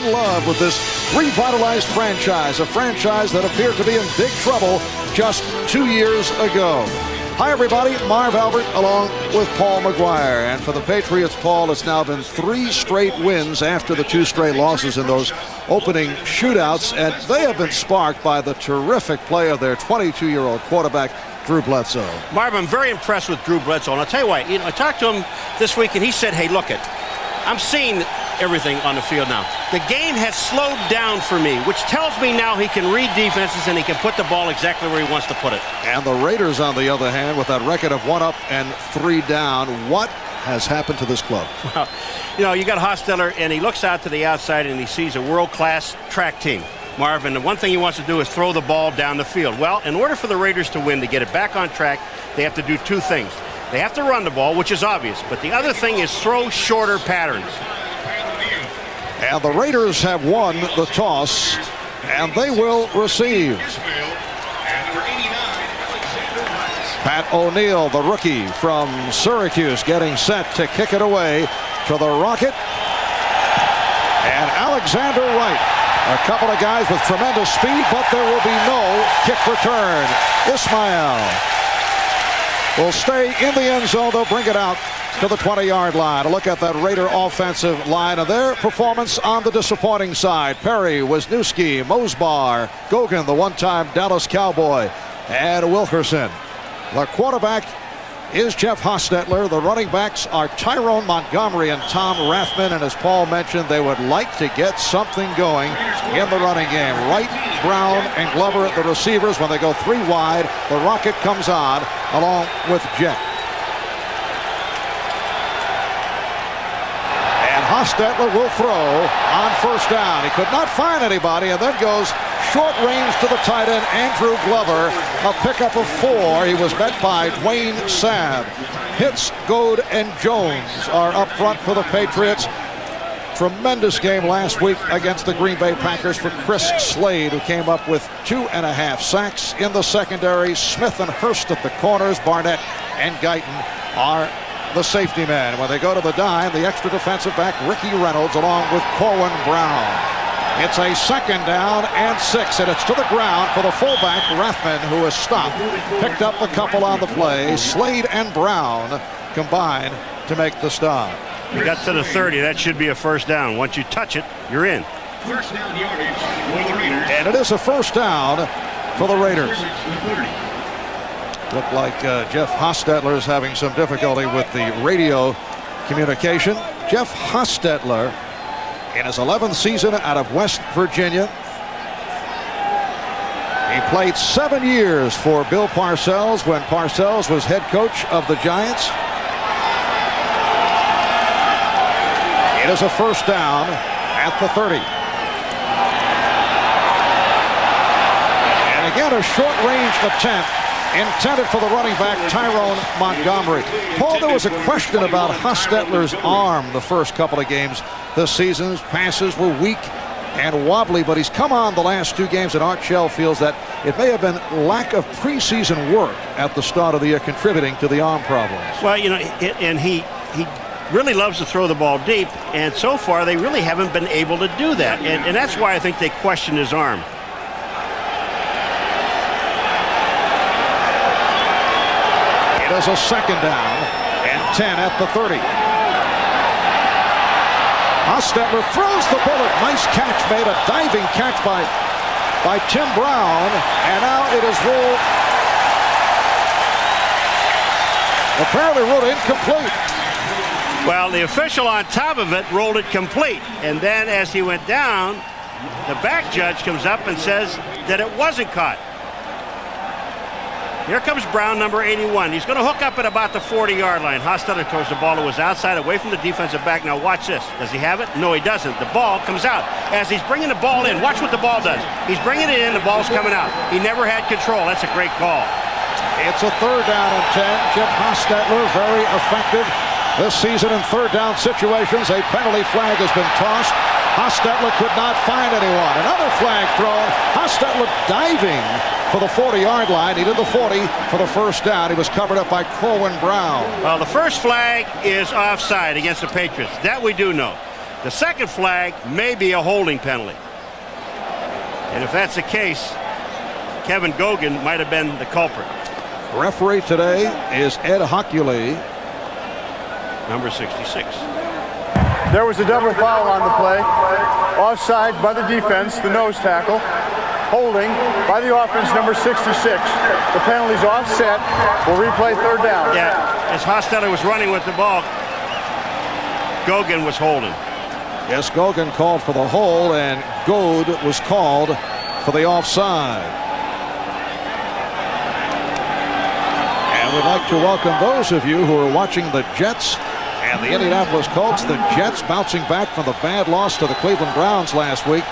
in love with this revitalized franchise, a franchise that appeared to be in big trouble just 2 years ago. Hi, everybody. Marv Albert along with Paul McGuire. And for the Patriots, Paul, it's now been 3 straight wins after the 2 straight losses in those opening shootouts. And they have been sparked by the terrific play of their 22-year-old quarterback, Drew Bledsoe. Marv, I'm very impressed with Drew Bledsoe. And I'll tell you why. I talked to him this week, and he said, hey, look, I'm seeing everything on the field now. The game has slowed down for me, which tells me now he can read defenses and he can put the ball exactly where he wants to put it. And the Raiders, on the other hand, with that record of 1 up and 3 down, what has happened to this club? Well, you got Hostetler, and he looks out to the outside and he sees a world-class track team. Marvin, the one thing he wants to do is throw the ball down the field. Well, in order for the Raiders to win, to get it back on track, they have to do 2 things. They have to run the ball, which is obvious, but the other thing is throw shorter patterns. And the Raiders have won the toss, and they will receive. Pat O'Neill, the rookie from Syracuse, getting set to kick it away to the Rocket. And Alexander Wright, a couple of guys with tremendous speed, but there will be no kick return. Ismail will stay in the end zone. They'll bring it out to the 20-yard line. A look at that Raider offensive line and their performance on the disappointing side. Perry, Wisniewski, Mosbar, Gogan, the one-time Dallas Cowboy, and Wilkerson. The quarterback is Jeff Hostetler. The running backs are Tyrone Montgomery and Tom Rathman. And as Paul mentioned, they would like to get something going in the running game. Wright, Brown, and Glover at the receivers. When they go 3 wide, the Rocket comes on along with Jet. And Hostetler will throw on first down. He could not find anybody and then goes short range to the tight end, Andrew Glover. A pickup of 4. He was met by Dwayne Sabb. Pitts, Goad, and Jones are up front for the Patriots. Tremendous game last week against the Green Bay Packers for Chris Slade, who came up with 2.5 sacks in the secondary. Smith and Hurst at the corners. Barnett and Guyton are the safety men. When they go to the dime, the extra defensive back, Ricky Reynolds, along with Corwin Brown. It's a 2nd down and 6, and it's to the ground for the fullback, Rathman, who is stopped. Picked up a couple on the play. Slade and Brown combined to make the stop. We got to the 30. That should be a first down. Once you touch it, you're in. First down yardage for the Raiders. And it is a first down for the Raiders. Looked like Jeff Hostetler is having some difficulty with the radio communication. Jeff Hostetler, in his 11th season out of West Virginia. He played 7 years for Bill Parcells when Parcells was head coach of the Giants. It is a first down at the 30. And again, a short-range attempt intended for the running back, Tyrone Montgomery. Paul, there was a question about Hostetler's arm the first couple of games this season. His passes were weak and wobbly, but he's come on the last 2 games, and Art Shell feels that it may have been lack of preseason work at the start of the year contributing to the arm problems. Well, and he really loves to throw the ball deep, and so far they really haven't been able to do that, and that's why I think they question his arm. It is a 2nd down and 10 at the 30. Hostetler throws the bullet. Nice catch made. A diving catch by Tim Brown. And now it is ruled. Apparently ruled incomplete. Well, the official on top of it rolled it complete. And then as he went down, the back judge comes up and says that it wasn't caught. Here comes Brown, number 81. He's going to hook up at about the 40-yard line. Hostetler towards the ball to his outside, away from the defensive back. Now watch this. Does he have it? No, he doesn't. The ball comes out. As he's bringing the ball in, watch what the ball does. He's bringing it in, the ball's coming out. He never had control. That's a great call. It's a 3rd down and 10. Jeff Hostetler, very effective this season in 3rd down situations. A penalty flag has been tossed. Hostetler could not find anyone. Another flag thrown. Hostetler diving for the 40-yard line. He did the 40 for the first down. He was covered up by Corwin Brown. Well, the first flag is offside against the Patriots. That we do know. The second flag may be a holding penalty. And if that's the case, Kevin Gogan might have been the culprit. Referee today is Ed Hockley, number 66. There was a double foul on the play. Offside by the defense, the nose tackle. Holding by the offense, number 66. The penalty's offset. We'll replay third down. Yeah, as Hostetler was running with the ball, Gogan was holding. Yes, Gogan called for the hold, and Goad was called for the offside. And we'd like to welcome those of you who are watching the Jets and the Indianapolis Colts. The Jets bouncing back from the bad loss to the Cleveland Browns last week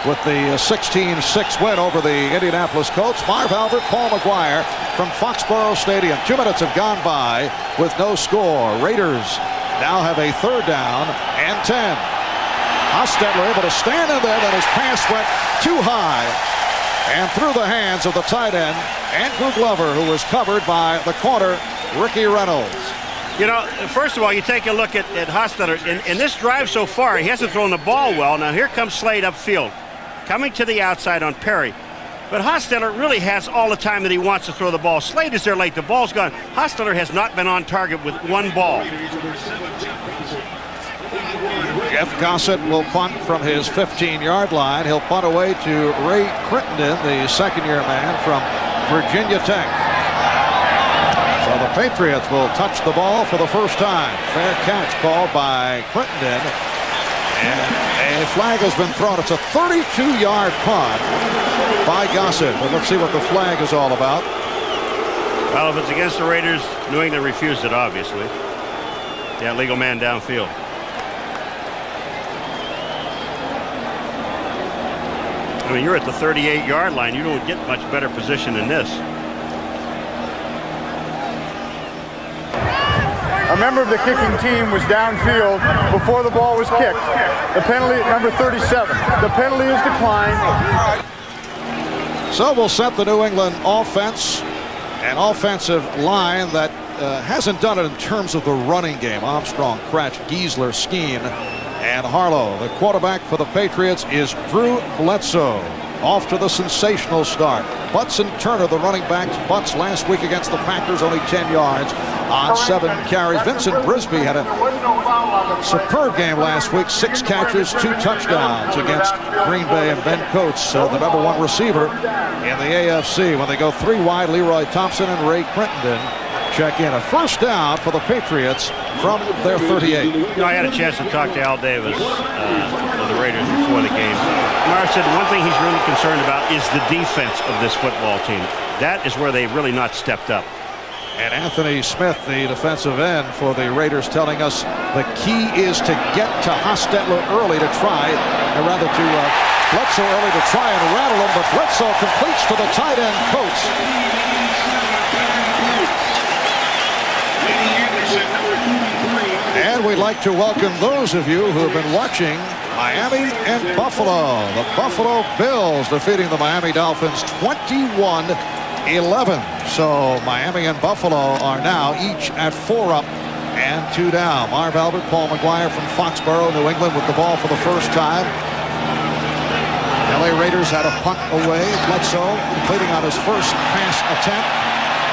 with the 16-6 win over the Indianapolis Colts. Marv Albert, Paul McGuire from Foxborough Stadium. 2 minutes have gone by with no score. Raiders now have a third down and 10. Hostetler able to stand in there, then his pass went too high and through the hands of the tight end, Andrew Glover, who was covered by the corner, Ricky Reynolds. You know, first of all, you take a look at Hostetler. In this drive so far, he hasn't thrown the ball well. Now here comes Slade upfield, coming to the outside on Perry. But Hostetler really has all the time that he wants to throw the ball. Slade is there late. The ball's gone. Hostetler has not been on target with one ball. Jeff Gossett will punt from his 15-yard line. He'll punt away to Ray Crittenden, the second-year man from Virginia Tech. So the Patriots will touch the ball for the first time. Fair catch called by Crittenden. And a flag has been thrown. It's a 32-yard punt by Gossett. But let's see what the flag is all about. Well, if it's against the Raiders, New England refused it, obviously. Yeah, legal man downfield. I mean, you're at the 38-yard line. You don't get much better position than this. A member of the kicking team was downfield before the ball was kicked. The penalty at number 37. The penalty is declined. So we'll set the New England offense, an offensive line that hasn't done it in terms of the running game. Armstrong, Cratch, Giesler, Skeen, and Harlow. The quarterback for the Patriots is Drew Bledsoe. Off to the sensational start. Butts and Turner, the running backs. Butts last week against the Packers, only 10 yards on 7 carries. Vincent Brisby had a superb game last week. 6 catches, 2 touchdowns against Green Bay, and Ben Coates, the #1 receiver in the AFC. When they go 3 wide, Leroy Thompson and Ray Crittenden check in. A first down for the Patriots from their 38. You know, I had a chance to talk to Al Davis of the Raiders before the game. Marv said one thing he's really concerned about is the defense of this football team. That is where they've really not stepped up. And Anthony Smith, the defensive end for the Raiders, telling us the key is to get to Hostetler early to try, or rather to Bledsoe early to try and rattle him, but Bledsoe completes to the tight end, Coates. And we'd like to welcome those of you who have been watching Miami and Buffalo. The Buffalo Bills defeating the Miami Dolphins 21-11. So Miami and Buffalo are now each at 4 up and 2 down. Marv Albert, Paul McGuire from Foxborough, New England, with the ball for the first time. LA Raiders had a punt away. Bledsoe completing on his first pass attempt.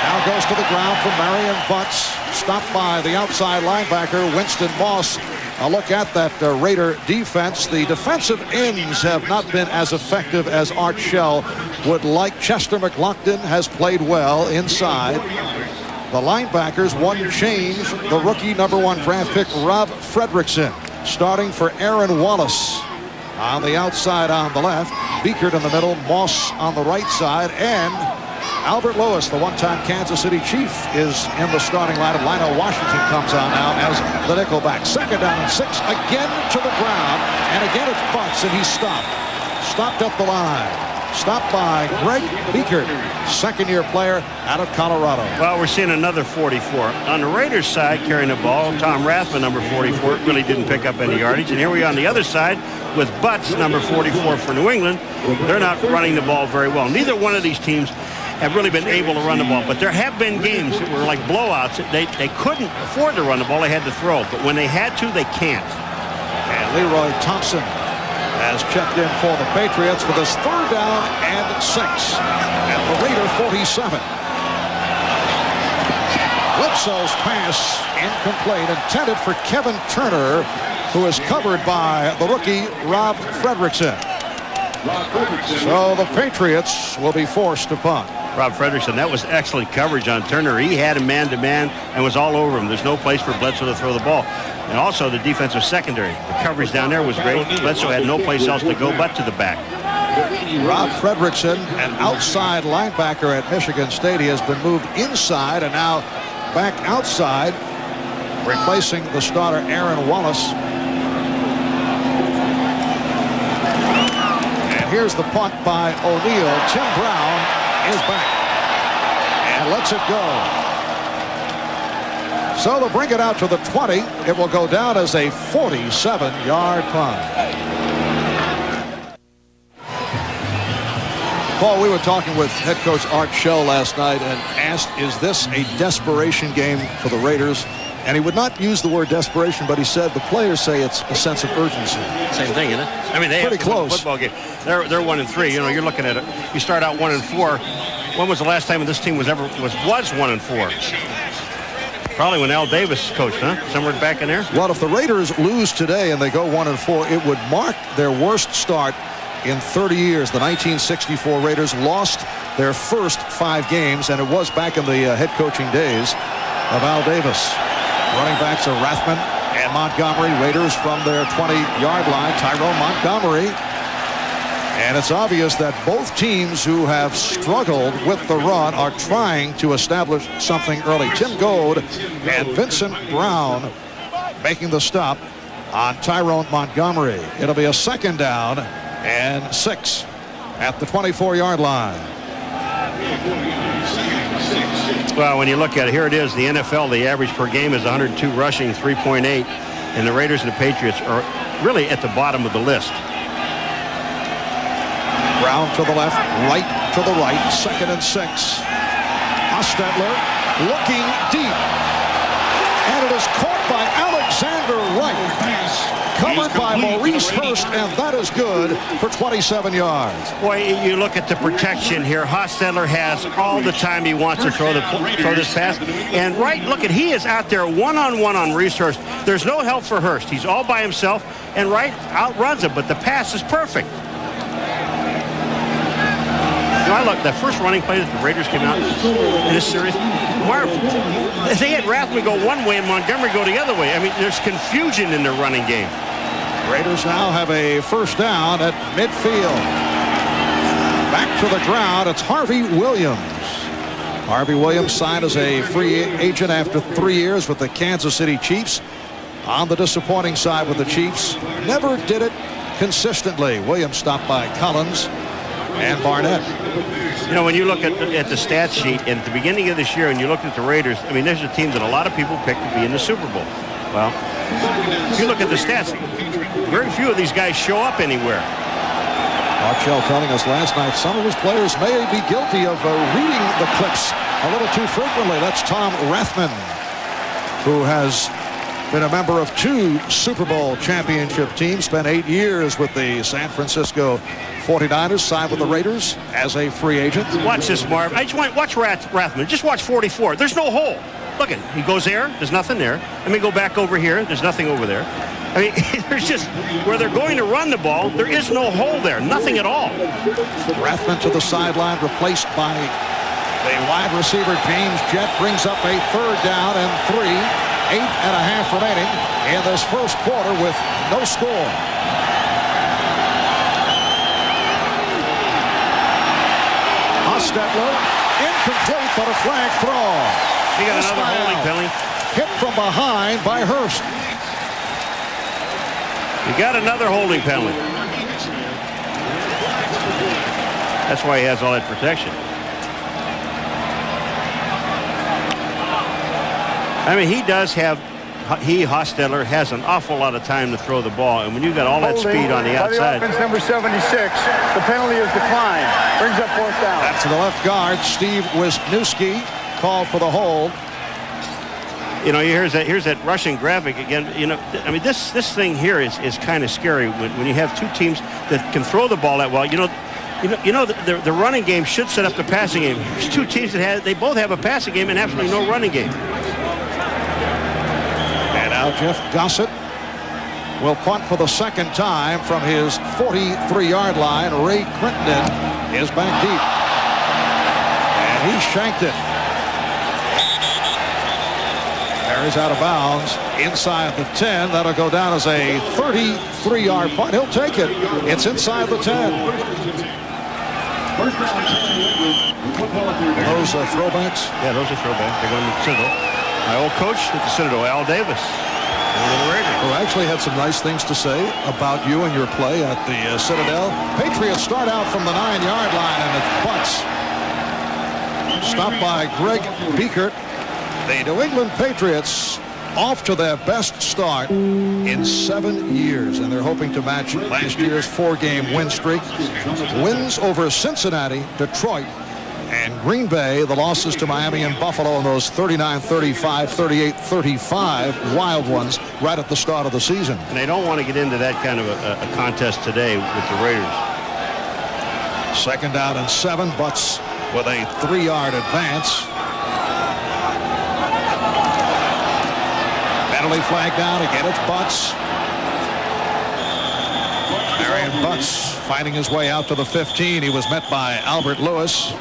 Now goes to the ground for Marion Butts. Stopped by the outside linebacker, Winston Moss. A look at that Raider defense. The defensive ends have not been as effective as Art Shell would like. Chester McLaughlin has played well inside. The linebackers, one change. The rookie #1 draft pick, Rob Fredrickson, starting for Aaron Wallace. On the outside on the left, Beekert in the middle, Moss on the right side, and Albert Lewis, the one-time Kansas City Chief, is in the starting lineup. Lionel Washington comes on now as the nickelback. 2nd down and 6, again to the ground, and again it's Butts, and he's stopped. Stopped at the line. Stopped by Greg Beekert, second-year player out of Colorado. Well, we're seeing another 44. On the Raiders side, carrying the ball, Tom Rathman, number 44, really didn't pick up any yardage. And here we are on the other side with Butts, number 44 for New England. They're not running the ball very well. Neither one of these teams have really been able to run the ball. But there have been games that were like blowouts. They couldn't afford to run the ball. They had to throw. But when they had to, they can't. And And Leroy Thompson has checked in for the Patriots with his 3rd down and 6 at the Raider 47. Bledsoe's pass incomplete, intended for Kevin Turner, who is covered by the rookie Rob Fredrickson. So the Patriots will be forced to punt. Rob Fredrickson, that was excellent coverage on Turner. He had him man-to-man and was all over him. There's no place for Bledsoe to throw the ball. And also the defensive secondary. The coverage down there was great. Bledsoe had no place else to go but to the back. Rob Fredrickson, an outside linebacker at Michigan State. He has been moved inside and now back outside, replacing the starter Aaron Wallace. And here's the punt by O'Neal. Tim Brown is back and lets it go. So they'll bring it out to the 20. It will go down as a 47-yard punt. Paul, we were talking with head coach Art Shell last night and asked, is this a desperation game for the Raiders? And he would not use the word desperation, but he said the players say it's a sense of urgency. Same thing, isn't it? I mean, they pretty have close. A football game. They're 1-3. You know, you're looking at it. You start out 1-4. When was the last time this team was 1-4? Probably when Al Davis coached, huh? Somewhere back in there. Well, if the Raiders lose today and they go 1-4, it would mark their worst start in 30 years. The 1964 Raiders lost their first 5 games, and it was back in the head coaching days of Al Davis. Running backs are Rathman and Montgomery. Raiders from their 20-yard line, Tyrone Montgomery. And it's obvious that both teams who have struggled with the run are trying to establish something early. Tim Goad and Vincent Brown making the stop on Tyrone Montgomery. It'll be a 2nd down and 6 at the 24-yard line. Well, when you look at it, here it is, the NFL, the average per game is 102 rushing, 3.8, and the Raiders and the Patriots are really at the bottom of the list. Brown to the left, right to the right, 2nd and 6. Hostetler looking deep, and it is caught by Alexander Wright. Covered by Maurice Hurst, and that is good for 27 yards. Boy, you look at the protection here. Hostetler has all the time he wants to throw this pass. And Wright, look at, he is out there one-on-one on Maurice Hurst. There's no help for Hurst. He's all by himself, and Wright outruns him, but the pass is perfect. You know, I look, that first running play that the Raiders came out in this series, they had Rathman go one way and Montgomery go the other way. I mean, there's confusion in their running game. Raiders now have a 1st down at midfield. Back to the ground, it's Harvey Williams. Harvey Williams signed as a free agent after 3 years with the Kansas City Chiefs. On the disappointing side with the Chiefs, never did it consistently. Williams stopped by Collins and Barnett. You know, when you look at the stat sheet at the beginning of this year and you look at the Raiders, I mean, there's a team that a lot of people picked to be in the Super Bowl. Well, if you look at the stats, very few of these guys show up anywhere. Archell telling us last night some of his players may be guilty of reading the clips a little too frequently. That's Tom Rathman, who has been a member of 2 Super Bowl championship teams, spent 8 years with the San Francisco 49ers, signed with the Raiders as a free agent. Watch this, Marv. I just want watch Rathman. Just watch 44. There's no hole. Look at, he goes there. There's nothing there. Let me go back over here. There's nothing over there. I mean, there's just, where they're going to run the ball, there is no hole there. Nothing at all. Rathman to the sideline, replaced by the wide receiver James Jett. Brings up a 3rd down and 3. 8.5 remaining in this first quarter with no score. Hostetler, incomplete, but a flag throw. He got another holding penalty. Hit from behind by Hurst. He got another holding penalty. That's why he has all that protection. I mean, he does have, Hostetler has an awful lot of time to throw the ball, and when you got all that speed on the outside. By the offense, number 76, the penalty is declined. Brings up 4th down. That's to the left guard, Steve Wisniewski, called for the hold. You know, here's that Russian graphic again. You know, I mean, this thing here is kind of scary when you have two teams that can throw the ball that well. You know, the running game should set up the passing game. There's two teams that they both have a passing game and absolutely no running game. And now Jeff Gossett will punt for the second time from his 43-yard line. Ray Crittenden is back deep, and he shanked it. Carries out of bounds inside the 10. That'll go down as a 33-yard punt. He'll take it. It's inside the 10. Those are throwbacks? Yeah, those are throwbacks. They're going to the Citadel. My old coach at the Citadel, Al Davis. Who actually had some nice things to say about you and your play at the Citadel. Patriots start out from the 9-yard line, and it's butts. Stopped by Greg Biekert. The New England Patriots off to their best start in 7 years, and they're hoping to match last year's 4-game win streak. Wins over Cincinnati, Detroit, and Green Bay. The losses to Miami and Buffalo in those 39-35, 38-35 wild ones right at the start of the season. And they don't want to get into that kind of a contest today with the Raiders. 2nd down and 7. Butts with a 3-yard advance. Penalty flag down again. It's Butts. Marion Butts fighting his way out to the 15. He was met by Albert Lewis.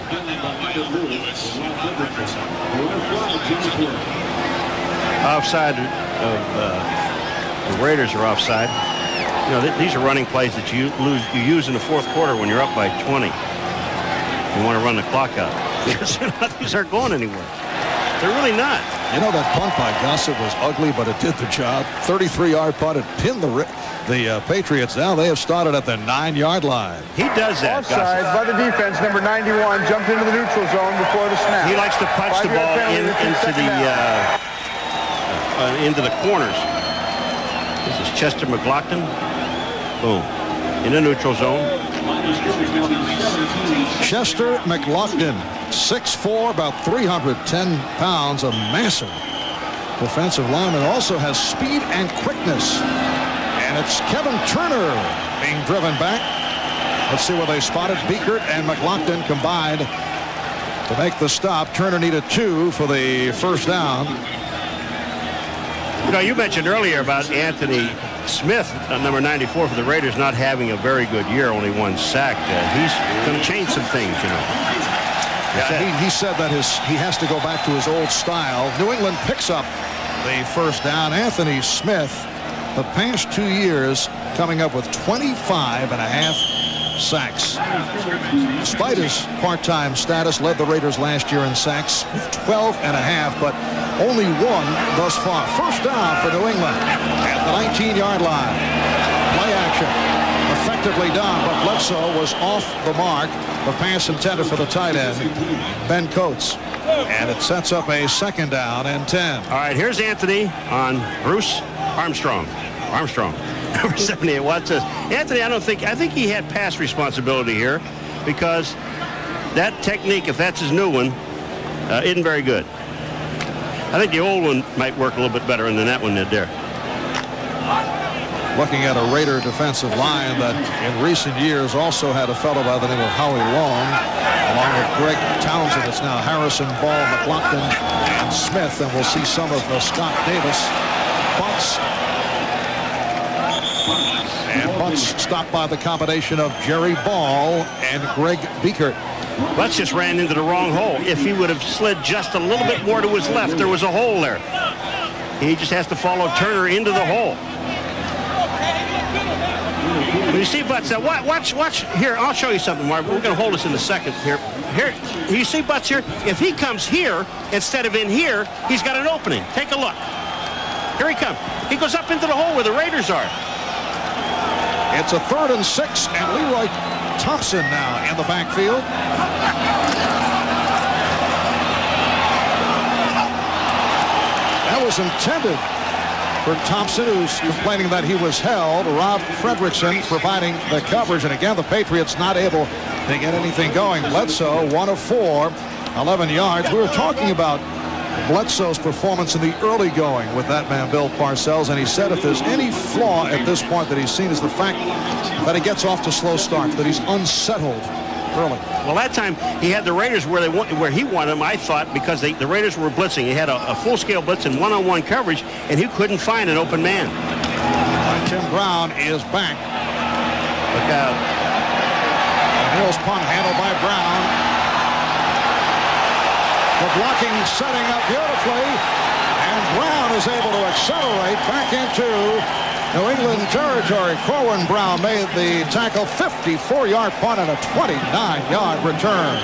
Offside of the Raiders are offside. You know, these are running plays that you use in the 4th quarter when you're up by 20. You want to run the clock out. These aren't going anywhere. They're really not. You know, that punt by Gossett was ugly, but it did the job. 33-yard punt. It pinned the Patriots down. They have started at the 9-yard line. He does that. Offside by the defense. Number 91 jumped into the neutral zone before the snap. He likes to punch the ball into the corners. This is Chester McLaughlin. Boom. In the neutral zone. Chester McLaughlin, 6'4", about 310 pounds, a massive defensive lineman. Also has speed and quickness. And it's Kevin Turner being driven back. Let's see where they spotted. Biekert and McLaughlin combined to make the stop. Turner needed 2 for the first down. You know, you mentioned earlier about Anthony Smith, number 94 for the Raiders, not having a very good year, only 1 sack. He's going to change some things, you know. Yeah, he said that he has to go back to his old style. New England picks up the first down. Anthony Smith, the past 2 years, coming up with 25.5 sacks. Despite his part-time status, led the Raiders last year in sacks with 12.5, but only 1 thus far. First down for New England at the 19-yard line. Play action. Effectively done, but Bledsoe was off the mark. The pass intended for the tight end, Ben Coates. And it sets up a 2nd down and 10. All right, here's Anthony on Bruce Armstrong. Number 78. Watch this. Anthony, I think he had pass responsibility here because that technique, if that's his new one, isn't very good. I think the old one might work a little bit better than that one did there. Looking at a Raider defensive line that in recent years also had a fellow by the name of Howie Long, along with Greg Townsend. It's now Harrison, Ball, McLaughlin, and Smith, and we'll see some of Scott Davis. Butts. And Butts stopped by the combination of Jerry Ball and Greg Biekert. Butts just ran into the wrong hole. If he would have slid just a little bit more to his left, there was a hole there. He just has to follow Turner into the hole. When you see Butts, watch here. I'll show you something, Mark. We're going to hold this in a second here. Here, you see Butts here? If he comes here instead of in here, he's got an opening. Take a look. Here he comes. He goes up into the hole where the Raiders are. It's a 3rd and 6, and Leroy Thompson now in the backfield. That was intended for Thompson, who's complaining that he was held. Rob Fredrickson providing the coverage, and again the Patriots not able to get anything going. Bledsoe 1 of 4, 11 yards. We were talking about Bledsoe's performance in the early going with that man, Bill Parcells, and he said if there's any flaw at this point that he's seen is the fact that he gets off to slow starts, that he's unsettled early. Well, that time he had the Raiders where he wanted them, I thought, because the Raiders were blitzing. He had a full-scale blitz and one-on-one coverage, and he couldn't find an open man. Tim Brown is back. Look out. Hill's punt handled by Brown. The blocking setting up beautifully, and Brown is able to accelerate back into New England territory. Corwin Brown made the tackle, 54-yard punt and a 29-yard return.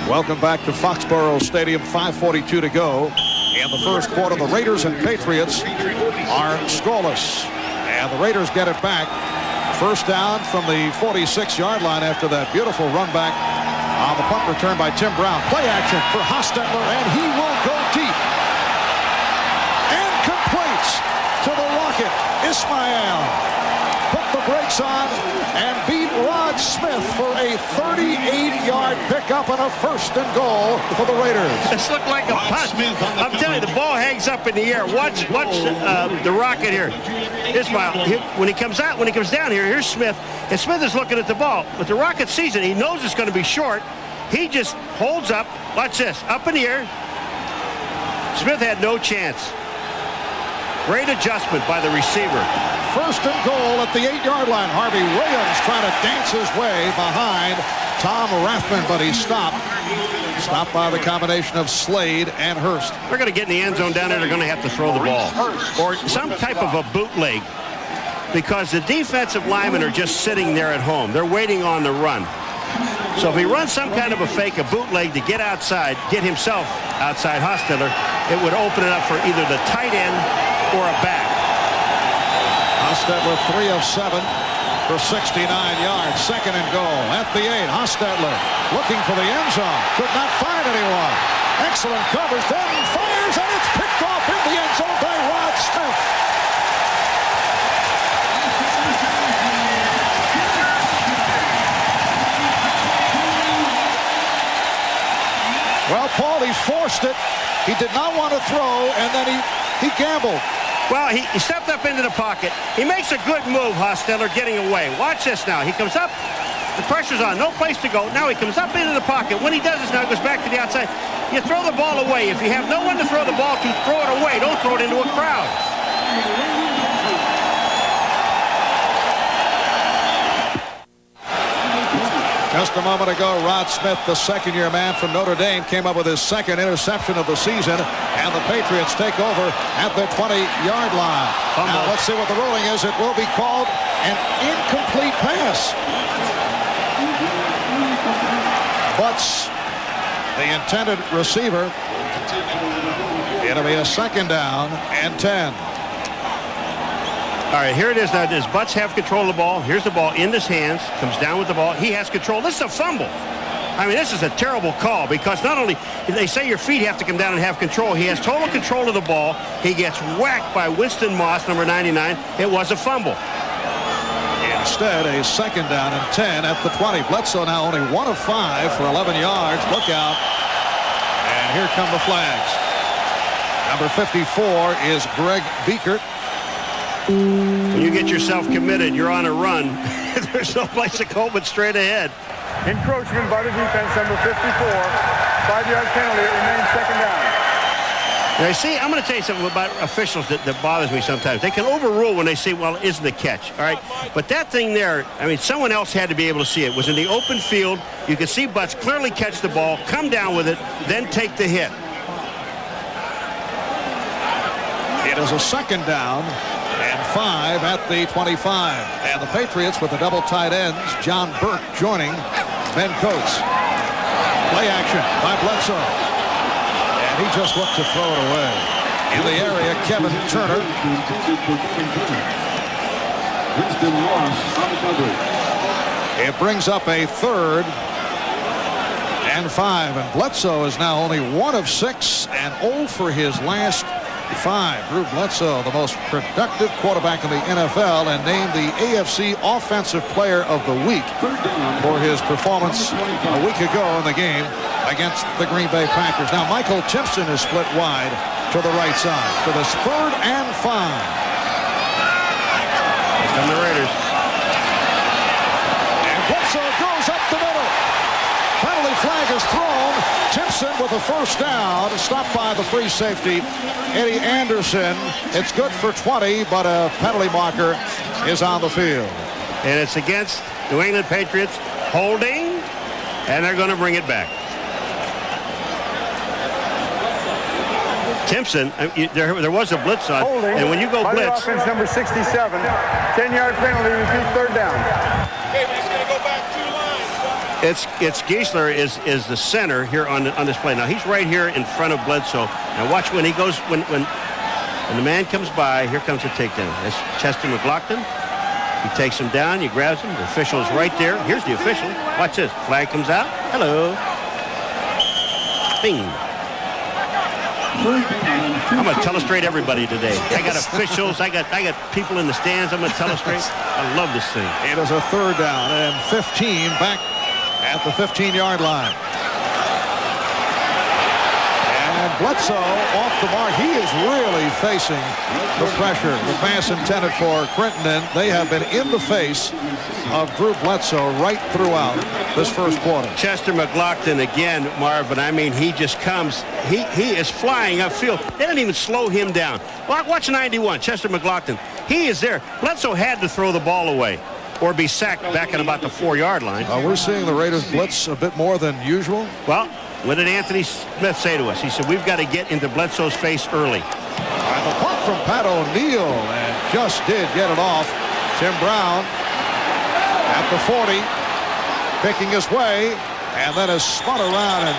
Welcome back to Foxborough Stadium. 5:42 to go in the first quarter. The Raiders and Patriots are scoreless, and the Raiders get it back. First down from the 46-yard line after that beautiful run back on the punt return by Tim Brown. Play action for Hostetler, and he will go deep. And completes to the Rocket. Ismail put the brakes on and beat Rod Smith for a 38-yard pickup and a first and goal for the Raiders. This looked like a punt. I'm telling you, the ball hangs up in the air. Watch the Rocket here. Ismail, when he comes down here, here's Smith, and Smith is looking at the ball. But the Rocket sees it. He knows it's going to be short. He just holds up. Watch this. Up in the air. Smith had no chance. Great adjustment by the receiver. First and goal at the 8-yard line. Harvey Williams trying to dance his way behind Tom Rathman, but he stopped. Stopped by the combination of Slade and Hurst. They're going to get in the end zone down there. They're going to have to throw the ball. Or some type of a bootleg. Because the defensive linemen are just sitting there at home. They're waiting on the run. So if he runs some kind of a fake, a bootleg to get outside, get himself outside Hostetler, it would open it up for either the tight end or a back. Hostetler 3 of 7 for 69 yards. Second and goal at the 8. Hostetler looking for the end zone. Could not find anyone. Excellent coverage. Then fires, and it's picked off in the end zone by Rod Smith. Well, Paul, he forced it. He did not want to throw, and then he gambled. Well, he stepped up into the pocket. He makes a good move, Hostetler, getting away. Watch this now. He comes up. The pressure's on. No place to go. Now he comes up into the pocket. When he does this now, he goes back to the outside. You throw the ball away. If you have no one to throw the ball to, throw it away. Don't throw it into a crowd. Just a moment ago, Rod Smith, the second-year man from Notre Dame, came up with his second interception of the season, and the Patriots take over at the 20-yard line. Now, let's see what the ruling is. It will be called an incomplete pass. Butts, the intended receiver. It'll be a second down and 10. All right, here it is now. Does Butts have control of the ball? Here's the ball in his hands. Comes down with the ball. He has control. This is a fumble. I mean, this is a terrible call because not only they say your feet have to come down and have control, he has total control of the ball. He gets whacked by Winston Moss, number 99. It was a fumble. Instead, a second down and 10 at the 20. Bledsoe now only 1 of 5 for 11 yards. Look out. And here come the flags. Number 54 is Greg Beekert. When you get yourself committed, you're on a run. There's no place to go but straight ahead. Encroachment by the defense, number 54. 5-yard penalty. It remains second down. Now, see, I'm going to tell you something about officials that bothers me sometimes. They can overrule when they say, well, it isn't a catch, all right? But that thing there, I mean, someone else had to be able to see it. It was in the open field. You could see Butts clearly catch the ball, come down with it, then take the hit. It is a second down and 5 at the 25. And the Patriots with the double tight ends, John Burke joining Ben Coates. Play action by Bledsoe. And he just looked to throw it away. In the area, Kevin Turner. It brings up a third and 5. And Bledsoe is now only 1 of 6 and 0 for his last Drew Bledsoe, the most productive quarterback in the NFL, and named the AFC Offensive Player of the Week for his performance a week ago in the game against the Green Bay Packers. Now Michael Timpson is split wide to the right side for this 3rd and 5. And the Raiders. And Bledsoe goes up the middle. Penalty flag is thrown. Timpson with a first down, stopped by the free safety, Eddie Anderson. It's good for 20, but a penalty marker is on the field. And it's against New England Patriots holding, and they're going to bring it back. Timpson, there was a blitz on, Holding, and when you go by blitz, the offense number 67, 10-yard penalty, repeat 3rd down. Okay, but he's going to go back 2 lines. it's Geisler is the center here on this play. Now he's right here in front of Bledsoe. Now watch when he goes when the man comes by. Here comes the takedown. That's Chester McLaughlin. He takes him down. He grabs him. The official is right there. Here's the official. Watch this. Flag comes out. Hello. Bing. I'm going to telestrate everybody today. I got officials. I got people in the stands. I'm going to telestrate. I love this thing. It is a 3rd down and 15 back at the 15-yard line. And Bledsoe off the mark. He is really facing the pressure. The pass intended for Crittenden. They have been in the face of Drew Bledsoe right throughout this first quarter. Chester McLaughlin again, Marvin. I mean, he just comes. He is flying upfield. They didn't even slow him down. Watch 91, Chester McLaughlin. He is there. Bledsoe had to throw the ball away or be sacked back at about the 4-yard line. We're seeing the Raiders blitz a bit more than usual. Well, what did Anthony Smith say to us? He said, we've got to get into Bledsoe's face early. And the punt from Pat O'Neill, and just did get it off. Tim Brown at the 40, picking his way, and then is spun around and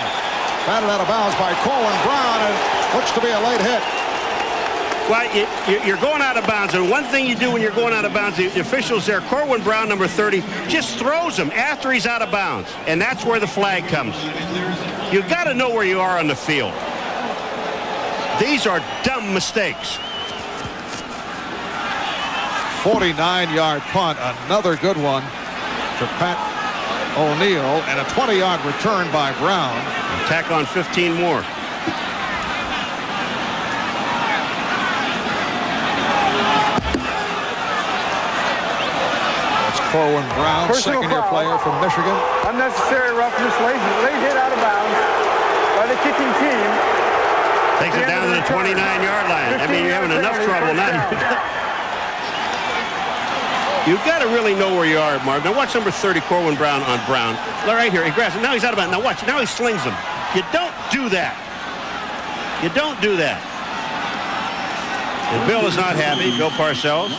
batted out of bounds by Corwin Brown, and looks to be a late hit. Well, you're going out of bounds, and one thing you do when you're going out of bounds, the officials there, Corwin Brown, number 30, just throws him after he's out of bounds, and that's where the flag comes. You've got to know where you are on the field. These are dumb mistakes. 49-yard punt, another good one for Pat O'Neill, and a 20-yard return by Brown. Tack on 15 more. Corwin Brown, second-year player from Michigan. Unnecessary roughness, late hit out of bounds by the kicking team. Takes it down to the 29-yard line. I mean, you're having enough trouble now. You've got to really know where you are, Marv. Now watch number 30, Corwin Brown on Brown. Right here, he grabs it. Now he's out of bounds. Now watch. Now he slings him. You don't do that. You don't do that. And Bill is not happy. Bill Parcells.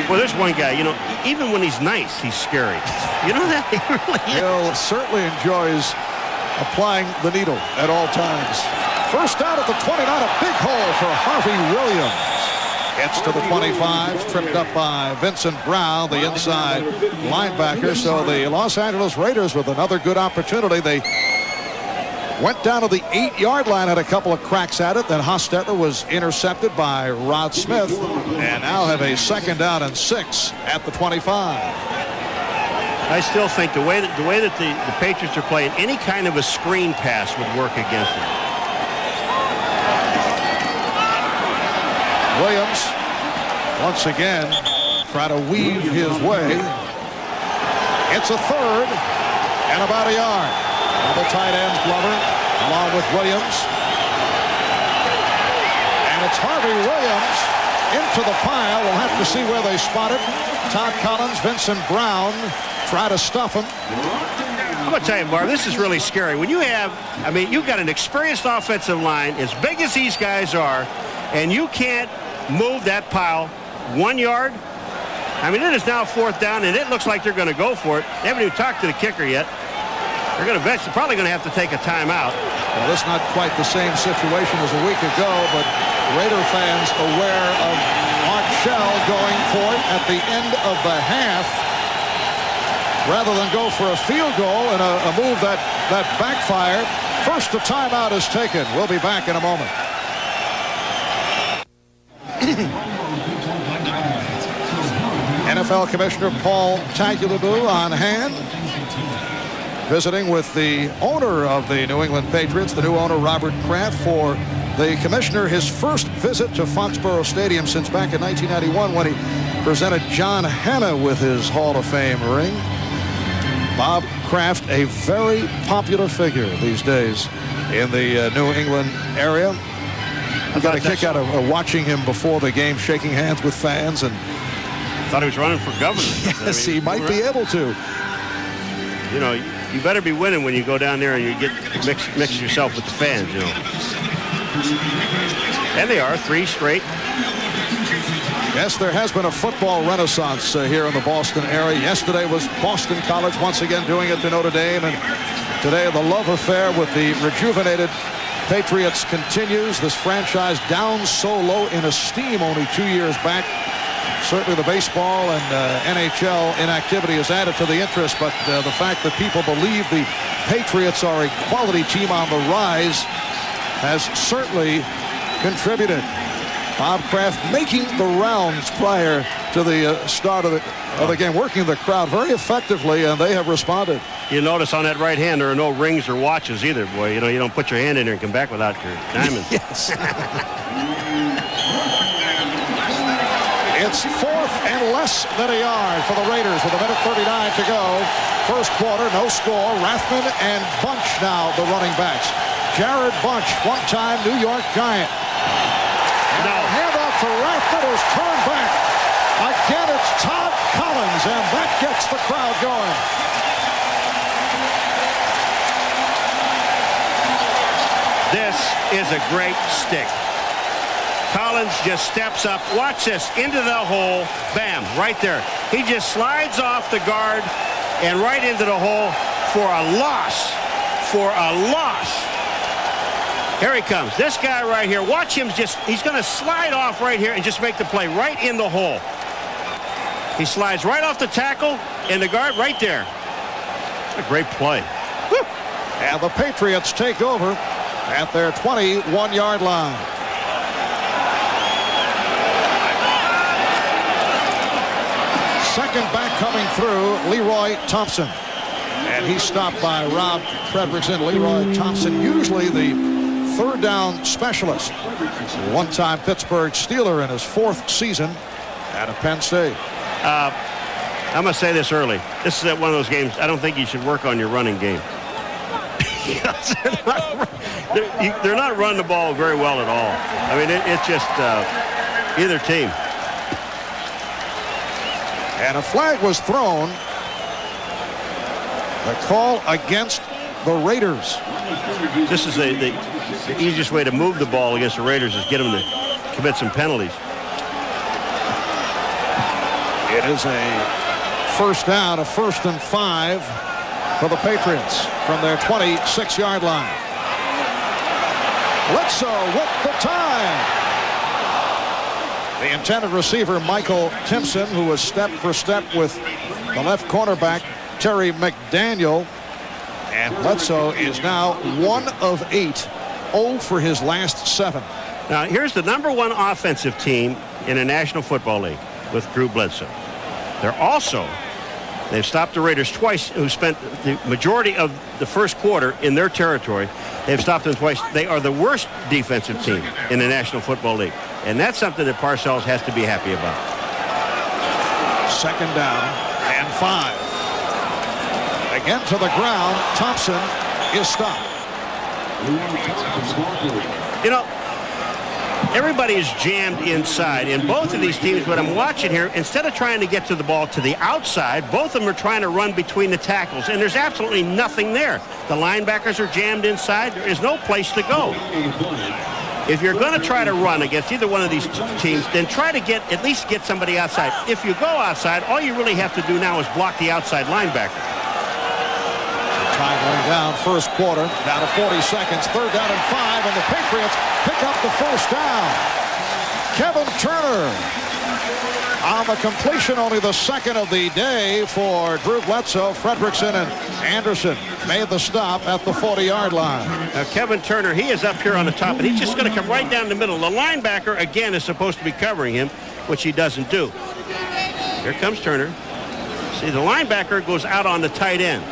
Well, there's one guy, you know, even when he's nice, he's scary. You know that? He really is. Bill certainly enjoys applying the needle at all times. First down at the 29, a big hole for Harvey Williams. Gets to the 25, tripped up by Vincent Brown, the inside linebacker. So the Los Angeles Raiders with another good opportunity. They went down to the 8-yard line, had a couple of cracks at it. Then Hostetler was intercepted by Rod Smith, and now have a 2nd down and 6 at the 25. I still think the way that the Patriots are playing, any kind of a screen pass would work against them. Williams once again try to weave his way. It's a 3rd and about a yard. Double tight ends, Glover, along with Williams. And it's Harvey Williams into the pile. We'll have to see where they spot it. Todd Collins, Vincent Brown try to stuff him. I'm going to tell you, Marv, this is really scary. When you have, I mean, you've got an experienced offensive line as big as these guys are, and you can't move that pile 1 yard. I mean, it is now 4th down, and it looks like they're going to go for it. They haven't even talked to the kicker yet. They're going to bet. They're probably going to have to take a timeout. Well, this is not quite the same situation as a week ago, but Raider fans aware of Art Shell going for it at the end of the half rather than go for a field goal and a move that backfired. First, the timeout is taken. We'll be back in a moment. NFL Commissioner Paul Tagliabue on hand, visiting with the owner of the New England Patriots, the new owner Robert Kraft, for the commissioner his first visit to Foxborough Stadium since back in 1991 when he presented John Hanna with his Hall of Fame ring. Bob Kraft, a very popular figure these days in the New England area. I got a kick out of watching him before the game, shaking hands with fans, and thought he was running for governor. Yes, he might be able to. You know, you better be winning when you go down there and you get mix yourself with the fans, you know. And they are 3 straight. Yes, there has been a football renaissance here in the Boston area. Yesterday was Boston College once again doing it to Notre Dame, and today the love affair with the rejuvenated Patriots continues. This franchise down so low in esteem only 2 years back. Certainly the baseball and NHL inactivity has added to the interest, but the fact that people believe the Patriots are a quality team on the rise has certainly contributed. Bob Kraft making the rounds prior to the start of the game, working the crowd very effectively, and they have responded. You notice on that right hand there are no rings or watches either, boy. You know, you don't put your hand in there and come back without your diamond. Yes. It's 4th and less than a yard for the Raiders with 1:39 to go. First quarter, no score. Rathman and Bunch now the running backs. Jared Bunch, one-time New York Giant. And a handoff for Rathman, who's turned back. Again, it's Todd Collins, and that gets the crowd going. This is a great stick. Collins just steps up. Watch this. Into the hole. Bam. Right there. He just slides off the guard and right into the hole for a loss. For a loss. Here he comes. This guy right here. Watch him just. He's going to slide off right here and just make the play right in the hole. He slides right off the tackle and the guard right there. A great play. Woo. And the Patriots take over at their 21-yard line. Second back coming through, Leroy Thompson. And he's stopped by Rob Fredrickson. Leroy Thompson, usually the third down specialist. One-time Pittsburgh Steeler in his 4th season out of Penn State. I'm going to say this early. This is one of those games, I don't think you should work on your running game. They're not running the ball very well at all. I mean, it's just either team. And a flag was thrown. The call against the Raiders. This is the easiest way to move the ball against the Raiders is get them to commit some penalties. It is a first down, a 1st and 5 for the Patriots from their 26-yard line. Bledsoe with the time. The intended receiver, Michael Timpson, who was step for step with the left cornerback, Terry McDaniel. And Bledsoe is now 1 of 8, 0 for his last 7. Now, here's the #1 offensive team in the National Football League with Drew Bledsoe. They've stopped the Raiders twice, who spent the majority of the first quarter in their territory. They've stopped them twice. They are the worst defensive team in the National Football League. And that's something that Parcells has to be happy about. Second down and 5. Again to the ground. Thompson is stopped. You know, everybody is jammed inside in both of these teams, but I'm watching here, instead of trying to get to the ball to the outside, both of them are trying to run between the tackles, and there's absolutely nothing there. The linebackers are jammed inside. There is no place to go. If you're going to try to run against either one of these teams, then try to at least get somebody outside. If you go outside, all you really have to do now is block the outside linebacker. Time going down, first quarter, down to 40 seconds, 3rd down and 5, and the Patriots pick up the first down. Kevin Turner on on the completion, only the second of the day for Drew Bledsoe. Fredrickson and Anderson made the stop at the 40-yard line. Now, Kevin Turner, he is up here on the top, and he's just going to come right down the middle. The linebacker, again, is supposed to be covering him, which he doesn't do. Here comes Turner. See, the linebacker goes out on the tight end.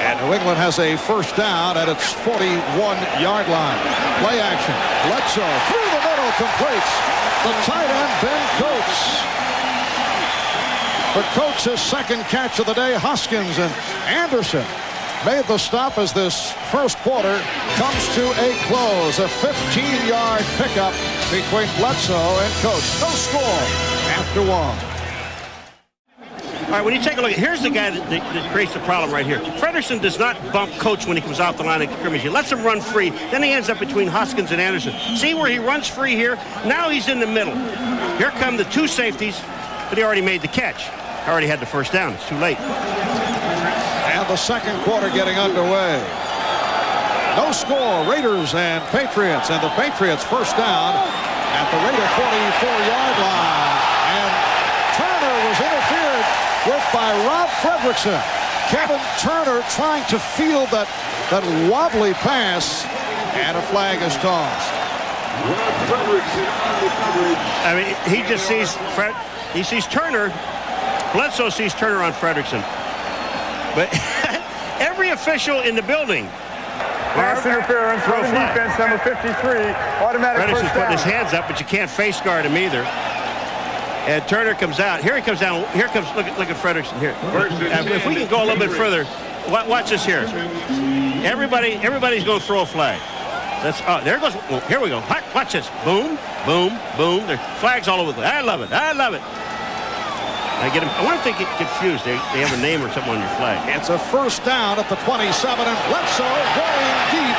And New England has a first down at its 41-yard line. Play action. Bledsoe through the middle, completes. The tight end, Ben Coates. For Coates, his second catch of the day. Hoskins and Anderson made the stop as this first quarter comes to a close. A 15-yard pickup between Bledsoe and Coates. No score after one. All right, when you take a look, here's the guy that creates the problem right here. Fredrickson does not bump Coates when he comes off the line of scrimmage. He lets him run free. Then he ends up between Hoskins and Anderson. See where he runs free here? Now he's in the middle. Here come the two safeties, but he already made the catch. Already had the first down. It's too late. And the second quarter getting underway. No score, Raiders and Patriots. And the Patriots first down at the Raider 44-yard line. And Turner was interfered with by Rob Fredrickson. Kevin Turner trying to field that wobbly pass, and a flag is tossed. I mean, he just sees he sees Turner. Bledsoe sees Turner on Fredrickson. But every official in the building. Pass interference from the defense, number 53. Automatic Fredrickson's first putting down. his hands up, but you can't face guard him either. And Turner comes out. Here he comes down. Here comes, look at Fredrickson here. If we can go a little bit further, watch this here. Everybody's going to throw a flag. There goes. Oh, here we go. Watch this. Boom, boom, boom. There's flags all over the place. I love it. I love it. I wonder if they get confused. They have a name or something on your flag. It's a first down at the 27, and Bledsoe going deep.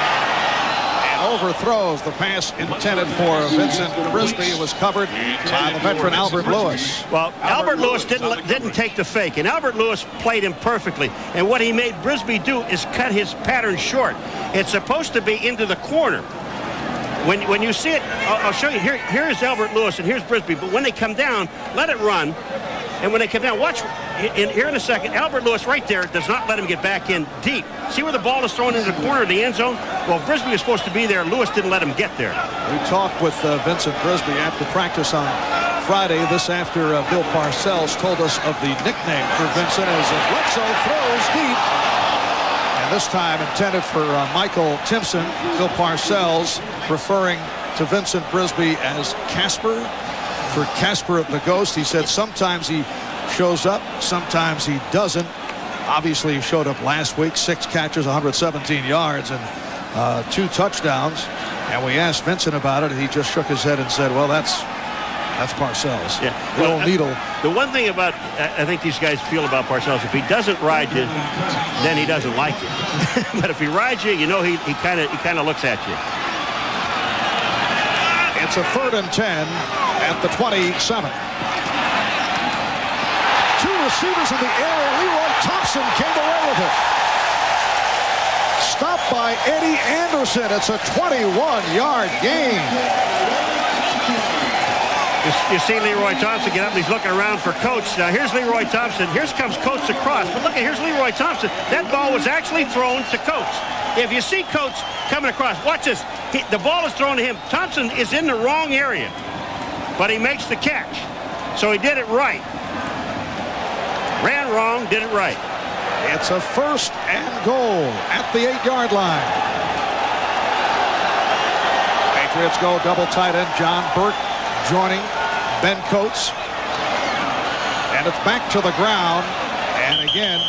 Overthrows the pass intended for Vincent Brisby. It was covered by the veteran Albert Lewis. Well, Albert Lewis didn't take the fake, and Albert Lewis played him perfectly. And what he made Brisby do is cut his pattern short. It's supposed to be into the corner. When you see it, I'll show you. Here is Albert Lewis, and here's Brisby. But when they come down, let it run. And when they come down, watch here in a second. Albert Lewis right there does not let him get back in deep. See where the ball is thrown into the corner of the end zone? Well, Brisby was supposed to be there. Lewis didn't let him get there. We talked with Vincent Brisby after practice on Friday. This after Bill Parcells told us of the nickname for Vincent as Bledsoe throws deep. And this time intended for Michael Timpson. Bill Parcells referring to Vincent Brisby as Casper. For Casper the Ghost, he said sometimes he shows up, sometimes he doesn't. Obviously, he showed up last week, 6 catches, 117 yards, and 2 touchdowns. And we asked Vincent about it, and he just shook his head and said, well, that's Parcells. Yeah. The old needle. The one thing about, I think these guys feel about Parcells, if he doesn't ride you, then he doesn't like you. But if he rides you, you know he kind of looks at you. It's a 3rd and 10 at the 27. 2 receivers in the air. Leroy Thompson came away with it. Stopped by Eddie Anderson. It's a 21-yard gain. You see Leroy Thompson get up and he's looking around for Coates. Now here's Leroy Thompson. Here comes Coates across. But look, here's Leroy Thompson. That ball was actually thrown to Coates. If you see Coates coming across, watch this. The ball is thrown to him. Thompson is in the wrong area, but he makes the catch. So he did it right. Ran wrong, did it right. It's a 1st and goal at the 8-yard line. Patriots go double tight end. John Burke joining Ben Coates. And it's back to the ground. And again,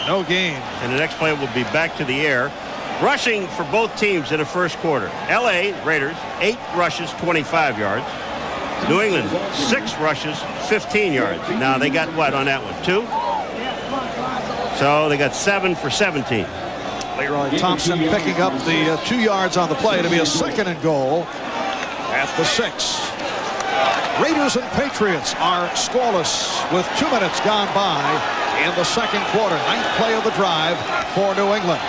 no gain. And the next play will be back to the air. Rushing for both teams in the first quarter. L.A. Raiders, 8 rushes, 25 yards. New England, 6 rushes, 15 yards. Now they got what on that one? 2? So they got 7 for 17. Leroy Thompson picking up the 2 yards on the play to be a 2nd and goal at the 6. Raiders and Patriots are scoreless with 2 minutes gone by in the second quarter. 9th play of the drive for New England.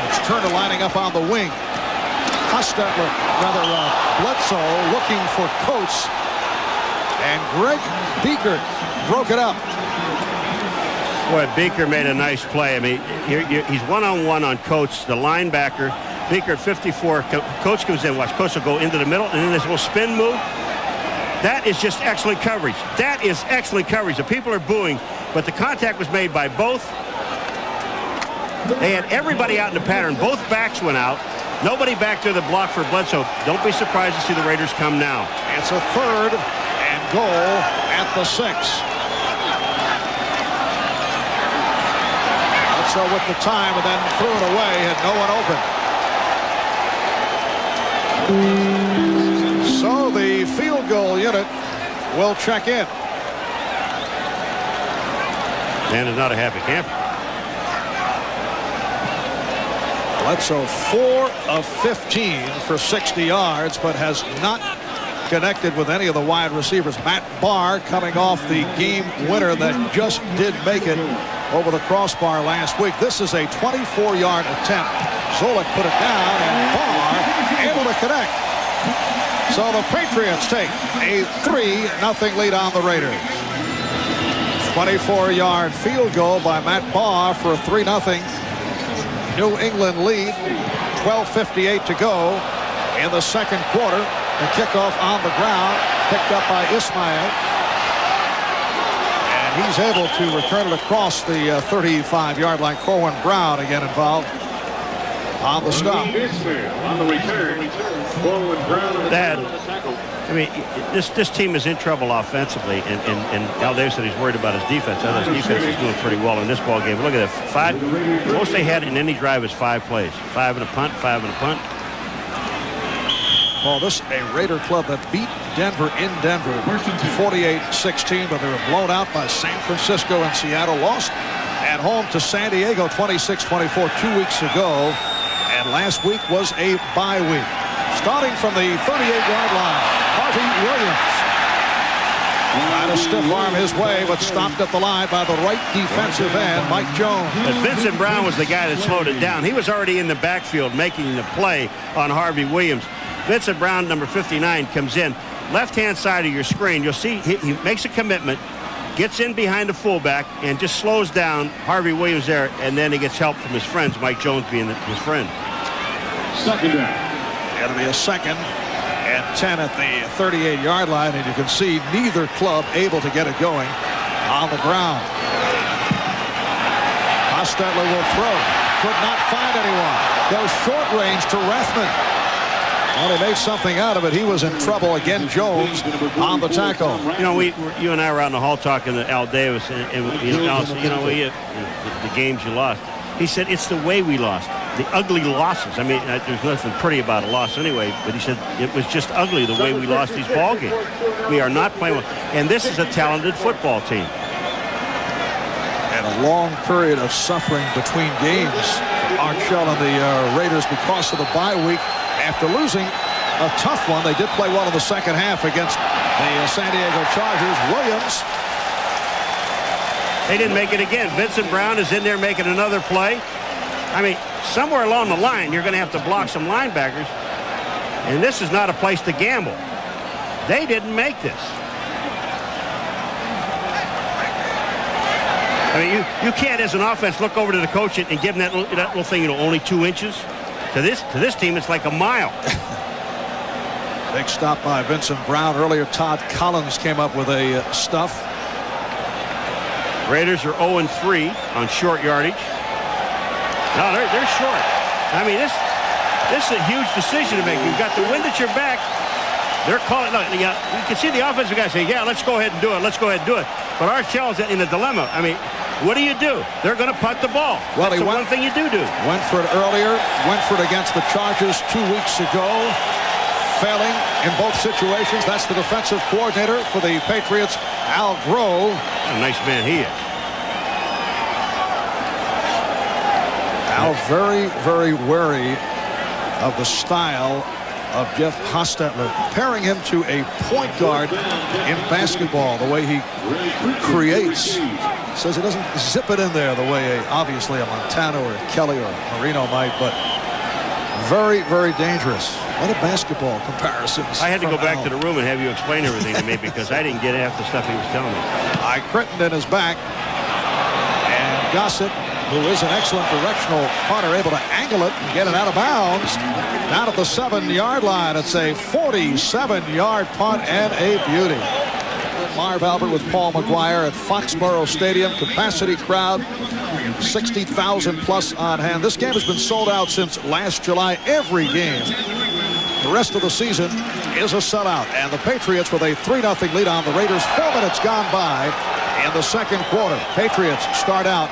It's Turner lining up on the wing. Bledsoe looking for Coates. And Greg Beaker broke it up. Boy, Beaker made a nice play. I mean, he's one-on-one on Coates, the linebacker. Beaker at 54. Coates comes in. Watch, Coates will go into the middle, and then this little spin move. That is just excellent coverage. That is excellent coverage. The people are booing, but the contact was made by both. They had everybody out in the pattern. Both backs went out. Nobody back there to block for Bledsoe. Don't be surprised to see the Raiders come now. It's a 3rd and goal at the 6. Bledsoe with the time and then threw it away. Had no one open. So the field goal unit will check in. Dan is not a happy camper. Bledsoe 4 of 15 for 60 yards, but has not connected with any of the wide receivers. Matt Barr coming off the game winner that just did make it over the crossbar last week. This is a 24-yard attempt. Zolik put it down, and Barr able to connect. So the Patriots take a 3-0 lead on the Raiders. 24-yard field goal by Matt Barr for a 3-0 New England lead. 12:58 to go in the second quarter. The kickoff on the ground, picked up by Ismail. And he's able to return it across the 35-yard line. Corwin Brown again involved on the stop. On the return. Corwin Brown. Dad, I mean, this team is in trouble offensively, and Al Davis said he's worried about his defense. His defense is doing pretty well in this ball game. Look at that. Most they had in any drive is 5 plays. 5 and a punt, 5 and a punt. Well, this is a Raider club that beat Denver in Denver 48-16, but they were blown out by San Francisco and Seattle. Lost at home to San Diego 26-24 2 weeks ago, and last week was a bye week. Starting from the 38-yard line, Harvey Williams trying to stiff arm his way, but stopped at the line by the right defensive end, Mike Jones. But Vincent Brown was the guy that slowed it down. He was already in the backfield making the play on Harvey Williams. Vincent Brown, number 59, comes in. Left-hand side of your screen, you'll see he makes a commitment, gets in behind the fullback, and just slows down Harvey Williams there, and then he gets help from his friends, Mike Jones being his friend. Second down. It'll be a 2nd and 10 at the 38-yard line, and you can see neither club able to get it going on the ground. Hostetler will throw. Could not find anyone. Goes short range to Rethman. Well, he made something out of it. He was in trouble again. Jones on the tackle. You know, you and I were out in the hall talking to Al Davis, and Al said, the games you lost. He said, it's the way we lost. The ugly losses. I mean, there's nothing pretty about a loss anyway, but he said it was just ugly the way we lost these ball games. We are not playing well. And this is a talented football team. And a long period of suffering between games for Art Shell and the Raiders because of the bye week. After losing a tough one, they did play well in the second half against the San Diego Chargers. Williams. They didn't make it again. Vincent Brown is in there making another play. I mean, somewhere along the line, you're going to have to block some linebackers. And this is not a place to gamble. They didn't make this. I mean, you can't, as an offense, look over to the coach and give him that little thing, only 2 inches. To this team, it's like a mile. Big stop by Vincent Brown. Earlier, Todd Collins came up with a stuff. Raiders are 0-3 on short yardage. No, they're short. I mean, this is a huge decision to make. You've got the wind at your back. They're calling. Look, you can see the offensive guy say, "Yeah, let's go ahead and do it. Let's go ahead and do it." But Art Shell's in a dilemma. I mean, what do? They're going to punt the ball. Well, that's the one thing you do. Went for it earlier. Went for it against the Chargers 2 weeks ago. Failing in both situations. That's the defensive coordinator for the Patriots, Al Grove. What a nice man he is. Al very, very wary of the style of Jeff Hostetler, comparing him to a point guard in basketball, the way he creates. Says he doesn't zip it in there the way obviously a Montano or Kelly or Marino might, but Very, very dangerous. What a basketball comparisons. I had to go back to the room and have you explain everything to me because I didn't get half the stuff he was telling me. Crittenden is back. And Gossett, who is an excellent directional punter, able to angle it and get it out of bounds. Down at the 7-yard line. It's a 47-yard punt and a beauty. Marv Albert with Paul McGuire at Foxborough Stadium. Capacity crowd, 60,000 plus on hand. This game has been sold out since last July. Every game. The rest of the season is a sellout. And the Patriots with a 3-0 lead on the Raiders. 4 minutes gone by in the second quarter. Patriots start out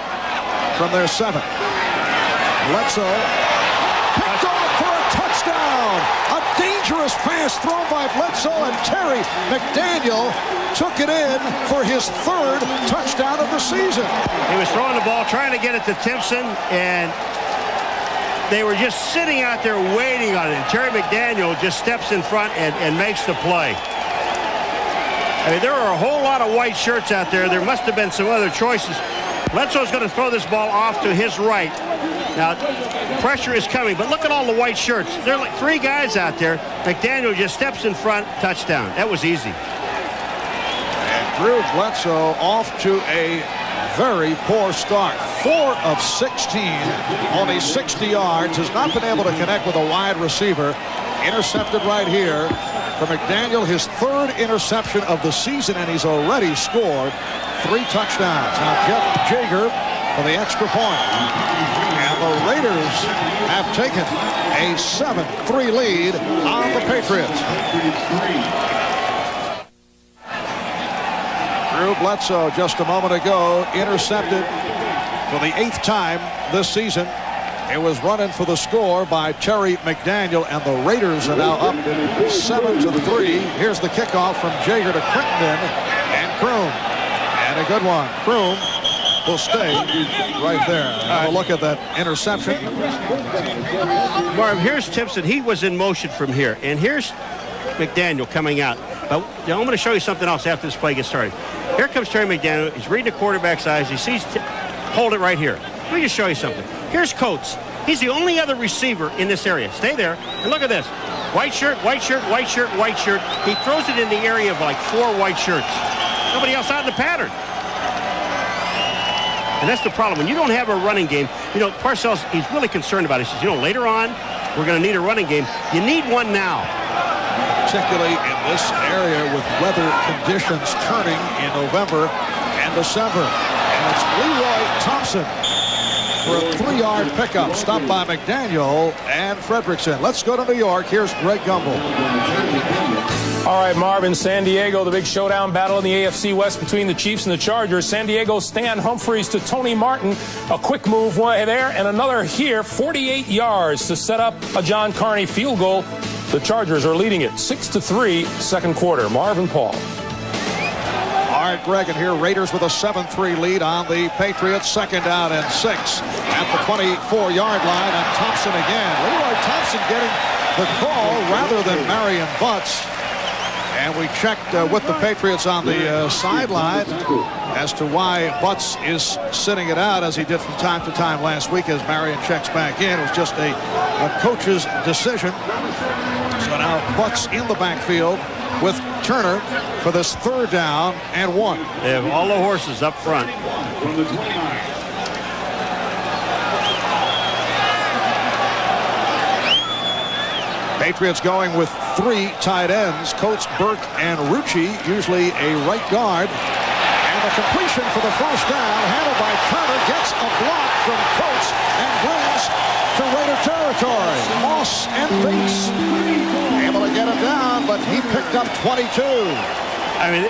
from their 7. Bledsoe picked off for a touchdown. A dangerous pass thrown by Bledsoe, and Terry McDaniel took it in for his 3rd touchdown of the season. He was throwing the ball, trying to get it to Timpson, and they were just sitting out there waiting on it. And Terry McDaniel just steps in front and makes the play. I mean, there are a whole lot of white shirts out there. There must have been some other choices. Bledsoe's going to throw this ball off to his right. Now, pressure is coming, but look at all the white shirts. There are like 3 guys out there. McDaniel just steps in front, touchdown. That was easy. And Drew Bledsoe off to a very poor start. 4 of 16, only 60 yards. Has not been able to connect with a wide receiver. Intercepted right here for McDaniel, his 3rd interception of the season, and he's already scored 3 touchdowns. Now Jeff Jager for the extra point. And the Raiders have taken a 7-3 lead on the Patriots. Drew Bledsoe just a moment ago intercepted for the 8th time this season. It was running for the score by Terry McDaniel, and the Raiders are now up 7-3. Here's the kickoff from Jager to Crittenden and Kroom. And a good one. Kroom will stay right there. Have a look at that interception. Marv, here's Timpson. He was in motion from here. And here's McDaniel coming out. But I'm going to show you something else after this play gets started. Here comes Terry McDaniel. He's reading the quarterback's eyes. He sees, hold it right here. Let me just show you something. Here's Coates. He's the only other receiver in this area. Stay there. And look at this. White shirt, white shirt, white shirt, white shirt. He throws it in the area of like 4 white shirts. Nobody else out in the pattern. And that's the problem. When you don't have a running game, you know, Parcells, he's really concerned about it. He says, you know, later on, we're going to need a running game. You need one now. Particularly in this area with weather conditions turning in November and December. And it's Leroy Thompson for a 3-yard pickup. Stopped by McDaniel and Fredrickson. Let's go to New York. Here's Greg Gumbel. All right, Marvin, San Diego, the big showdown battle in the AFC West between the Chiefs and the Chargers. San Diego, Stan Humphries to Tony Martin. A quick move one there and another here. 48 yards to set up a John Carney field goal. The Chargers are leading it 6-3, second quarter. Marvin Paul. All right, Greg, and here Raiders with a 7-3 lead on the Patriots. 2nd down and 6 at the 24-yard line. And Thompson again. Leroy Thompson getting the call rather than Marion Butts. And we checked with the Patriots on the sideline as to why Butts is sitting it out, as he did from time to time last week as Marion checks back in. It was just a coach's decision. So now Butts in the backfield with Turner for this 3rd down and 1. They have all the horses up front. Patriots going with 3 tight ends, Coates, Burke, and Rucci, usually a right guard. And the completion for the 1st down, handled by Turner, gets a block from Coates and brings to Raider territory. Moss and Bates able to get him down, but he picked up 22. I mean,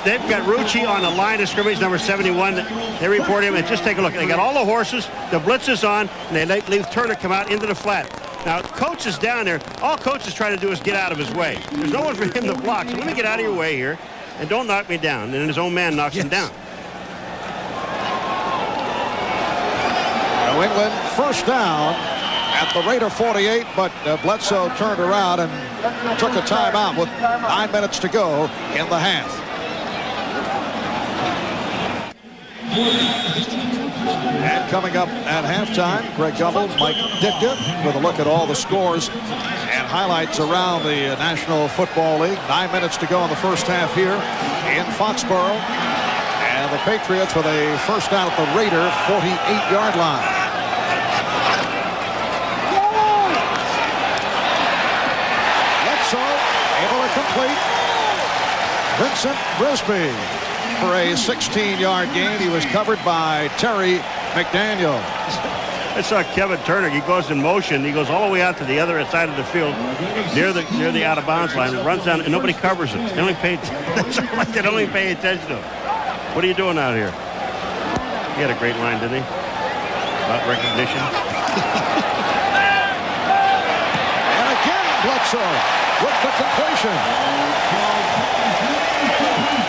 they've got Rucci on the line of scrimmage, number 71. They report him, and just take a look. They got all the horses, the blitz is on, and they leave Turner come out into the flat. Now, Coates is down there. All Coates is trying to do is get out of his way. There's no one for him to block, so let me get out of your way here, and don't knock me down. And his own man knocks him down. New England 1st down at the Raider 48, but Bledsoe turned around and took a timeout with 9 minutes to go in the half. And coming up at halftime, Greg Gumbel, Mike Ditka with a look at all the scores and highlights around the National Football League. 9 minutes to go in the first half here in Foxborough. And the Patriots with a first down at the Raider 48-yard line. Bledsoe able to complete. Vincent Brisby for a 16-yard gain. He was covered by Terry McDaniel. I saw Kevin Turner. He goes in motion. He goes all the way out to the other side of the field, near the out-of-bounds line, and runs down, and nobody covers him. They don't even pay attention to him. What are you doing out here? He had a great line, didn't he? About recognition. And again, Bledsoe with the completion.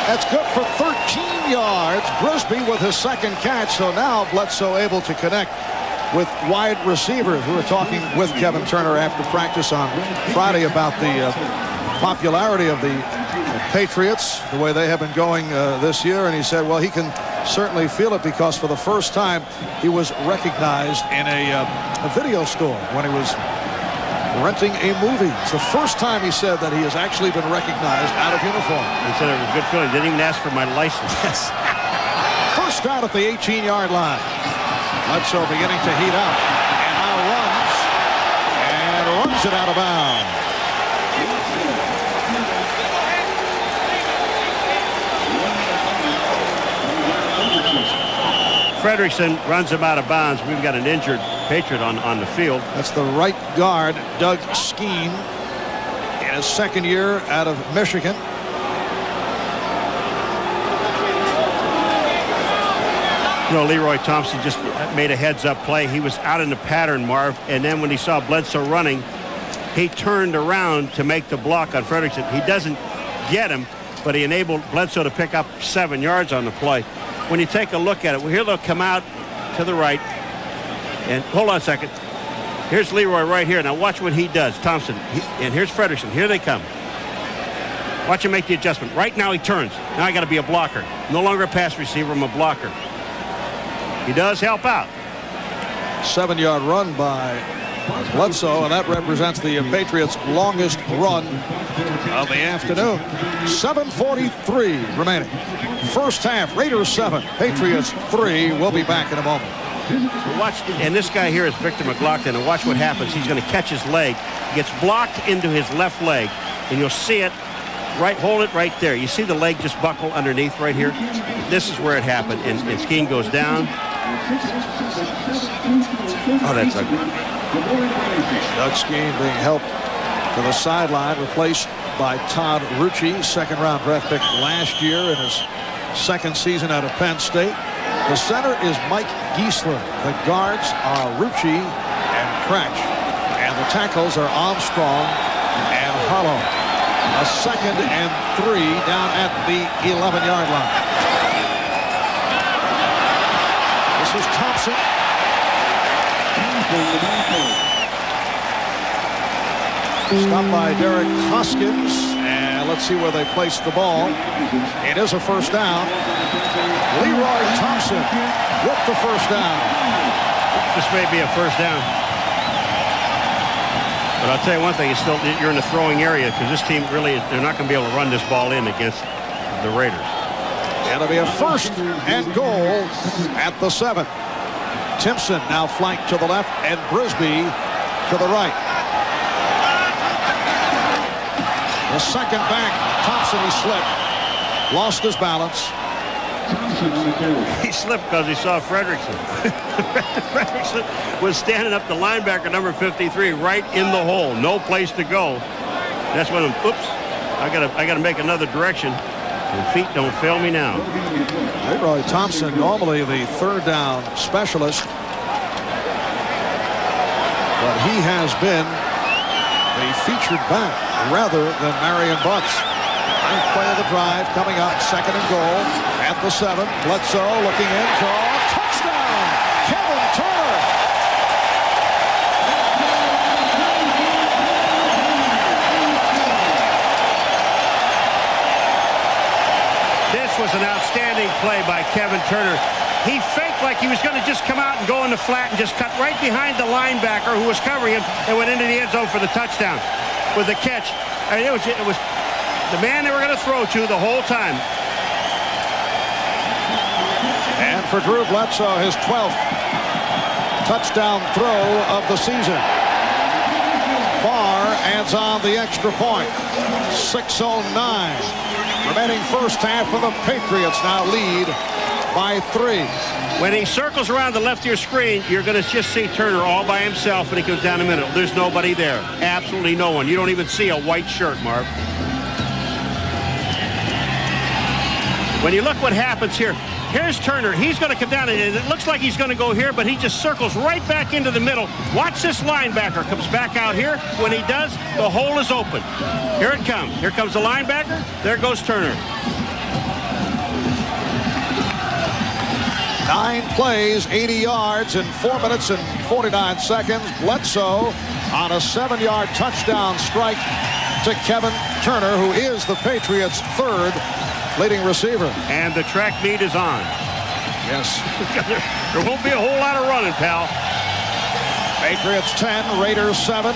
That's good for 13 yards. Brisby with his second catch. So now Bledsoe able to connect with wide receivers. We were talking with Kevin Turner after practice on Friday about the popularity of the Patriots, the way they have been going this year. And he said, well, he can certainly feel it because for the first time he was recognized in a video store when he was renting a movie. It's the first time, he said, that he has actually been recognized out of uniform. He said it was a good feeling. Didn't even ask for my license. Yes. First down at the 18-yard line. Bledsoe beginning to heat up. And now runs it out of bounds. Frederickson runs him out of bounds. We've got an injured Patriot on the field. That's the right guard, Doug Skeen, in his second year out of Michigan. You know, Leroy Thompson just made a heads-up play. He was out in the pattern, Marv, and then when he saw Bledsoe running, he turned around to make the block on Frederickson. He doesn't get him, but he enabled Bledsoe to pick up 7 yards on the play. When you take a look at it, well, here they'll come out to the right. And hold on a second. Here's Leroy right here. Now watch what he does, Thompson. And here's Frederickson. Here they come. Watch him make the adjustment. Right now he turns. Now I got to be a blocker. No longer a pass receiver, I'm a blocker. He does help out. 7-yard run by Bledsoe, and that represents the Patriots' longest run of the afternoon. 7:43 remaining. First half, Raiders 7, Patriots 3. We'll be back in a moment. Watch, and this guy here is Victor McLaughlin, and watch what happens. He's going to catch his leg, gets blocked into his left leg, and you'll see it right. Hold it right there. You see the leg just buckle underneath right here. This is where it happened, and Skeen goes down. Oh, that's ugly. Doug Skeen being helped to the sideline, replaced by Todd Rucci, second-round draft pick last year in his second season out of Penn State. The center is Mike Giesler. The guards are Rucci and Cratch. And the tackles are Armstrong and Hollow. A 2nd and 3 down at the 11-yard line. This is Thompson. Stopped by Derek Hoskins, and let's see where they place the ball. It is a first down. Leroy Thompson with the first down. This may be a first down. But I'll tell you one thing, it's still, you're in the throwing area because this team really, they're not going to be able to run this ball in against the Raiders. It'll be a first and goal at the 7. Timpson now flanked to the left and Brisby to the right. The second back, Thompson, he slipped, lost his balance. He slipped because he saw Frederickson. Frederickson was standing up the linebacker, number 53, right in the hole. No place to go. That's when, oops, I gotta make another direction. And feet don't fail me now. Leroy Thompson, normally the third down specialist, but he has been the featured back rather than Marion Butts. Ninth play of the drive coming up, 2nd and goal at the 7. Bledsoe looking in, touchdown, Kevin Turner. This was an outstanding play by Kevin Turner. he faked like he was going to just come out and go in the flat and just cut right behind the linebacker who was covering him and went into the end zone for the touchdown with the catch. I mean, it was the man they were going to throw to the whole time. And for Drew Bledsoe, his 12th touchdown throw of the season. Barr adds on the extra point. 6:09 remaining first half of the Patriots now lead by 3. When he circles around the left of your screen, you're going to just see Turner all by himself when he goes down the middle. There's nobody there. Absolutely no one. You don't even see a white shirt, Marv. When you look what happens here, here's Turner. He's going to come down, and it looks like he's going to go here, but he just circles right back into the middle. Watch this linebacker. Comes back out here. When he does, the hole is open. Here it comes. Here comes the linebacker. There goes Turner. 9 plays, 80 yards in 4 minutes and 49 seconds. Bledsoe on a 7-yard touchdown strike to Kevin Turner, who is the Patriots' 3rd leading receiver. And the track meet is on. Yes. There won't be a whole lot of running, pal. Patriots 10, Raiders 7.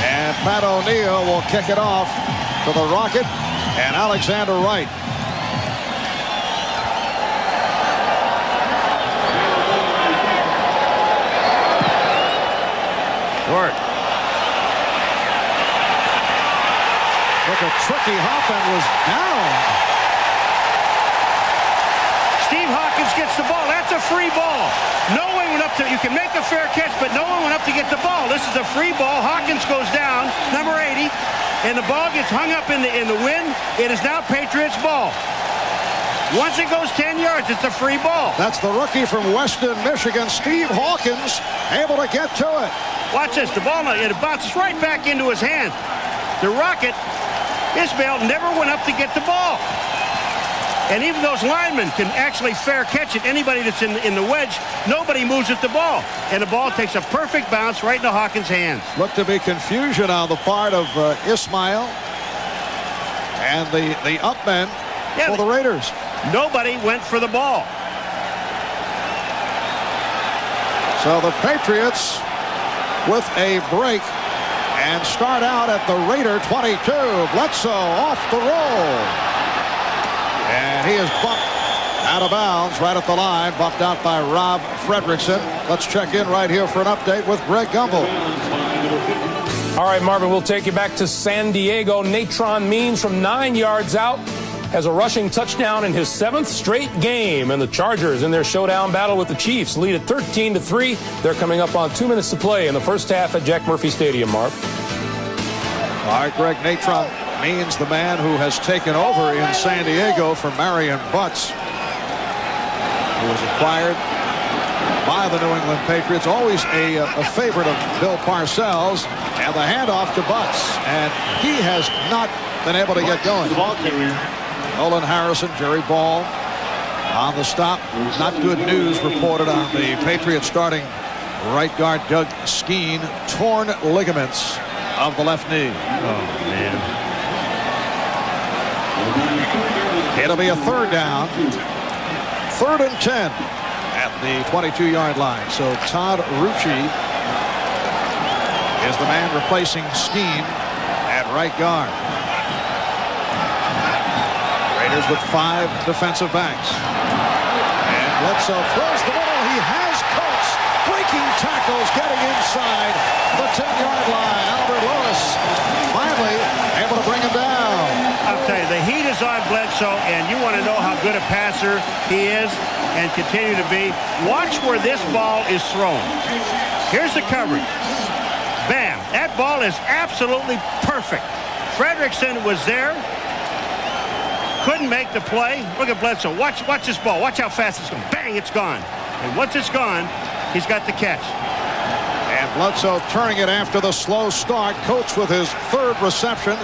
And Pat O'Neill will kick it off to the Rocket and Alexander Wright. Short. Took a tricky hop and was down. Steve Hawkins gets the ball. That's a free ball. No one went up to, you can make a fair catch, but no one went up to get the ball. This is a free ball. Hawkins goes down, number 80, and the ball gets hung up in the wind. It is now Patriots ball. Once it goes 10 yards, it's a free ball. That's the rookie from Weston, Michigan, Steve Hawkins, able to get to it. Watch this. The ball, it bounces right back into his hand. The Rocket, Ismail, never went up to get the ball. And even those linemen can actually fair catch it. Anybody that's in the wedge, nobody moves at the ball. And the ball takes a perfect bounce right into Hawkins' hands. Looked to be confusion on the part of Ismail and the up men for the Raiders. Nobody went for the ball. So the Patriots with a break and start out at the Raider 22. Bledsoe off the roll. And he is bumped out of bounds right at the line, bumped out by Rob Fredrickson. Let's check in right here for an update with Greg Gumbel. All right, Marvin, we'll take you back to San Diego. Natron Means from 9 yards out has a rushing touchdown in his 7th straight game. And the Chargers in their showdown battle with the Chiefs lead at 13-3. They're coming up on 2 minutes to play in the first half at Jack Murphy Stadium, Marv. All right, Greg, Natron Means, the man who has taken over in San Diego for Marion Butts, who was acquired by the New England Patriots, always a favorite of Bill Parcells, and the handoff to Butts, and he has not been able to get going. Nolan Harrison, Jerry Ball on the stop. Not good news reported on the Patriots starting right guard Doug Skeen. Torn ligaments of the left knee. Oh, man. It'll be a 3rd down. 3rd and 10 at the 22-yard line. So Todd Rucci is the man replacing Skeen at right guard. Raiders with 5 defensive backs. And Bledsoe throws the ball. He has Coates breaking tackles, getting inside the 10-yard line. Albert Lewis finally able to bring him down. I'll tell you, the heat is on Bledsoe, and you want to know how good a passer he is and continue to be. Watch where this ball is thrown. Here's the coverage. Bam. That ball is absolutely perfect. Fredrickson was there. Couldn't make the play. Look at Bledsoe. Watch this ball. Watch how fast it's going. Bang, it's gone. And once it's gone, he's got the catch. And Bledsoe turning it after the slow start. Coates with his 3rd reception.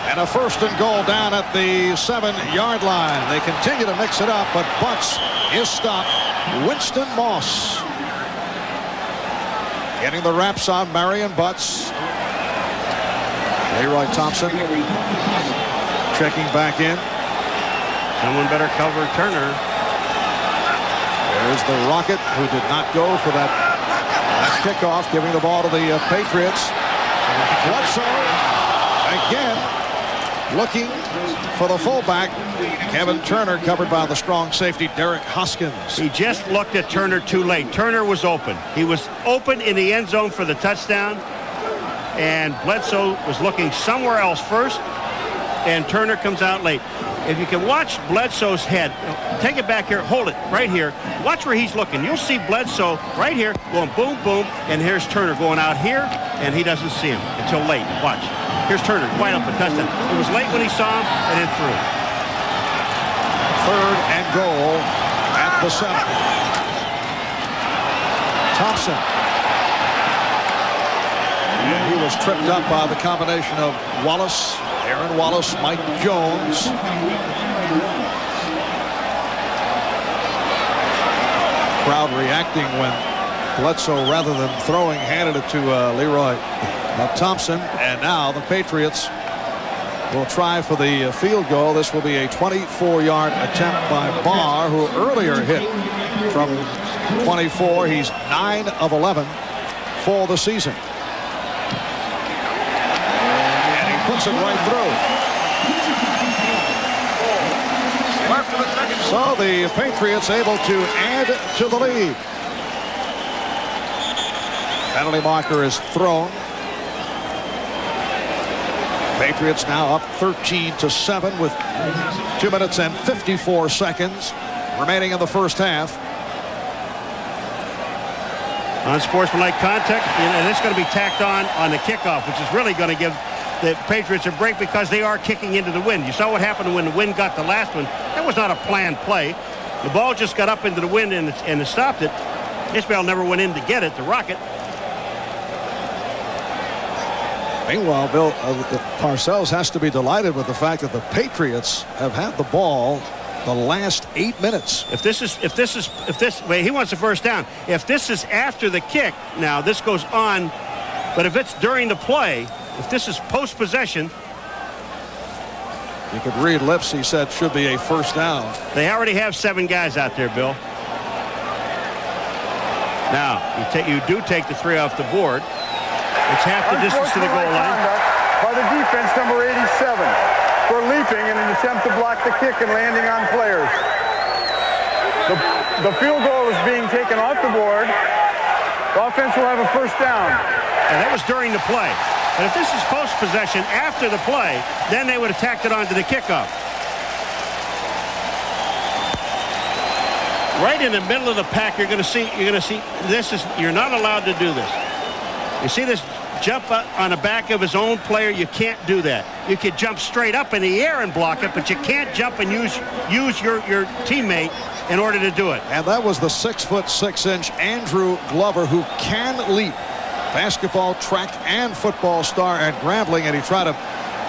And a 1st and goal down at the 7-yard line. They continue to mix it up, but Butts is stopped. Winston Moss getting the wraps on Marion Butts. Leroy Thompson checking back in. Someone better cover Turner. There's the Rocket, who did not go for that kickoff, giving the ball to the Patriots. Bledsoe again looking for the fullback. Kevin Turner covered by the strong safety Derek Hoskins. He just looked at Turner too late. Turner was open. He was open in the end zone for the touchdown, and Bledsoe was looking somewhere else first, and Turner comes out late. If you can watch Bledsoe's head, take it back here, hold it right here. Watch where he's looking. You'll see Bledsoe right here going boom, boom, and here's Turner going out here, and he doesn't see him until late. Watch. Here's Turner, wide open, touchdown. It was late when he saw him, and then threw. 3rd and goal at the 7. Thompson. And he was tripped up by the combination of Wallace, Aaron Wallace, Mike Jones. Crowd reacting when Bledsoe, rather than throwing, handed it to Leroy Thompson. And now the Patriots will try for the field goal. This will be a 24-yard attempt by Barr, who earlier hit from 24. He's 9 of 11 for the season. And he puts it right through. So the Patriots able to add to the lead. Penalty marker is thrown. Patriots now up 13-7 with 2 minutes and 54 seconds remaining in the first half. Unsportsmanlike contact, and it's going to be tacked on the kickoff, which is really going to give the Patriots a break because they are kicking into the wind. You saw what happened when the wind got the last one. That was not a planned play. The ball just got up into the wind and it stopped it. Ismail never went in to get it, the Rocket. Meanwhile, Bill, Parcells has to be delighted with the fact that the Patriots have had the ball the last 8 minutes. If this, wait, he wants the first down. If this is after the kick, now this goes on, but if it's during the play, if this is post-possession. You could read lips, he said, should be a first down. They already have 7 guys out there, Bill. Now, you do take the 3 off the board. It's half the distance to the goal line. By the defense, number 87, for leaping in an attempt to block the kick and landing on players. The field goal is being taken off the board. The offense will have a first down. And that was during the play. But if this is post-possession after the play, then they would have tacked it onto the kickoff. Right in the middle of the pack, you're going to see this is, you're not allowed to do this. You see this jump on the back of his own player? You can't do that. You could jump straight up in the air and block it, but you can't jump and use your teammate in order to do it. And that was the 6'6" Andrew Glover, who can leap. Basketball, track, and football star at Grambling, and he tried to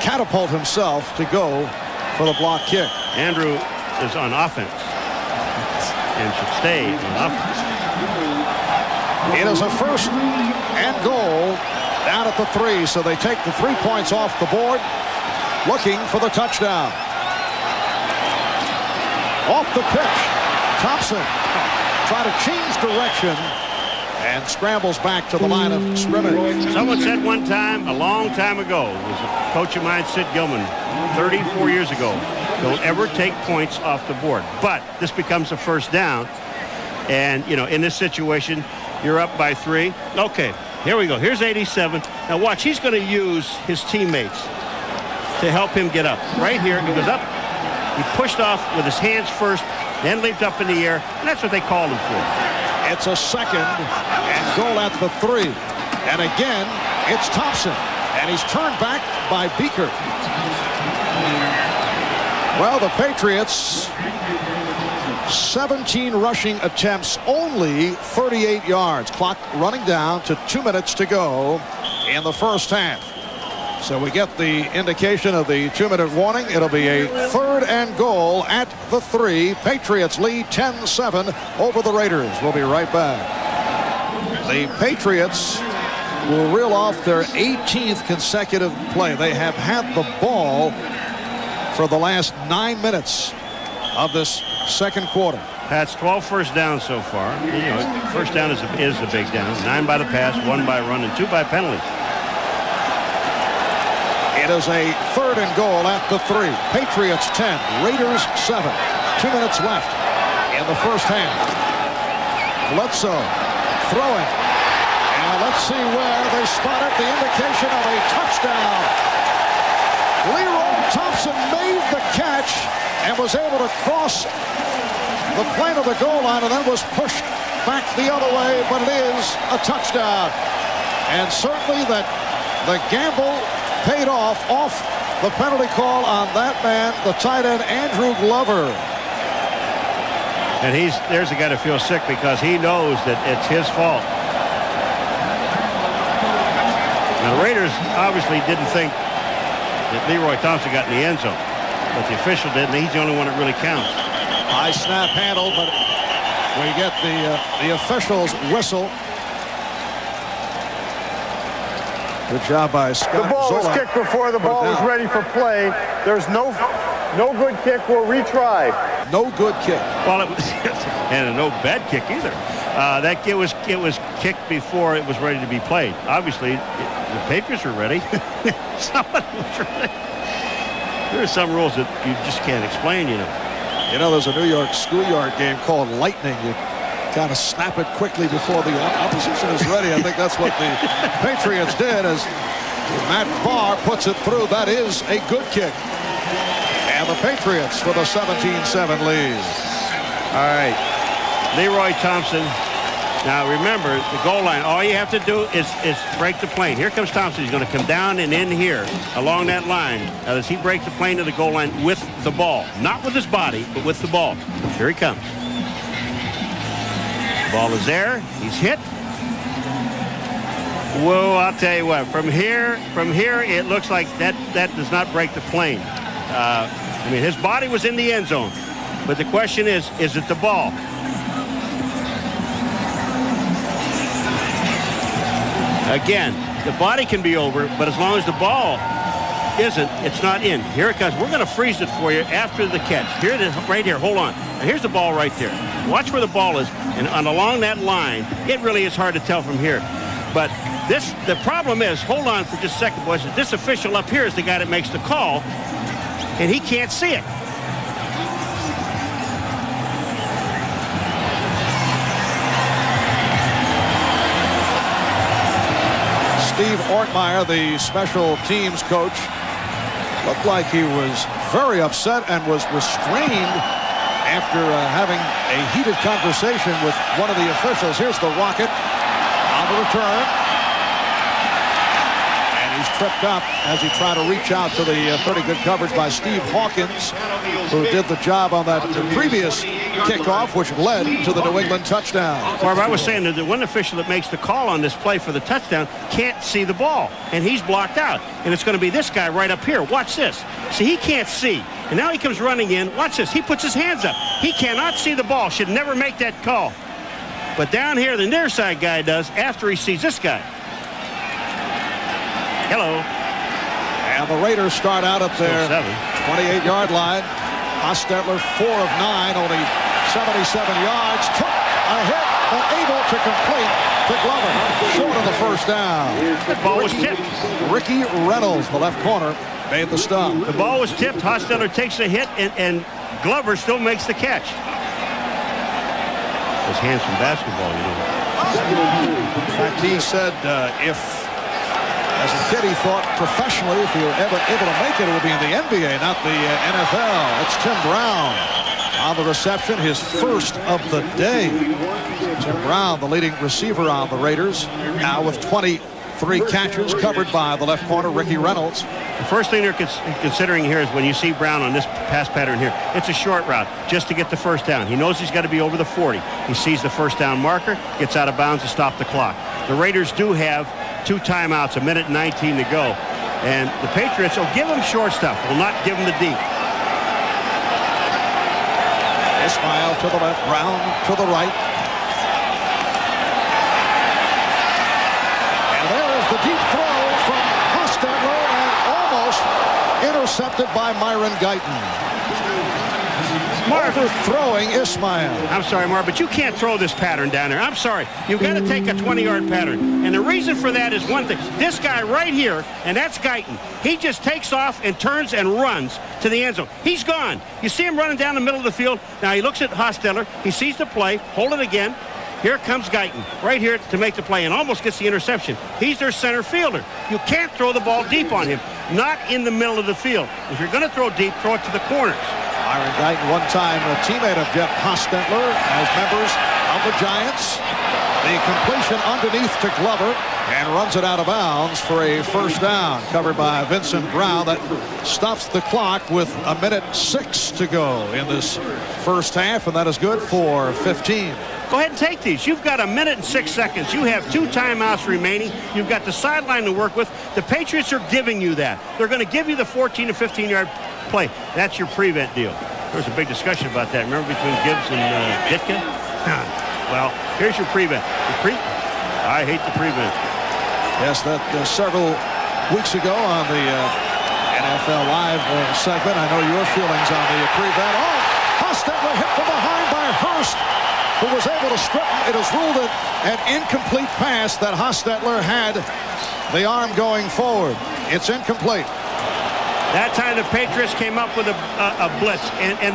catapult himself to go for the block kick. Andrew is on offense and should stay on offense. It is a 1st and goal down at the 3, so they take the 3 points off the board, looking for the touchdown. Off the pitch, Thompson trying to change direction and scrambles back to the line of scrimmage. Someone said one time, a long time ago, it was a coach of mine, Sid Gilman, 34 years ago, don't ever take points off the board. But this becomes a first down, and in this situation, you're up by 3. Okay, here we go. Here's 87. Now watch, he's going to use his teammates to help him get up. Right here, he goes up. He pushed off with his hands first, then leaped up in the air, and that's what they called him for. It's a 2nd and goal at the 3. And again, it's Thompson. And he's turned back by Beaker. Well, the Patriots, 17 rushing attempts, only 38 yards. Clock running down to 2 minutes to go in the first half. So we get the indication of the 2-minute warning. It'll be a 3rd and goal at the 3. Patriots lead 10-7 over the Raiders. We'll be right back. The Patriots will reel off their 18th consecutive play. They have had the ball for the last 9 minutes. of this second quarter. Pat's 12 first downs so far. You know, first down is a big down. 9 by the pass, 1 by run, and 2 by penalty. It is a 3rd and goal at the 3. Patriots 10, Raiders 7. 2 minutes left in the first half. Bledsoe throwing. And let's see where they spotted the indication of a touchdown. Leroy Thompson made the catch and was able to cross the plane of the goal line and then was pushed back the other way, but it is a touchdown. And certainly that the gamble paid off the penalty call on that man, the tight end Andrew Glover. And there's a guy to feel sick because he knows that it's his fault. Now the Raiders obviously didn't think that Leroy Thompson got in the end zone, but the official did, and he's the only one that really counts. High snap handle, but we get the official's whistle. Good job by Scott. The ball was Zola. kicked before the ball was ready for play. There's no good kick. We'll retry. No good kick. Well, it was, and a no bad kick either. That it was kicked before it was ready to be played. Obviously, the Patriots were ready. Somebody was ready. There are some rules that you just can't explain, you know. You know, there's a New York schoolyard game called Lightning. You kind of snap it quickly before the opposition is ready. I think that's what the Patriots did as Matt Barr puts it through. That is a good kick. And the Patriots with a 17-7 lead. All right. Leroy Thompson. Now remember, the goal line, all you have to do is break the plane. Here comes Thompson. He's going to come down and in here along that line. Now, does he break the plane to the goal line with the ball? Not with his body, but with the ball. Here he comes. Ball is there. He's hit. Whoa, I'll tell you what. From here, it looks like that does not break the plane. I mean, his body was in the end zone. But the question is it the ball? Again, the body can be over, but as long as the ball isn't, it's not in. Here it comes. We're going to freeze it for you after the catch. Here it is, right here. Hold on. Now, here's the ball right there. Watch where the ball is. And along that line, it really is hard to tell from here. But the problem is, hold on for just a second, boys. This official up here is the guy that makes the call, and he can't see it. Steve Ortmeyer, the special teams coach, looked like he was very upset and was restrained after having a heated conversation with one of the officials. Here's the rocket on the return. And he's tripped up as he tried to reach out to the pretty good coverage by Steve Hawkins, who did the job on that previous kickoff, which led to the New England touchdown. Barb, I was saying that the one official that makes the call on this play for the touchdown can't see the ball, and he's blocked out. And it's going to be this guy right up here. Watch this. See, he can't see. And now he comes running in. Watch this. He puts his hands up. He cannot see the ball. Should never make that call. But down here, the near side guy does after he sees this guy. Hello. And the Raiders start out at their 28-yard line. Hostetler 4 of 9, only 77 yards. Took a hit, but able to complete to Glover. Short of the first down. The ball was tipped. Ricky Reynolds, the left corner, made the stop. The ball was tipped. Hostetler takes a hit, and Glover still makes the catch. Those hands from basketball, you know. In fact, he said if, as a kid, he thought professionally, if he were ever able to make it, it would be in the NBA, not the NFL. It's Tim Brown on the reception, his first of the day. Tim Brown, the leading receiver on the Raiders, now with 23 catches, covered by the left corner, Ricky Reynolds. The first thing they're considering here is when you see Brown on this pass pattern here, it's a short route just to get the first down. He knows he's got to be over the 40. He sees the first down marker, gets out of bounds to stop the clock. The Raiders do have 2 timeouts, 1:19 to go. And the Patriots will give them short stuff, will not give them the deep. Ismail to the left, Brown to the right. And there is the deep throw from Hostetler, and almost intercepted by Myron Guyton. overthrowing Ismail. I'm sorry, Marv, but you can't throw this pattern down there. I'm sorry. You've got to take a 20-yard pattern. And the reason for that is one thing. This guy right here, and that's Guyton, he just takes off and turns and runs to the end zone. He's gone. You see him running down the middle of the field. Now he looks at Hostetler. He sees the play. Hold it again. Here comes Guyton right here to make the play and almost gets the interception. He's their center fielder. You can't throw the ball deep on him. Not in the middle of the field. If you're going to throw deep, throw it to the corners. Myron Guyton, one time a teammate of Jeff Hostetler as members of the Giants. The completion underneath to Glover and runs it out of bounds for a first down. Covered by Vincent Brown. That stops the clock with 1:06 to go in this first half, and that is good for 15. Go ahead and take these. You've got 1:06. You have 2 timeouts remaining. You've got the sideline to work with. The Patriots are giving you that. They're going to give you the 14 to 15-yard play. That's your prevent deal. There was a big discussion about that. Remember between Gibbs and Ditka? Well, here's your prevent. I hate the prevent. Yes, that several weeks ago on the NFL Live segment. I know your feelings on the prevent. Oh, Hostetler hit from behind by Hurst, who was able to strip him. It is ruled an incomplete pass that Hostetler had the arm going forward. It's incomplete. That time the Patriots came up with a blitz, and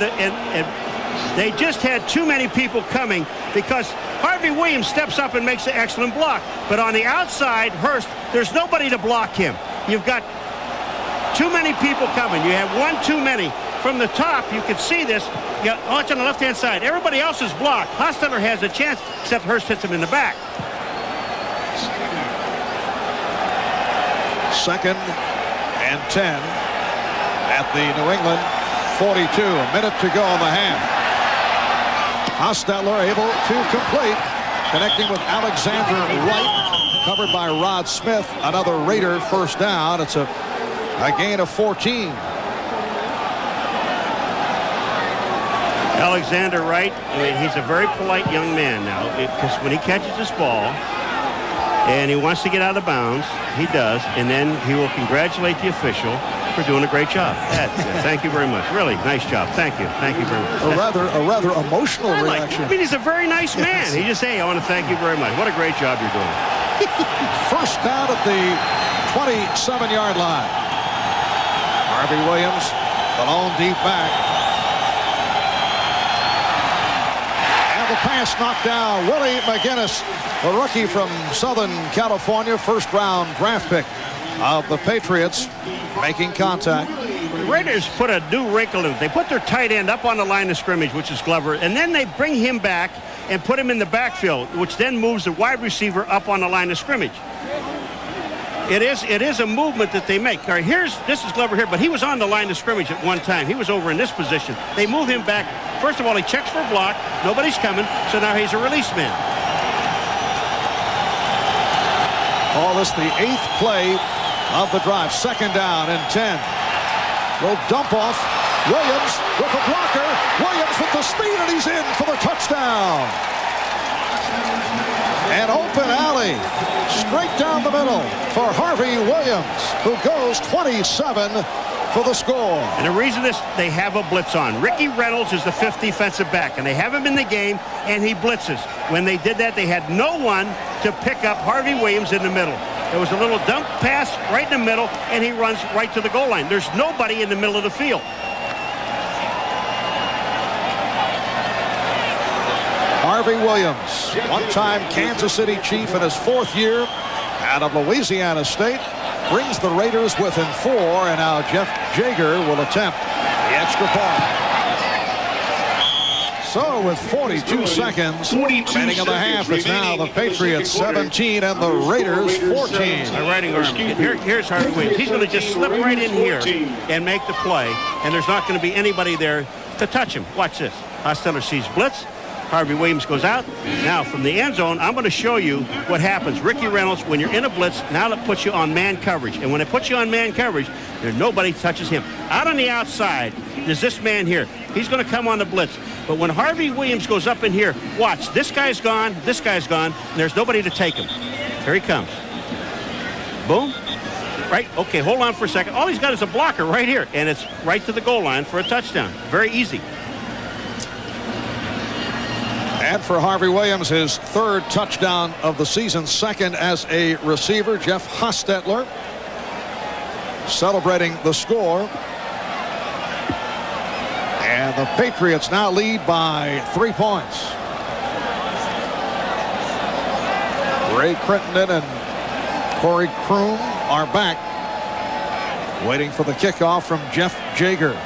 they just had too many people coming because Harvey Williams steps up and makes an excellent block. But on the outside, Hurst, there's nobody to block him. You've got too many people coming. You have one too many. From the top, you can see this. You got, watch on the left-hand side. Everybody else is blocked. Hostetler has a chance, except Hurst hits him in the back. 2nd and 10 at the New England 42. A minute to go in the half. Hostetler able to complete, connecting with Alexander Wright, covered by Rod Smith. Another Raider first down. It's a gain of 14. Alexander Wright, I mean, he's a very polite young man now, because when he catches this ball and he wants to get out of bounds, he does, and then he will congratulate the official for doing a great job. Thank you very much. Really nice job. Thank you. Thank you very much. A rather emotional reaction. I mean, he's a very nice man. He just say, I want to thank you very much. What a great job you're doing. First down at the 27-yard line. Harvey Williams, the lone deep back. And the pass knocked down. Willie McGinnis, the rookie from Southern California, first-round draft pick of the Patriots, making contact. The Raiders put a new wrinkle in it. They put their tight end up on the line of scrimmage, which is Glover, and then they bring him back and put him in the backfield, which then moves the wide receiver up on the line of scrimmage. It is a movement that they make. All right, this is Glover here, but he was on the line of scrimmage at one time. He was over in this position. They move him back. First of all, he checks for a block. Nobody's coming, so now he's a release man. Call this the 8th play of the drive. 2nd down and 10. Little dump off. Williams with a blocker. Williams with the speed, and he's in for the touchdown. An open alley straight down the middle for Harvey Williams, who goes 27 for the score. And the reason they have a blitz on. Ricky Reynolds is the 5th defensive back, and they have him in the game, and he blitzes. When they did that, they had no one to pick up Harvey Williams in the middle. There was a little dump pass right in the middle, and he runs right to the goal line. There's nobody in the middle of the field. Harvey Williams, one-time Kansas City Chief in his 4th year out of Louisiana State, brings the Raiders within 4, and now Jeff Jager will attempt the extra point. So with 42 seconds remaining in the half, it's now the Patriots 17 and the Raiders 14. My writing arm. Here's Harvey Williams. He's going to just slip right in here and make the play, and there's not going to be anybody there to touch him. Watch this. Hostetler sees blitz. Harvey Williams goes out. Now from the end zone, I'm going to show you what happens. Ricky Reynolds, when you're in a blitz, now it puts you on man coverage. And when it puts you on man coverage, there's nobody touches him. Out on the outside, there's this man here. He's going to come on the blitz. But when Harvey Williams goes up in here, watch. This guy's gone. And there's nobody to take him. Here he comes. Boom. Right. Okay, hold on for a second. All he's got is a blocker right here. And it's right to the goal line for a touchdown. Very easy. And for Harvey Williams, his 3rd touchdown of the season, 2nd as a receiver. Jeff Hostetler celebrating the score. And the Patriots now lead by 3 points. Ray Crittenden and Corey Kroon are back, waiting for the kickoff from Jeff Jager.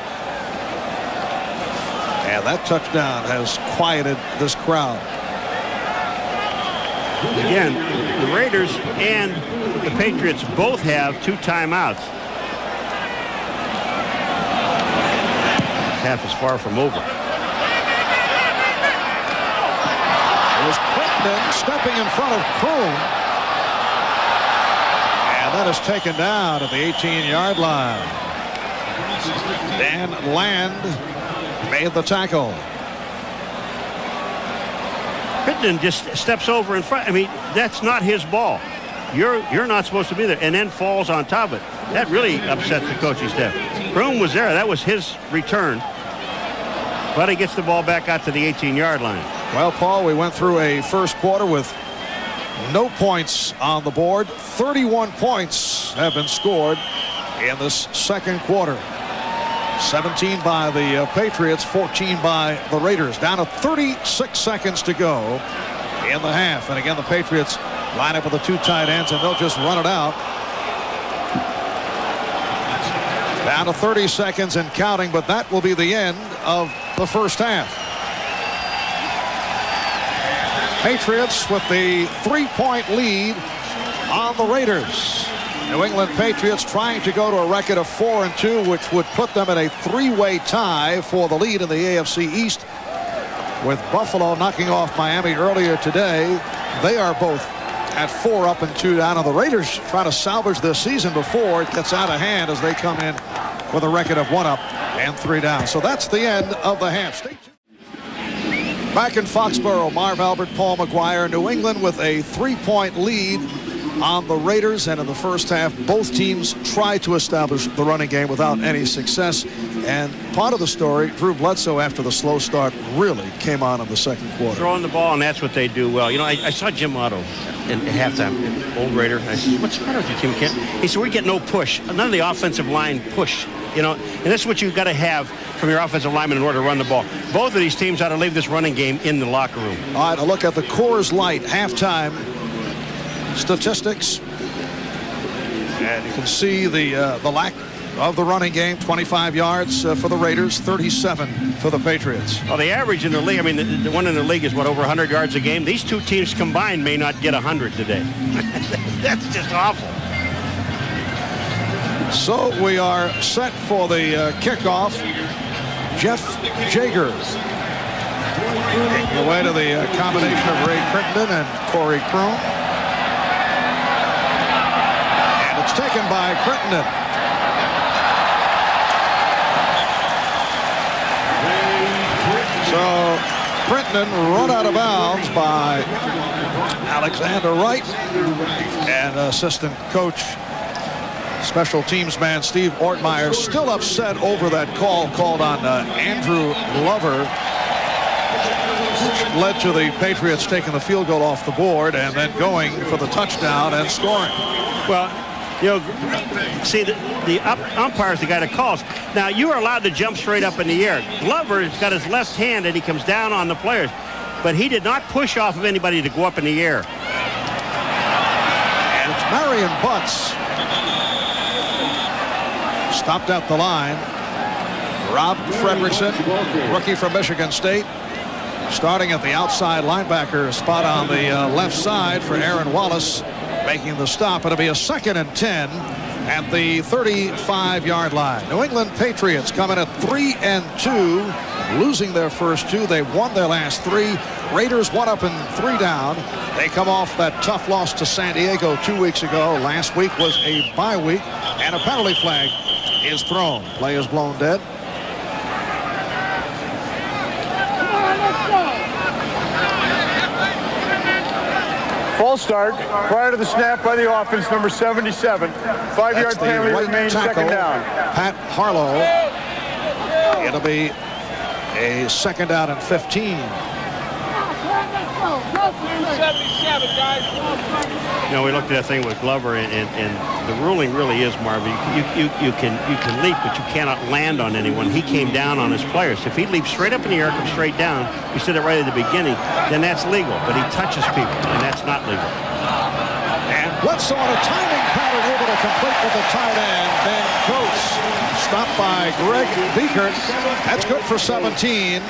And that touchdown has quieted this crowd. Again, the Raiders and the Patriots both have 2 timeouts. Half is far from over. There's Crittenden stepping in front of Kroon. And that is taken down at the 18-yard line. Dan Land made the tackle. Crittenden just steps over in front. I mean, that's not his ball. You're not supposed to be there, and then falls on top of it. That really upsets the coaching staff. Kroon was there. That was his return. But he gets the ball back out to the 18-yard line. Well, Paul, we went through a first quarter with no points on the board. 31 points have been scored in this second quarter. 17 by the Patriots, 14 by the Raiders. Down to 36 seconds to go in the half. And again, the Patriots line up with the 2 tight ends, and they'll just run it out. Down to 30 seconds and counting, but that will be the end of the first half. Patriots with the 3-point lead on the Raiders. New England Patriots trying to go to a record of 4-2, which would put them in a 3-way tie for the lead in the AFC East. With Buffalo knocking off Miami earlier today, they are both at 4 up and 2 down. And the Raiders try to salvage this season before it gets out of hand as they come in with a record of 1 up and 3 down. So that's the end of the half. Stay tuned. Back in Foxborough, Marv Albert, Paul McGuire. New England with a 3-point lead on the Raiders, and in the first half both teams tried to establish the running game without any success. And part of the story, Drew Bledsoe, after the slow start, really came on in the second quarter. Throwing the ball, and that's what they do well. You know, I saw Jim Otto at halftime, old Raider. I said, "What's the matter with you, Tim?" He said, "We get no push. None of the offensive line push. You know, and that's what you've got to have from your offensive lineman in order to run the ball." Both of these teams ought to leave this running game in the locker room. All right, a look at the Coors Light halftime statistics, and you can see the lack of the running game. 25 yards for the Raiders, 37 for the Patriots. Well, the average in the league, I mean, the one in the league is, what, over 100 yards a game? These two teams combined may not get 100 today. That's just awful. So we are set for the kickoff. Jeff Jager taking away to the combination of Ray Crittenden and Corey Kroon. And it's taken by Crittenden. So Crittenden run out of bounds by Alexander Wright, and assistant coach, special teams man Steve Ortmeyer, still upset over that call called on Andrew Glover, which led to the Patriots taking the field goal off the board and then going for the touchdown and scoring. Well, you know, see, the umpire's the guy that calls. Now, you are allowed to jump straight up in the air. Glover's got his left hand and he comes down on the players, but he did not push off of anybody to go up in the air. And it's Marion Butts. Stopped at the line. Rob Fredrickson, rookie from Michigan State, starting at the outside linebacker spot on the left side for Aaron Wallace, making the stop. It'll be a 2nd and 10 at the 35-yard line. New England Patriots coming at 3-2, losing their first 2. They won their last 3. Raiders 1 up and 3 down. They come off that tough loss to San Diego 2 weeks ago. Last week was a bye week, and a penalty flag is thrown. Play is blown dead. False start prior to the snap by the offense, number 77. 5-yard penalty remains, second down. Pat Harlow. It'll be a 2nd down and 15. 277, guys. You know, we looked at that thing with Glover, and the ruling really is, Marvin, you can leap, but you cannot land on anyone. He came down on his players. If he leaps straight up in the air, comes straight down, we said it right at the beginning, then that's legal. But he touches people, and that's not legal. And Bledsoe on a timing pattern, able to complete with the tight end. Ben Coates stopped by Greg Beekert. That's good for 17.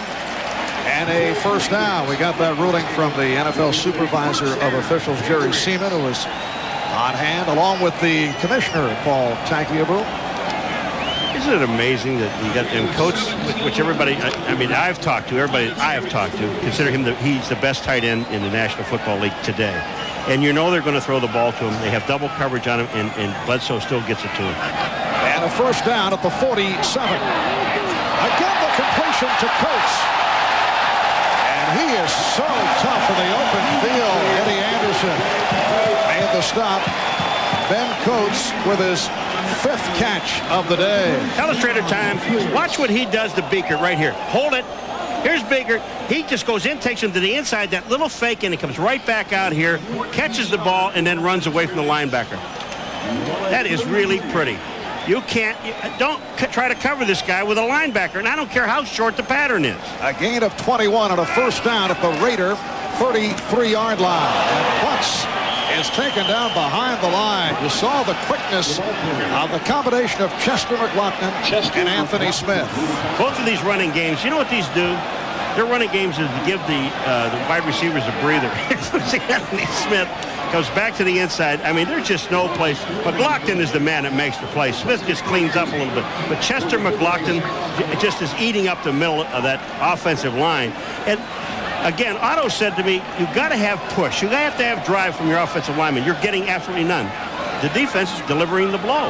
And a first down. We got that ruling from the NFL supervisor of officials, Jerry Seaman, who was on hand, along with the commissioner, Paul Tagliabue. Isn't it amazing that you got them Coates, which everybody, I mean, I've talked to, everybody I have talked to, consider him he's the best tight end in the National Football League today. And you know they're going to throw the ball to him. They have double coverage on him, and Bledsoe still gets it to him. And a first down at the 47. Again, the completion to Coates. And he is so tough in the open field. Eddie Anderson made the stop. Ben Coates with his 5th catch of the day. Illustrator time. Watch what he does to Beekert right here. Hold it. Here's Beekert. He just goes in, takes him to the inside, that little fake, and he comes right back out here, catches the ball, and then runs away from the linebacker. That is really pretty. You don't try to cover this guy with a linebacker, and I don't care how short the pattern is. A gain of 21 and a first down at the Raider 33-yard line. And Butts is taken down behind the line. You saw the quickness of the combination of Chester McLaughlin and Anthony Smith. Both of these running games, you know what these do? Their running games is to give the wide receivers a breather. Anthony Smith goes back to the inside. I mean, there's just no place. McLaughlin is the man that makes the play. Smith just cleans up a little bit. But Chester McLaughlin just is eating up the middle of that offensive line. And again, Otto said to me, you've got to have push. You have to have drive from your offensive lineman. You're getting absolutely none. The defense is delivering the blow.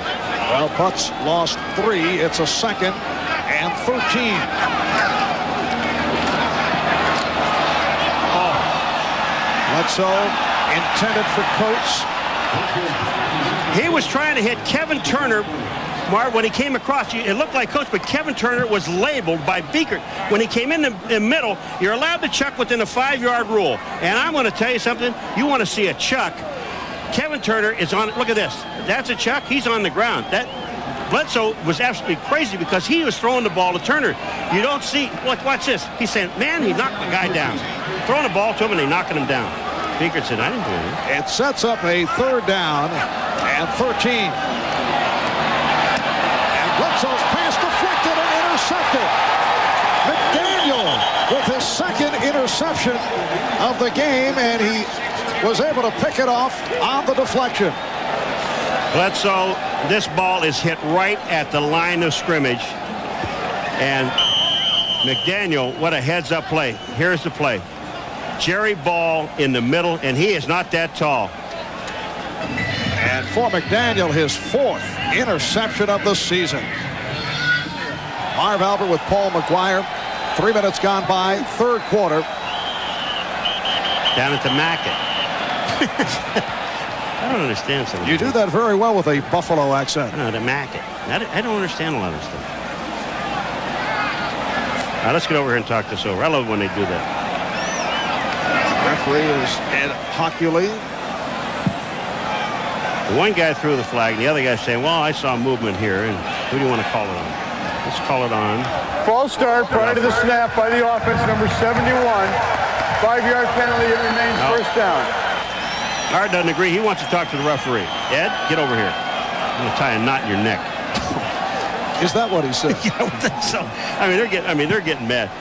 Well, Butts lost 3. It's a 2nd and 13. Bledsoe intended for Coates. He was trying to hit Kevin Turner, Marv, when he came across. It looked like Coates, but Kevin Turner was labeled by Beekert. When he came in the middle, you're allowed to chuck within a 5-yard rule. And I'm going to tell you something. You want to see a chuck. Kevin Turner is on it. Look at this. That's a chuck. He's on the ground. That Bledsoe was absolutely crazy because he was throwing the ball to Turner. You don't see. Look, watch this. He's saying, man, he knocked the guy down. Throwing the ball to him and they knocking him down. Beekert said, I didn't do anything. It sets up a 3rd down and 13. And Bledsoe's pass deflected and intercepted. McDaniel with his 2nd interception of the game, and he was able to pick it off on the deflection. Bledsoe, this ball is hit right at the line of scrimmage. And McDaniel, what a heads-up play. Here's the play. Jerry Ball in the middle, and he is not that tall. And for McDaniel, his 4th interception of the season. Marv Albert with Paul McGuire. 3 minutes gone by, 3rd quarter. Down at the Mackett. I don't understand something. You do that very well with a Buffalo accent. No, the Mackett. I don't understand a lot of stuff. Now let's get over here and talk this over. I love when they do that. Referee is Ed Hockley. One guy threw the flag, and the other guy saying, well, I saw movement here, and who do you want to call it on? Let's call it on. False start prior to the snap by the offense, number 71. 5-yard penalty, it remains first down. Art doesn't agree. He wants to talk to the referee. Ed, get over here. I'm going to tie a knot in your neck. Is that what he said? Yeah, I would think so. They're getting mad.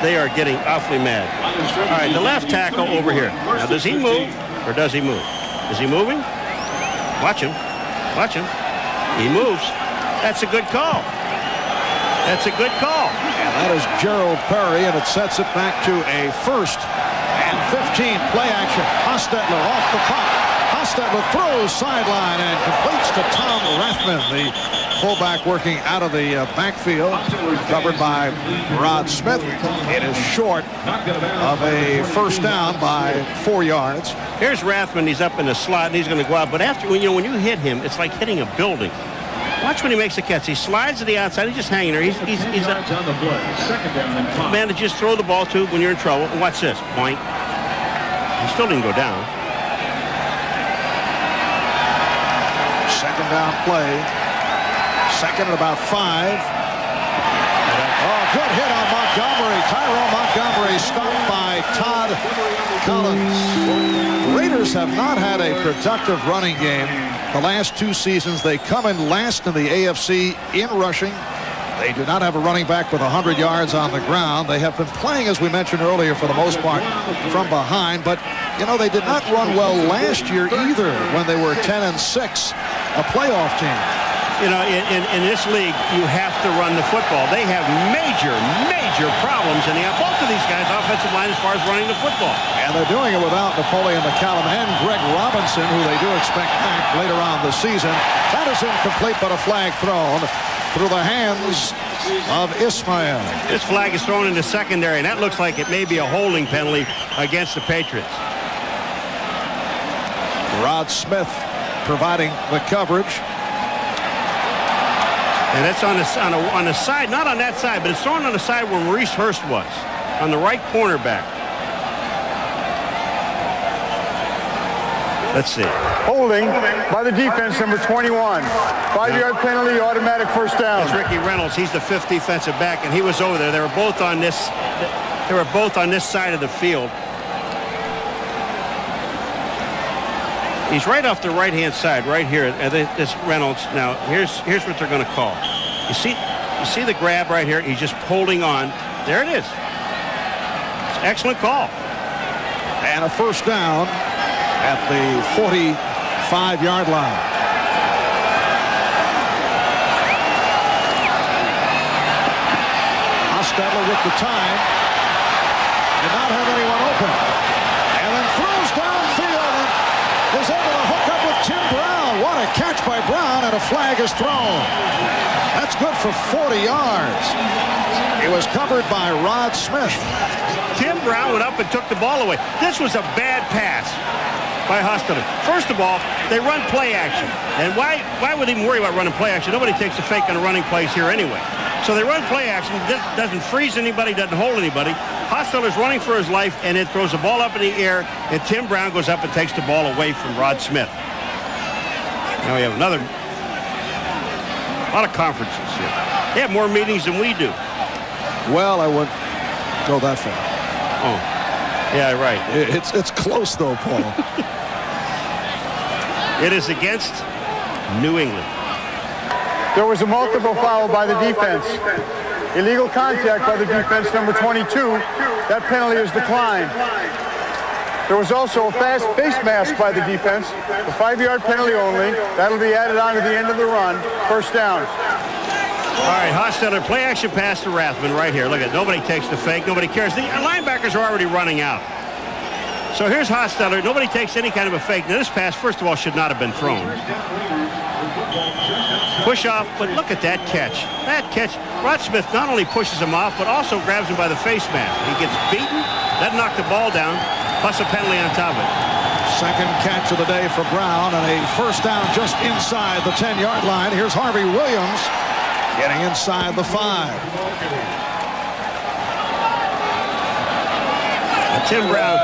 They are getting awfully mad. All right, the left tackle over here. Now, does he move or does he move? Is he moving? Watch him. Watch him. He moves. That's a good call. That's a good call. And that is Gerald Perry, and it sets it back to a 1st and 15. Play action. Hostetler off the pop. Hostetler throws sideline and completes to Tom Rathman, the fullback working out of the backfield, covered by Rod Smith. It is short of a first down by 4 yards. Here's Rathman. He's up in the slot, and he's going to go out. But after, when you hit him, it's like hitting a building. Watch when he makes the catch. He slides to the outside. He's just hanging there. He's a man to just throw the ball to when you're in trouble. And watch this. Point, He still didn't go down. Second down play. Second and about 5. Oh, good hit on Montgomery. Tyrone Montgomery stopped by Todd Collins. Raiders have not had a productive running game the last 2 seasons. They come in last in the AFC in rushing. They do not have a running back with 100 yards on the ground. They have been playing, as we mentioned earlier, for the most part from behind. But, you know, they did not run well last year either when they were 10-6, a playoff team. You know, in this league, you have to run the football. They have major problems, and they have both of these guys offensive line as far as running the football. And they're doing it without Napoleon McCallum and Greg Robinson, who they do expect back later on the season. That is incomplete, but a flag thrown through the hands of Ismail. This flag is thrown in the secondary, and that looks like it may be a holding penalty against the Patriots. Rod Smith providing the coverage. And that's on the side, not on that side, but it's thrown on the side where Maurice Hurst was, on the right cornerback. Let's see. Holding by the defense, number 21. 5-yard penalty, automatic first down. That's Ricky Reynolds. He's the 5th defensive back, and he was over there. They were both on this side of the field. He's right off the right-hand side, right here. This Reynolds. Now, here's what they're going to call. You see the grab right here? He's just holding on. There it is. It's an excellent call. And a first down at the 45-yard line. Hostetler with the time. Did not have anyone open. And then throws downfield and is able to hook up with Tim Brown. What a catch by Brown, and a flag is thrown. That's good for 40 yards. It was covered by Rod Smith. Tim Brown went up and took the ball away. This was a bad pass by Hostetler. First of all, they run play action. And why would they even worry about running play action? Nobody takes a fake on the running plays here anyway. So they run play action. Doesn't freeze anybody, doesn't hold anybody. Hostetler's running for his life, and it throws the ball up in the air, and Tim Brown goes up and takes the ball away from Rod Smith. Now we have a lot of conferences here. They have more meetings than we do. Well, I wouldn't go that far. Oh, yeah, right. It's close, though, Paul. It is against New England. There was a multiple foul by the defense. Illegal contact by the defense, number 22. That penalty is declined. There was also a fast face mask by the defense. A 5-yard penalty only. That'll be added on to the end of the run. First down. All right, Hostetler, play action pass to Rathman right here. Look at it. Nobody takes the fake. Nobody cares. The linebackers are already running out. So here's Hostetler. Nobody takes any kind of a fake. Now, this pass, first of all, should not have been thrown. Push off, but look at that catch. That catch. Rod Smith not only pushes him off, but also grabs him by the face mask. He gets beaten, doesn't knock the ball down, plus a penalty on top of it. Second catch of the day for Brown, and a first down just inside the 10-yard line. Here's Harvey Williams getting inside the 5. Tim Brown,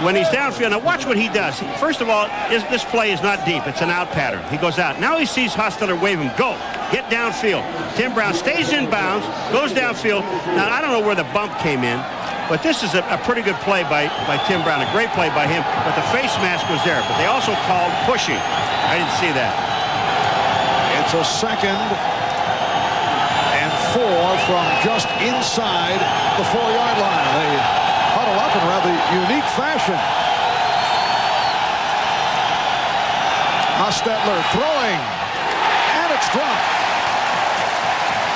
when he's downfield, now watch what he does. First of all, this play is not deep. It's an out pattern. He goes out. Now he sees Hostetler wave him. Go. Get downfield. Tim Brown stays in bounds, goes downfield. Now, I don't know where the bump came in, but this is a pretty good play by Tim Brown. A great play by him, but the face mask was there. But they also called pushing. I didn't see that. It's a 2nd and 4 from just inside the 4-yard line. They huddle up in rather unique fashion. Hostetler throwing, and it's dropped.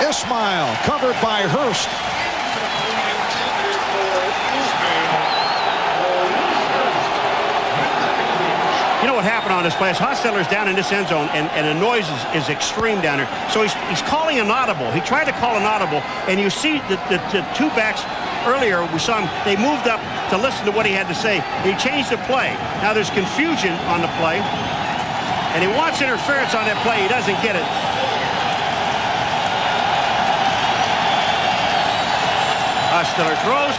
Ismail covered by Hurst. You know what happened on this play is Hostetler's down in this end zone, and the noise is extreme down there. So he's calling an audible. He tried to call an audible, and you see the two backs. Earlier, we saw him, they moved up to listen to what he had to say. He changed the play. Now there's confusion on the play, and he wants interference on that play. He doesn't get it. Hostetler throws.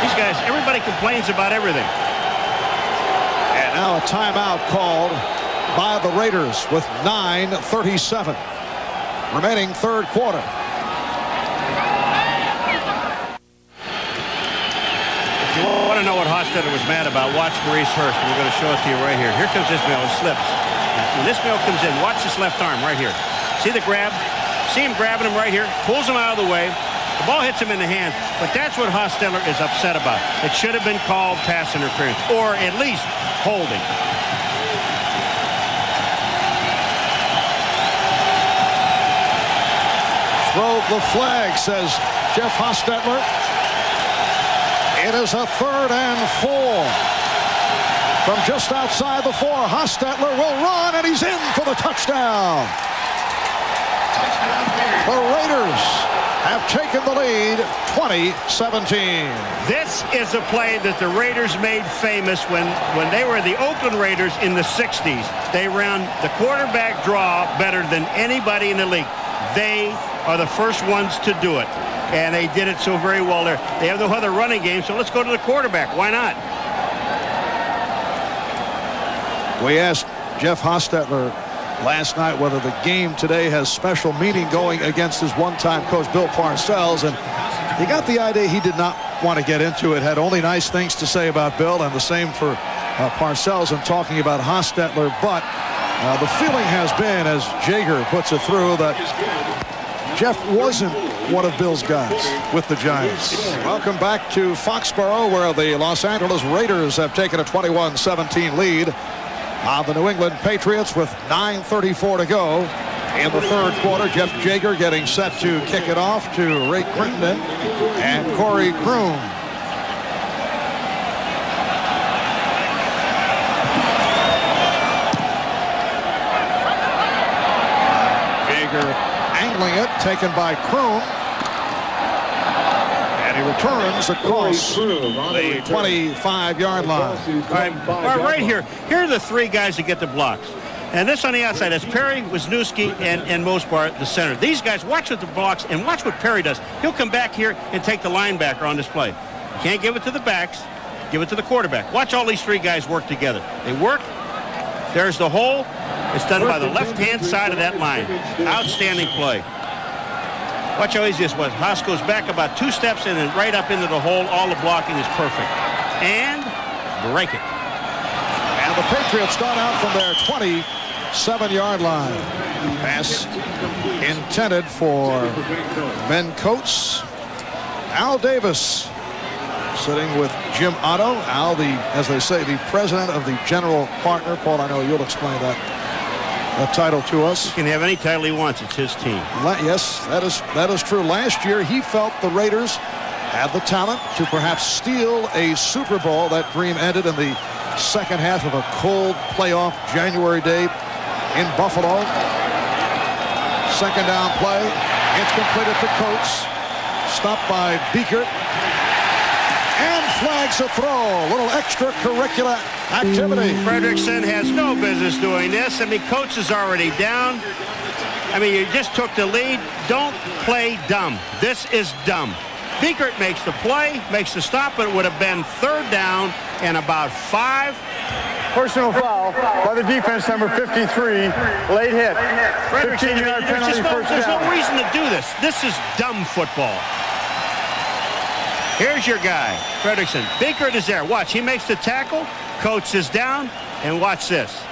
These guys, everybody complains about everything. And now a timeout called by the Raiders with 9:37 remaining third quarter. If you want to know what Hostetler was mad about, watch Maurice Hurst. We're going to show it to you right here. Here comes Ismail. It slips. When Ismail comes in, watch this left arm right here. See the grab? See him grabbing him right here? Pulls him out of the way. The ball hits him in the hand, but that's what Hostetler is upset about. It should have been called pass interference, or at least holding. Throw the flag, says Jeff Hostetler. It is a 3rd and 4. From just outside the 4, Hostetler will run, and he's in for the touchdown. The Raiders have taken the lead 20-17. This is a play that the Raiders made famous when they were the Oakland Raiders in the 60s. They ran the quarterback draw better than anybody in the league. They are the first ones to do it, and they did it so very well there. They have no other running game, so let's go to the quarterback. Why not? We asked Jeff Hostetler last night whether the game today has special meaning going against his one-time coach Bill Parcells, and he got the idea he did not want to get into it, had only nice things to say about Bill, and the same for Parcells in talking about Hostetler. But the feeling has been, as Jaeger puts it through, that Jeff wasn't one of Bill's guys with the Giants. Welcome back to Foxborough, where the Los Angeles Raiders have taken a 21-17 lead on the New England Patriots with 9:34 to go in the third quarter. Jeff Jaeger getting set to kick it off to Ray Crittenden and Corey Kroon. Jaeger angling it, taken by Kroon. And he returns across the 25-yard line. All right, here. Here are the 3 guys that get the blocks. And this on the outside, that's Perry, Wisniewski, and Mosbar, the center. These guys, watch what the blocks, and watch what Perry does. He'll come back here and take the linebacker on this play. You can't give it to the backs. Give it to the quarterback. Watch all these 3 guys work together. They work. There's the hole. It's done by the left-hand side of that line. Outstanding play. Watch how easy this was. Haas goes back about 2 steps and then right up into the hole. All the blocking is perfect. And break it. And the Patriots start out from their 27-yard line. Pass intended for Ben Coates. Al Davis sitting with Jim Otto. Al, as they say, the president of the general partner. Paul, I know you'll explain that title to us. He can have any title he wants. It's his team. Yes, that is true. Last year, he felt the Raiders had the talent to perhaps steal a Super Bowl. That dream ended in the second half of a cold playoff January day in Buffalo. Second down play. It's completed to Coates. Stopped by Beekert. And flags a throw. A little extracurricular activity. Fredrickson has no business doing this. I mean, Coates is already down. I mean, you just took the lead. Don't play dumb. This is dumb. Beekert makes the play, makes the stop, but it would have been 3rd down and about 5. Personal foul by the defense, number 53. Late hit. 15-yard penalty, first There's down. no reason to do this. This is dumb football. Here's your guy, Fredrickson. Beekert is there. Watch, he makes the tackle. Coates is down, and watch this.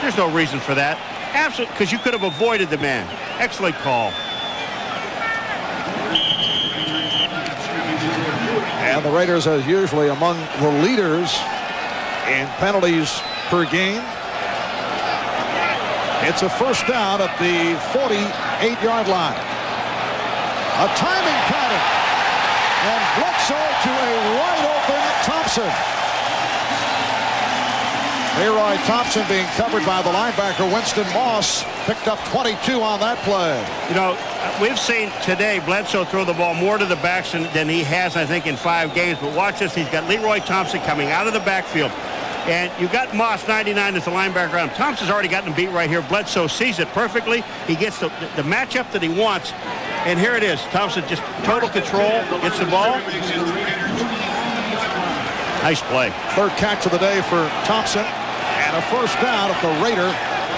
There's no reason for that. Absolutely, because you could have avoided the man. Excellent call. And the Raiders are usually among the leaders in penalties per game. It's a first down at the 48-yard line. A timing pattern. And Bledsoe to a wide-open Thompson. Leroy Thompson being covered by the linebacker Winston Moss. Picked up 22 on that play. You know, we've seen today Bledsoe throw the ball more to the backs than he has, I think, in 5 games. But watch this. He's got Leroy Thompson coming out of the backfield. And you've got Moss, 99, as the linebacker on him. Thompson's already gotten him beat right here. Bledsoe sees it perfectly. He gets the matchup that he wants. And here it is. Thompson just total control, gets the ball. Nice play. Third catch of the day for Thompson. And a first down at the Raider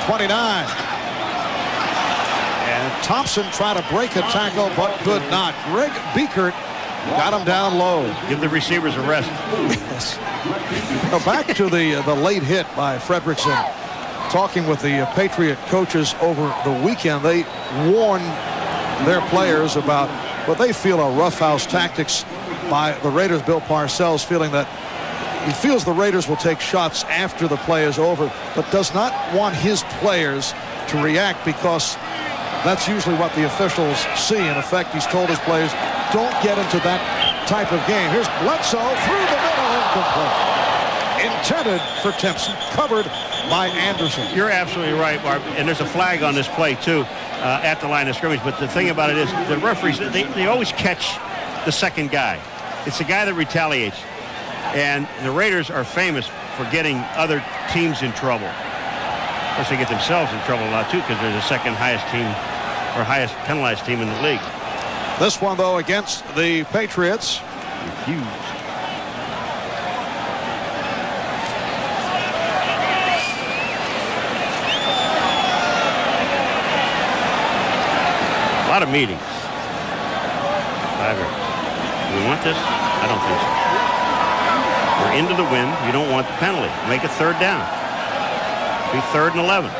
29. And Thompson tried to break a tackle but could not. Greg Biekert got him down low. Give the receivers a rest. Yes. Now back to the late hit by Fredrickson. Talking with the Patriot coaches over the weekend, they warned their players about what they feel are roughhouse tactics by the Raiders. Bill Parcells feeling that he feels the Raiders will take shots after the play is over, but does not want his players to react because that's usually what the officials see. In effect, he's told his players, don't get into that type of game. Here's Bledsoe through the middle, incomplete. Intended for Timpson, covered by Anderson. You're absolutely right, Barb. And there's a flag on this play, too, at the line of scrimmage. But the thing about it is the referees, they always catch the second guy. It's the guy that retaliates. And the Raiders are famous for getting other teams in trouble. Of course, they get themselves in trouble a lot, too, because they're the second highest team or highest penalized team in the league. This one, though, against the Patriots. Huge. A lot of meetings. 5 yards. Do we want this? I don't think so. We're into the wind. You don't want the penalty. Make it third down. Be 3rd and 11.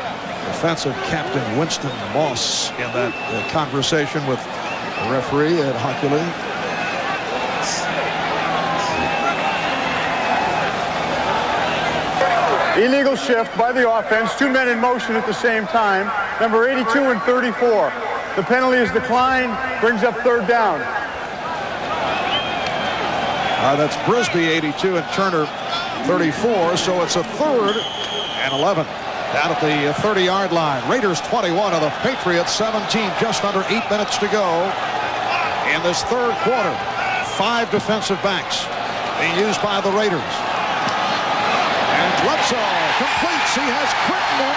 Defensive captain Winston Moss in that conversation with the referee at Hockley. Illegal shift by the offense. 2 men in motion at the same time. Number 82 and 34. The penalty is declined. Brings up 3rd down. That's Brisby 82 and Turner 34. So it's a 3rd and 11. Down at the 30-yard line. Raiders 21 of the Patriots 17. Just under 8 minutes to go in this third quarter. 5 defensive backs being used by the Raiders. And Bledsoe completes. He has Crittenden.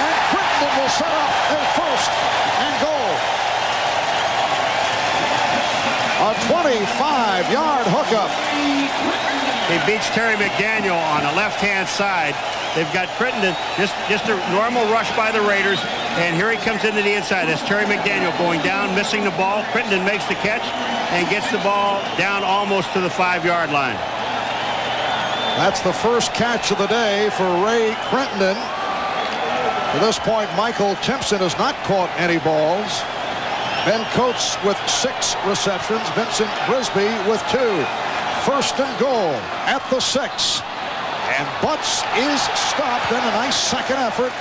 And Crittenden will set up a 1st and goal. A 25-yard hookup. He beats Terry McDaniel on the left-hand side. They've got Crittenden, just a normal rush by the Raiders, and here he comes into the inside. That's Terry McDaniel going down, missing the ball. Crittenden makes the catch and gets the ball down almost to the 5-yard line. That's the first catch of the day for Ray Crittenden. To this point, Michael Timpson has not caught any balls. Ben Coates with 6 receptions. Vincent Brisby with 2. 1st and goal at the 6. And Butts is stopped in a nice second effort.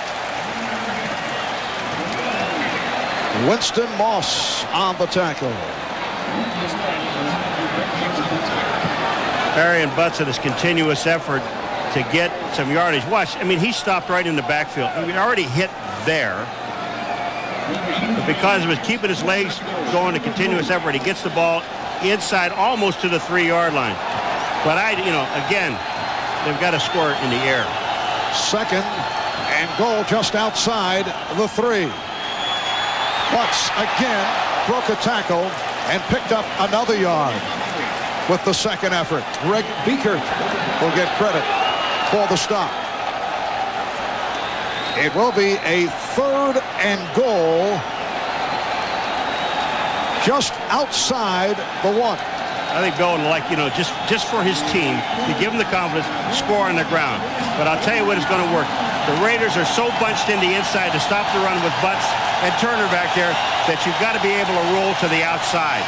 Winston Moss on the tackle. Marion Butts in his continuous effort to get some yardage. Watch, I mean, he stopped right in the backfield. I mean, already hit there. But because he was keeping his legs going, a continuous effort, he gets the ball inside almost to the 3-yard line. But again, they've got to score in the air. 2nd and goal just outside the 3. Butts again broke a tackle and picked up another yard with the 2nd effort. Greg Biekert will get credit for the stop. It will be a 3rd and goal just outside the 1. I think Bill would like, just for his team, to give him the confidence, score on the ground. But I'll tell you what is going to work. The Raiders are so bunched in the inside to stop the run with Butts and Turner back there that you've got to be able to roll to the outside.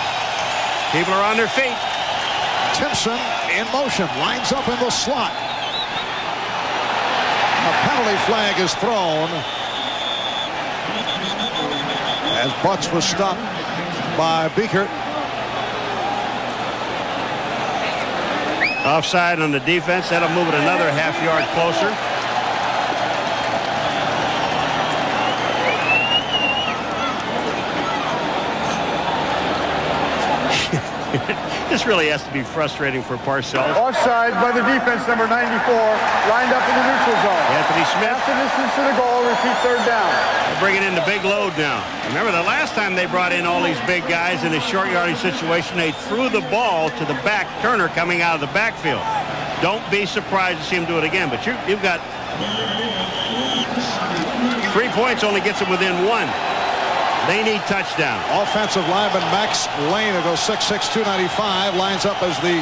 People are on their feet. Timpson in motion, lines up in the slot. A penalty flag is thrown as Butts was stopped by Biekert. Offside on the defense. That'll move it another half-yard closer. This This really has to be frustrating for Parcells. Offside by the defense, number 94, lined up in the neutral zone. Anthony Smith. Half the distance to the goal, repeat third down. They're bringing in the big load now. Remember the last time they brought in all these big guys in a short yardage situation, they threw the ball to the back, Turner coming out of the backfield. Don't be surprised to see him do it again, but you've got 3 points, only gets them within 1. They need touchdown. Offensive lineman Max Lane, who goes 6'6", 295, lines up as the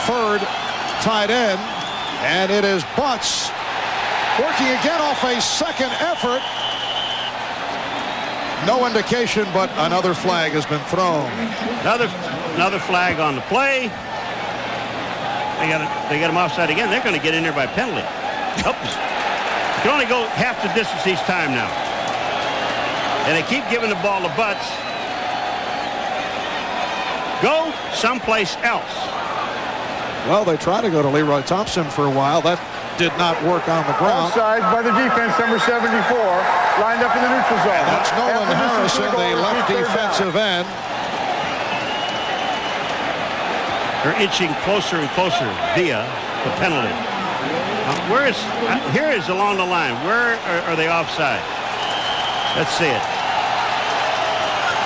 third tight end. And it is Butts working again off a second effort. No indication, but another flag has been thrown. Another flag on the play. They got him offside again. They're going to get in there by penalty. Oops. You can only go half the distance each time now. And they keep giving the ball to Butts. Go someplace else. Well, they tried to go to Leroy Thompson for a while. That did not work on the ground. Offside by the defense, number 74, lined up in the neutral zone. And that's Nolan Harrison, the left defensive end. They're inching closer and closer via the penalty. Here is along the line. Where are they offside? Let's see it.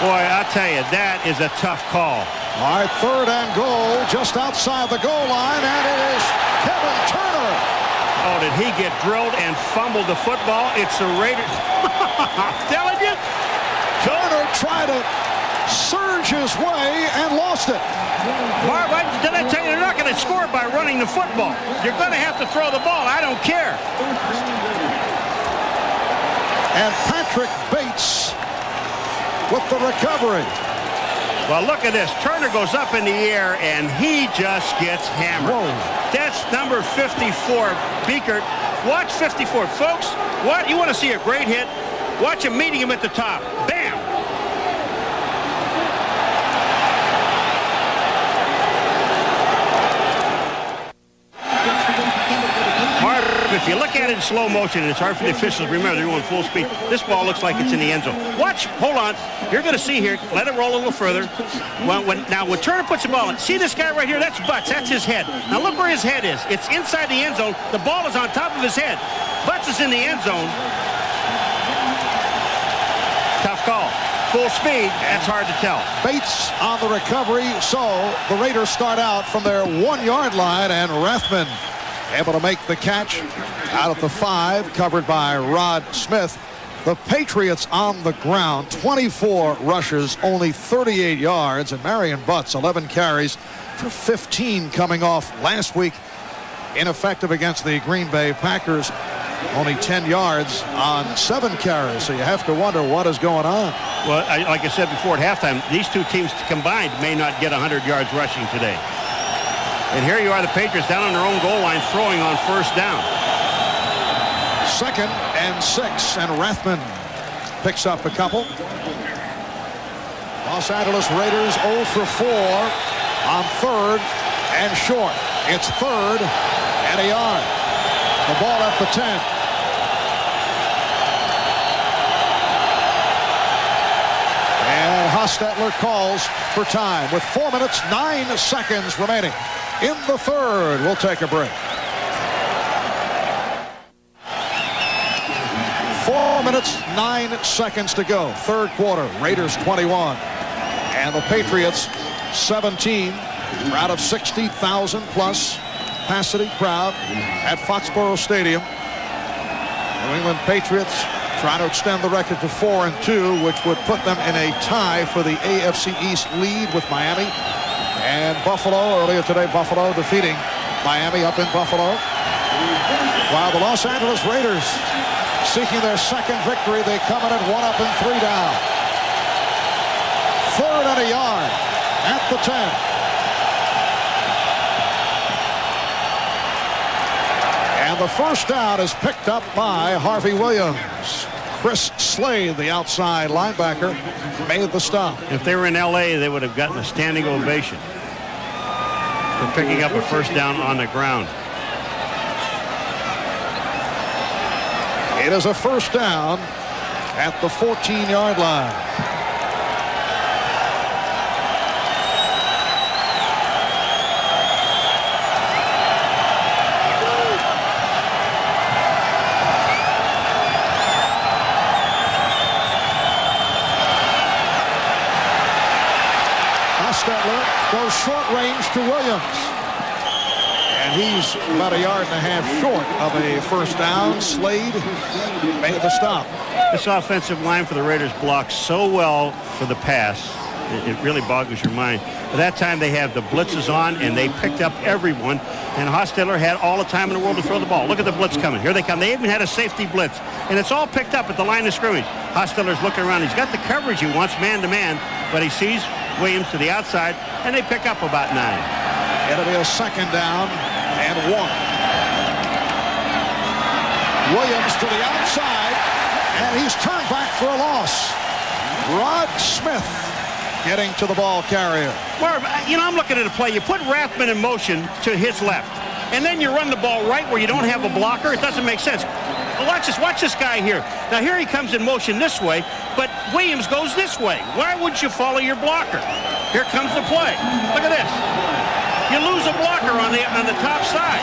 Boy, I'll tell you, that is a tough call. All right, third and goal, just outside the goal line, and it is Kevin Turner. Oh, did he get drilled and fumbled the football? It's the Raiders. I'm telling you. Turner tried to surge his way and lost it. Marv, did I tell you, they're not going to score by running the football. You're going to have to throw the ball. I don't care. And Patrick Bates with the recovery. Well, look at this. Turner goes up in the air, and he just gets hammered. Whoa. That's number 54, Beekert. Watch 54. Folks, what? You want to see a great hit? Watch him meeting him at the top. Bam! If you look at it in slow motion, and it's hard for the officials, remember, they're going full speed. This ball looks like it's in the end zone. Watch, hold on. You're going to see here, let it roll a little further. When Turner puts the ball in, see this guy right here? That's Butts. That's his head. Now look where his head is. It's inside the end zone. The ball is on top of his head. Butts is in the end zone. Tough call. Full speed, that's hard to tell. Bates on the recovery, so the Raiders start out from their 1-yard line, and Rathman able to make the catch out of the 5, covered by Rod Smith. The Patriots on the ground, 24 rushes, only 38 yards, and Marion Butts, 11 carries for 15 coming off last week. Ineffective against the Green Bay Packers, only 10 yards on 7 carries, so you have to wonder what is going on. Well, like I said before at halftime, these two teams combined may not get 100 yards rushing today. And here you are, the Patriots down on their own goal line throwing on first down. 2nd and 6, and Rathman picks up a couple. Los Angeles Raiders 0 for 4 on 3rd and short. It's 3rd and a yard. The ball at the 10. And Hostetler calls for time with 4 minutes, 9 seconds remaining. In the 3rd, we'll take a break. 4 minutes, 9 seconds to go. 3rd quarter, Raiders 21. And the Patriots 17. Crowd of 60,000 plus capacity crowd at Foxborough Stadium. New England Patriots trying to extend the record to 4-2, which would put them in a tie for the AFC East lead with Miami. And Buffalo, earlier today, Buffalo defeating Miami up in Buffalo. While the Los Angeles Raiders seeking their 2nd victory, they come in at 1 up and 3 down. 3rd and a yard at the 10. And the first down is picked up by Harvey Williams. Chris Slade, the outside linebacker, made the stop. If they were in L.A., they would have gotten a standing ovation for picking up a first down on the ground. It is a first down at the 14-yard line. goes short range to Williams. And he's about 1.5 yards short of a first down. Slade made the stop. This offensive line for the Raiders blocks so well for the pass. It really boggles your mind. At that time, they have the blitzes on, and they picked up everyone. And Hostetler had all the time in the world to throw the ball. Look at the blitz coming. Here they come. They even had a safety blitz. And it's all picked up at the line of scrimmage. Hostetler's looking around. He's got the coverage he wants, man-to-man, but he sees Williams to the outside, and they pick up about 9. It'll be a second down and 1. Williams to the outside, and he's turned back for a loss. Rod Smith getting to the ball carrier. Marv, you know, I'm looking at a play. You put Rathman in motion to his left, and then you run the ball right where you don't have a blocker. It doesn't make sense. Watch this guy here. Now, here he comes in motion this way, but Williams goes this way. Why would you follow your blocker? Here comes the play. Look at this. You lose a blocker on the top side.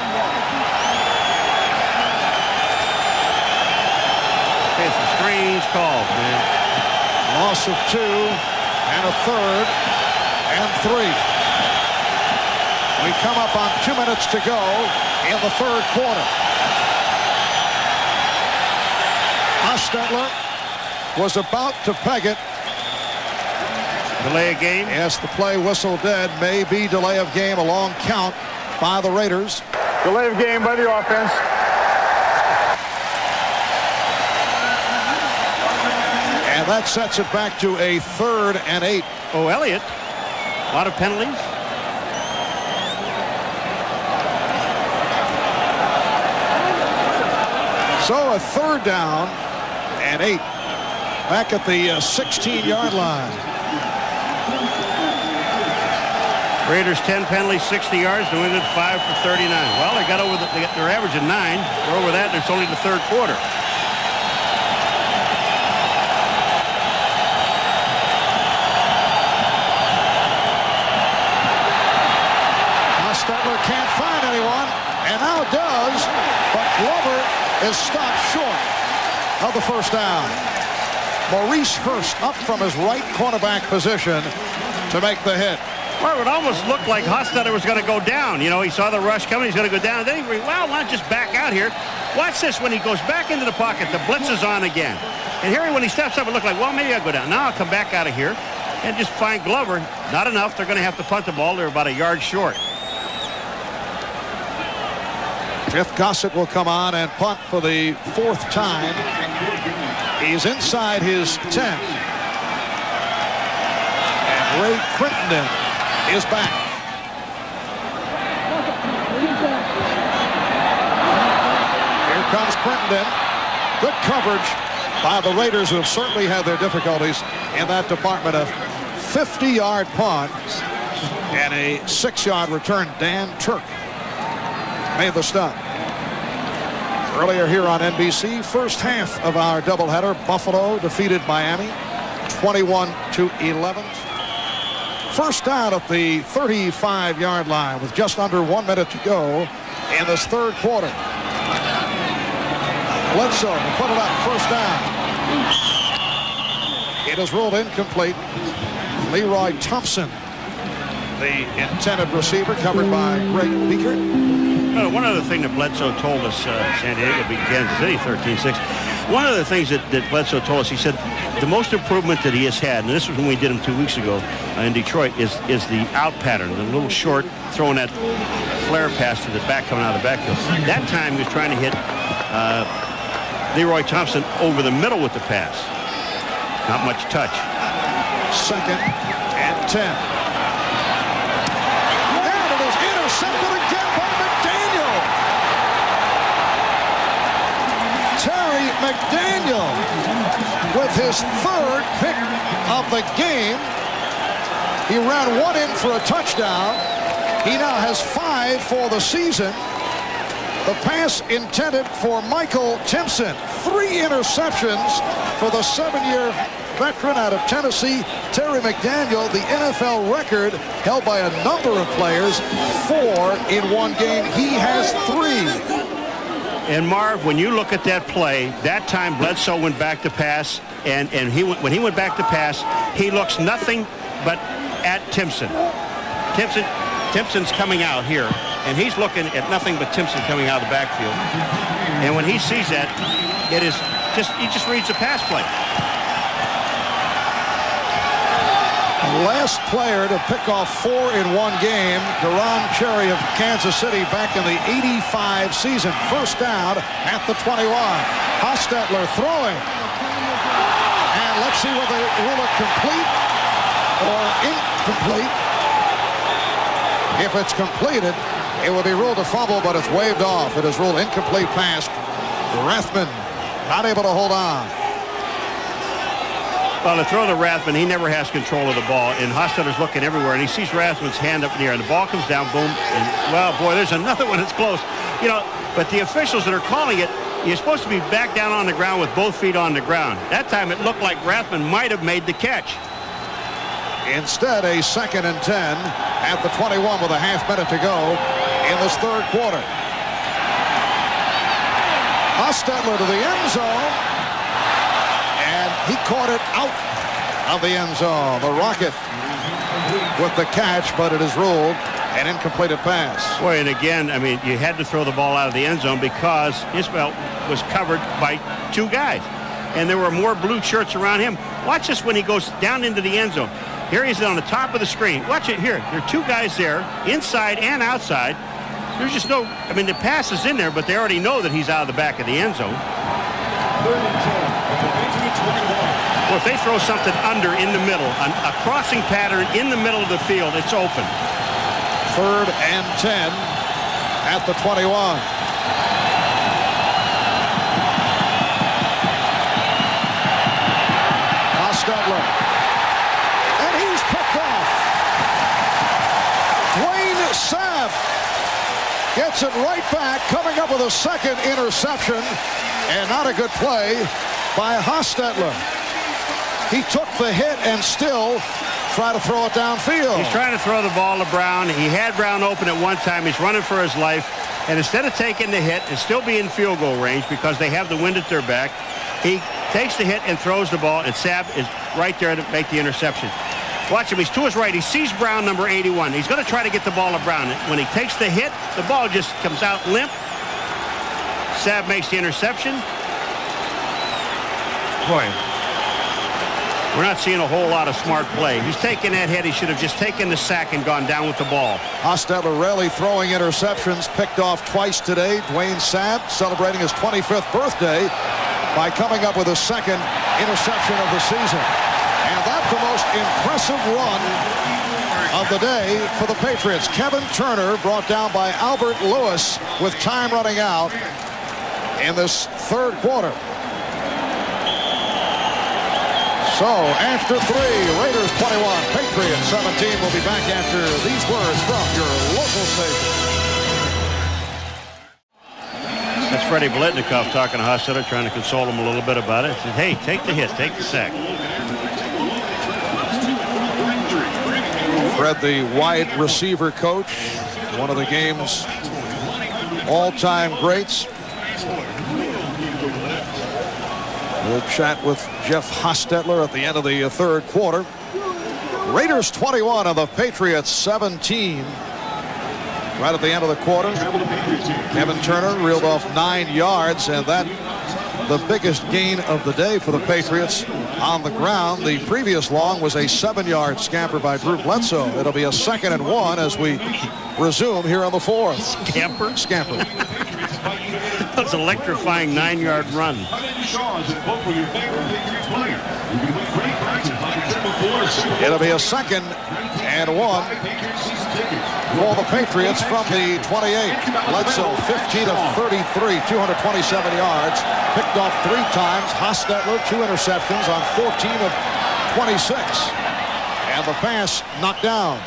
Okay, some strange calls, man. Loss of 2 and a third and 3. We come up on 2 minutes to go in the third quarter. Hostetler was about to peg it. Delay of game? Yes, the play whistle dead. May be delay of game, a long count by the Raiders. Delay of game by the offense. And that sets it back to a 3rd and 8. Oh, Elliott. A lot of penalties. So a 3rd down and 8. Back at the 16-yard line. Raiders 10 penalties, 60 yards. New England 5 for 39. Well, they got their average of 9. They're over that, and it's only the third quarter. Hostetler can't find anyone, and now does, but Glover is stopped short of the first down. Maurice Hurst up from his right cornerback position to make the hit. Well, it almost looked like Hostetler was going to go down. You know, he saw the rush coming. He's going to go down. Then he, well, why not just back out here? Watch this. When he goes back into the pocket, the blitz is on again. And here, when he steps up, it looked like, well, maybe I'll go down. Now I'll come back out of here and just find Glover. Not enough. They're going to have to punt the ball. They're about 1 yard short. Jeff Gossett will come on and punt for the 4th time. He's inside his 10. And Ray Crittenden is back. Here comes Crittenden. Good coverage by the Raiders, who have certainly had their difficulties in that department. Of 50-yard punt and a 6-yard return. Dan Turk made the stop. Earlier here on NBC, first half of our doubleheader, Buffalo defeated Miami 21-11. First down at the 35-yard line with just under 1 minute to go in this third quarter. Bledsoe will put it up, first down. It is ruled incomplete. Leroy Thompson, the intended receiver, covered by Greg Beaker. One other thing that Bledsoe told us, San Diego beat Kansas City 13-6. One of the things that Bledsoe told us, he said the most improvement that he has had, and this was when we did him 2 weeks ago in Detroit, is the out pattern, the little short, throwing that flare pass to the back coming out of the backfield. That time he was trying to hit Leroy Thompson over the middle with the pass. Not much touch. 2nd and 10. And it is intercepted again by McDaniel. Terry McDaniel with his 3rd pick of the game. He ran 1 in for a touchdown. He now has 5 for the season. The pass intended for Michael Timpson. 3 interceptions for the 7-year veteran out of Tennessee, Terry McDaniel. The NFL record held by a number of players, 4 in 1 game. He has 3. And Marv, when you look at that play, that time Bledsoe went back to pass, and when he went back to pass, he looks nothing but at Timpson. Timpson's coming out here, and he's looking at nothing but Timpson coming out of the backfield. And when he sees that, he just reads the pass play. The last player to pick off 4 in one game, Deron Cherry of Kansas City back in the '85 season. First down at the 21. Hostetler throwing. And let's see whether they rule it complete or incomplete. If it's completed, it will be ruled a fumble, but it's waved off. It is ruled incomplete pass. Rathman not able to hold on. Well, to throw to Rathman, he never has control of the ball, and Hostetler's looking everywhere, and he sees Rathman's hand up in the air, and the ball comes down, boom, and, well, boy, there's another one that's close. You know, but the officials that are calling it, you're supposed to be back down on the ground with both feet on the ground. That time it looked like Rathman might have made the catch. Instead, a 2nd and 10 at the 21 with a half minute to go in this third quarter. Hostetler to the end zone, and he caught it out of the end zone. The Rocket with the catch, but it is ruled an incompleted pass. Boy, and again, I mean, you had to throw the ball out of the end zone because Ismail was covered by 2 guys, and there were more blue shirts around him. Watch this when he goes down into the end zone. Here he's on the top of the screen. Watch it here. There are 2 guys there, inside and outside. There's just no, I mean, the pass is in there, but they already know that he's out of the back of the end zone. Well, if they throw something under in the middle, a crossing pattern in the middle of the field, it's open. 3rd and 10 at the 21. Hostetler. And he's picked off. Dwayne Sabb gets it right back, coming up with a 2nd interception, and not a good play by Hostetler. He took the hit and still try to throw it downfield. He's trying to throw the ball to Brown. He had Brown open at one time. He's running for his life. And instead of taking the hit and still be in field goal range because they have the wind at their back, he takes the hit and throws the ball, and Sabb is right there to make the interception. Watch him. He's to his right. He sees Brown, number 81. He's going to try to get the ball to Brown. When he takes the hit, the ball just comes out limp. Sabb makes the interception. Boy, we're not seeing a whole lot of smart play. He's taking that hit. He should have just taken the sack and gone down with the ball. Hostetler rarely throwing interceptions, picked off twice today. Dwayne Sabb celebrating his 25th birthday by coming up with a 2nd interception of the season. And that's the most impressive run of the day for the Patriots. Kevin Turner brought down by Albert Lewis with time running out in this third quarter. So after 3, Raiders 21, Patriots 17. We'll be back after these words from your local station. That's Freddie Biletnikoff talking to Hostetler, trying to console him a little bit about it. He said, hey, take the hit, take the sack. Fred, the wide receiver coach, one of the game's all-time greats. We'll chat with Jeff Hostetler at the end of the third quarter. Raiders 21 and the Patriots 17. Right at the end of the quarter, Kevin Turner reeled off 9 yards, and that the biggest gain of the day for the Patriots on the ground. The previous long was a 7-yard scamper by Drew Bledsoe. It'll be a 2nd and 1 as we resume here on the 4th. Scamper. That's an electrifying 9-yard run. It'll be a 2nd and 1 for the Patriots from the 28. Bledsoe 15 of 33, 227 yards. Picked off 3 times. Hostetler 2 interceptions on 14 of 26. And the pass knocked down.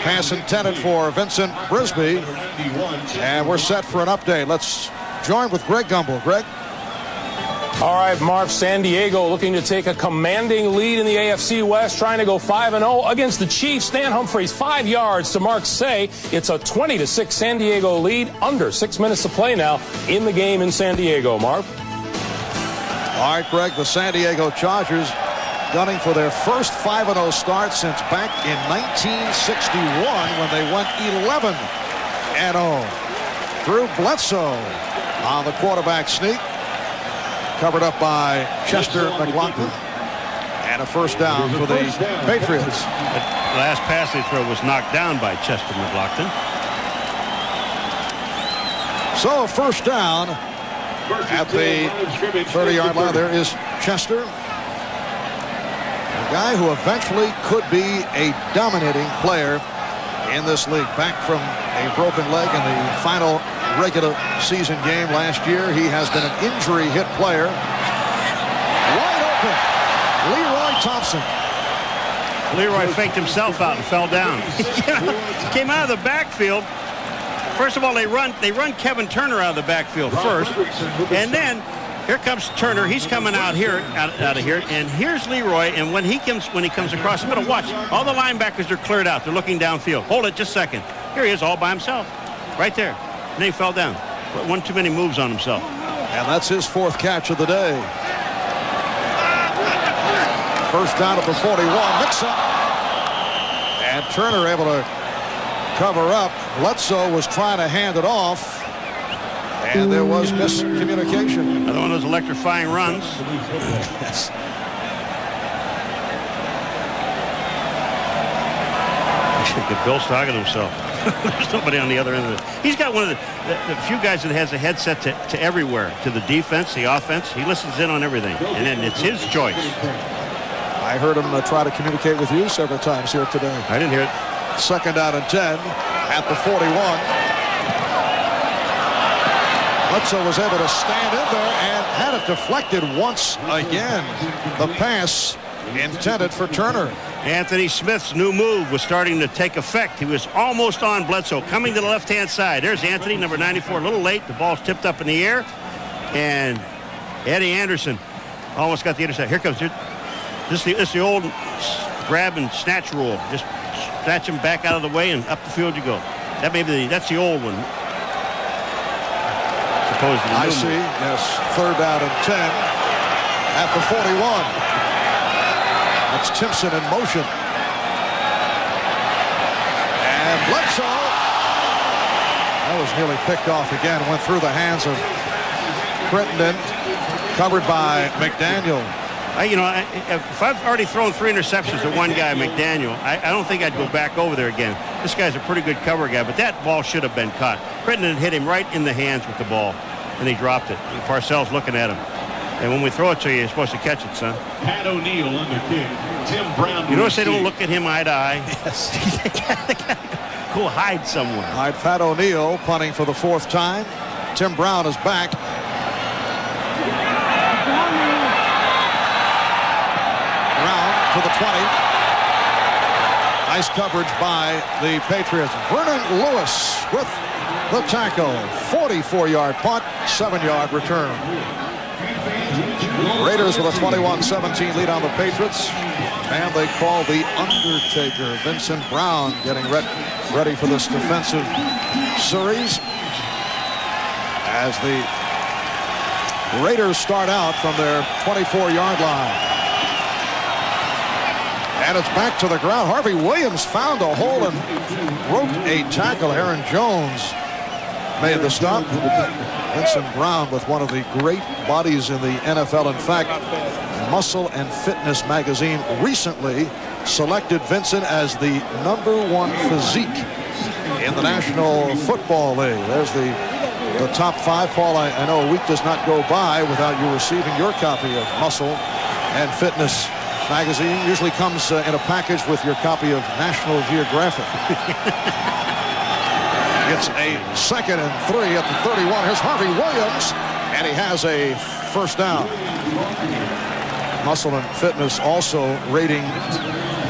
Pass intended for Vincent Brisby. And we're set for an update. Let's join with Greg Gumbel. Greg? All right, Marv, San Diego looking to take a commanding lead in the AFC West, trying to go 5-0 against the Chiefs. Stan Humphries 5 yards to Mark Say. It's a 20-6 San Diego lead. Under 6 minutes to play now in the game in San Diego. Marv? All right, Greg, the San Diego Chargers gunning for their first 5-0 start since back in 1961 when they went 11-0. Drew Bledsoe on the quarterback sneak. Covered up by Chester McLaughlin. And a first down for the Patriots. The last pass they throw was knocked down by Chester McLaughlin. So a first down at the 30-yard line. There is Chester. A guy who eventually could be a dominating player in this league. Back from a broken leg in the final regular season game last year. He has been an injury hit player. Wide open. Leroy Thompson. Leroy faked himself out and fell down. Came out of the backfield. First of all, they run Kevin Turner out of the backfield first, and then here comes Turner. He's coming out here, out of here, and here's Leroy. And when he comes across the middle, watch, all the linebackers are cleared out. They're looking downfield. Hold it, just a second. Here he is, all by himself, right there. And then he fell down. One too many moves on himself. And that's his 4th catch of the day. First down at the 41. Mix-up. And Turner able to cover up. Bledsoe was trying to hand it off. And there was miscommunication. Another one of those electrifying runs. Yes. Get Bill Stockton himself. There's nobody on the other end of it. He's got one of the few guys that has a headset to everywhere, to the defense, the offense. He listens in on everything, and then it's his choice. I heard him try to communicate with you several times here today. I didn't hear it. Second down and 10 at the 41. Bledsoe was able to stand in there and had it deflected once again. The pass intended for Turner. Anthony Smith's new move was starting to take effect. He was almost on Bledsoe, coming to the left-hand side. There's Anthony, number 94, a little late. The ball's tipped up in the air. And Eddie Anderson almost got the intercept. Here comes this is the old grab and snatch rule. Just snatch him back out of the way and up the field you go. That's the old one. Supposed to be I see. Yes. Third down and 10 at the 41. That's Timpson in motion. And Bledsoe. That was nearly picked off again. Went through the hands of Crittenden. Covered by McDaniel. If I've already thrown 3 interceptions to one guy, McDaniel, I don't think I'd go back over there again. This guy's a pretty good cover guy, but that ball should have been caught. Crittenden hit him right in the hands with the ball, and he dropped it. And Parcells looking at him. And when we throw it to you, you're supposed to catch it, son. Pat O'Neill under kick. Tim Brown. You notice they don't look at him eye to eye? Yes. Go hide somewhere. All right, Pat O'Neill punting for the 4th time. Tim Brown is back. Brown to the 20. Nice coverage by the Patriots. Vernon Lewis with the tackle. 44-yard punt, 7-yard return. Raiders with a 21-17 lead on the Patriots. And they call the Undertaker. Vincent Brown getting ready for this defensive series. As the Raiders start out from their 24-yard line. And it's back to the ground. Harvey Williams found a hole and broke a tackle. Aaron Jones made the stop. Vincent Brown with one of the great bodies in the NFL. In fact, Muscle and Fitness magazine recently selected Vincent as the #1 physique in the National Football League. There's the top 5. Paul, I know a week does not go by without you receiving your copy of Muscle and Fitness magazine. Usually comes in a package with your copy of National Geographic. It's a 2nd and 3 at the 31. Here's Harvey Williams, and he has a first down. Muscle and Fitness also rating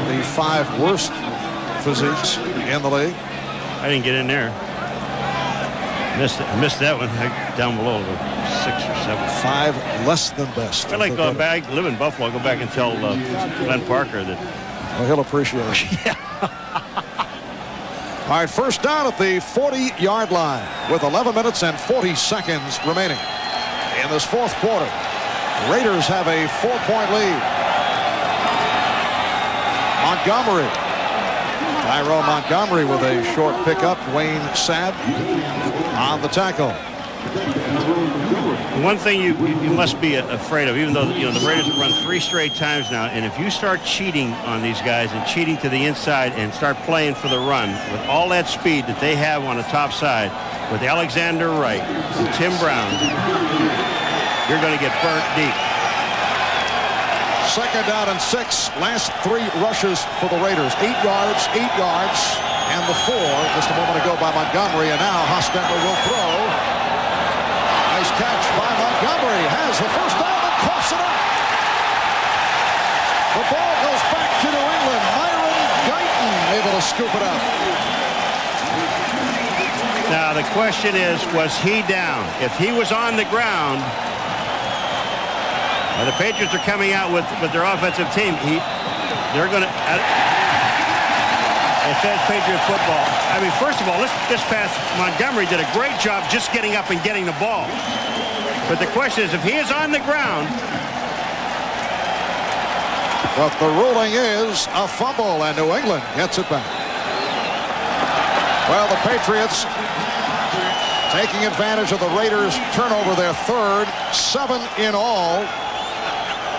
the 5 worst physiques in the league. I didn't get in there. Missed that one. Down below, 6 or 7. 5 less than best. I like going back, live in Buffalo. I'll go back and tell Glenn Parker that. Well, he'll appreciate it. Yeah. All right, first down at the 40-yard line with 11 minutes and 40 seconds remaining in this 4th quarter. Raiders have a 4-point lead. Montgomery. Tyrone Montgomery with a short pickup. Wayne Sabb on the tackle. One thing you must be afraid of, even though the Raiders have run 3 straight times now, and if you start cheating on these guys and cheating to the inside and start playing for the run with all that speed that they have on the top side with Alexander Wright and Tim Brown, you're going to get burnt deep. 2nd down and 6. Last 3 rushes for the Raiders. 8 yards, 8 yards, and the 4 just a moment ago by Montgomery. And now Hostetler will throw. Nice catch by Montgomery. Has the first down and coughs it up. The ball goes back to New England. Myron Guyton able to scoop it up. Now the question is, was he down? If he was on the ground, the Patriots are coming out with their offensive team. They're going to. It says Patriot football. I mean, first of all, this pass, Montgomery did a great job just getting up and getting the ball. But the question is, if he is on the ground. But the ruling is a fumble, and New England gets it back. Well, the Patriots taking advantage of the Raiders' turnover, their 3rd, 7 in all.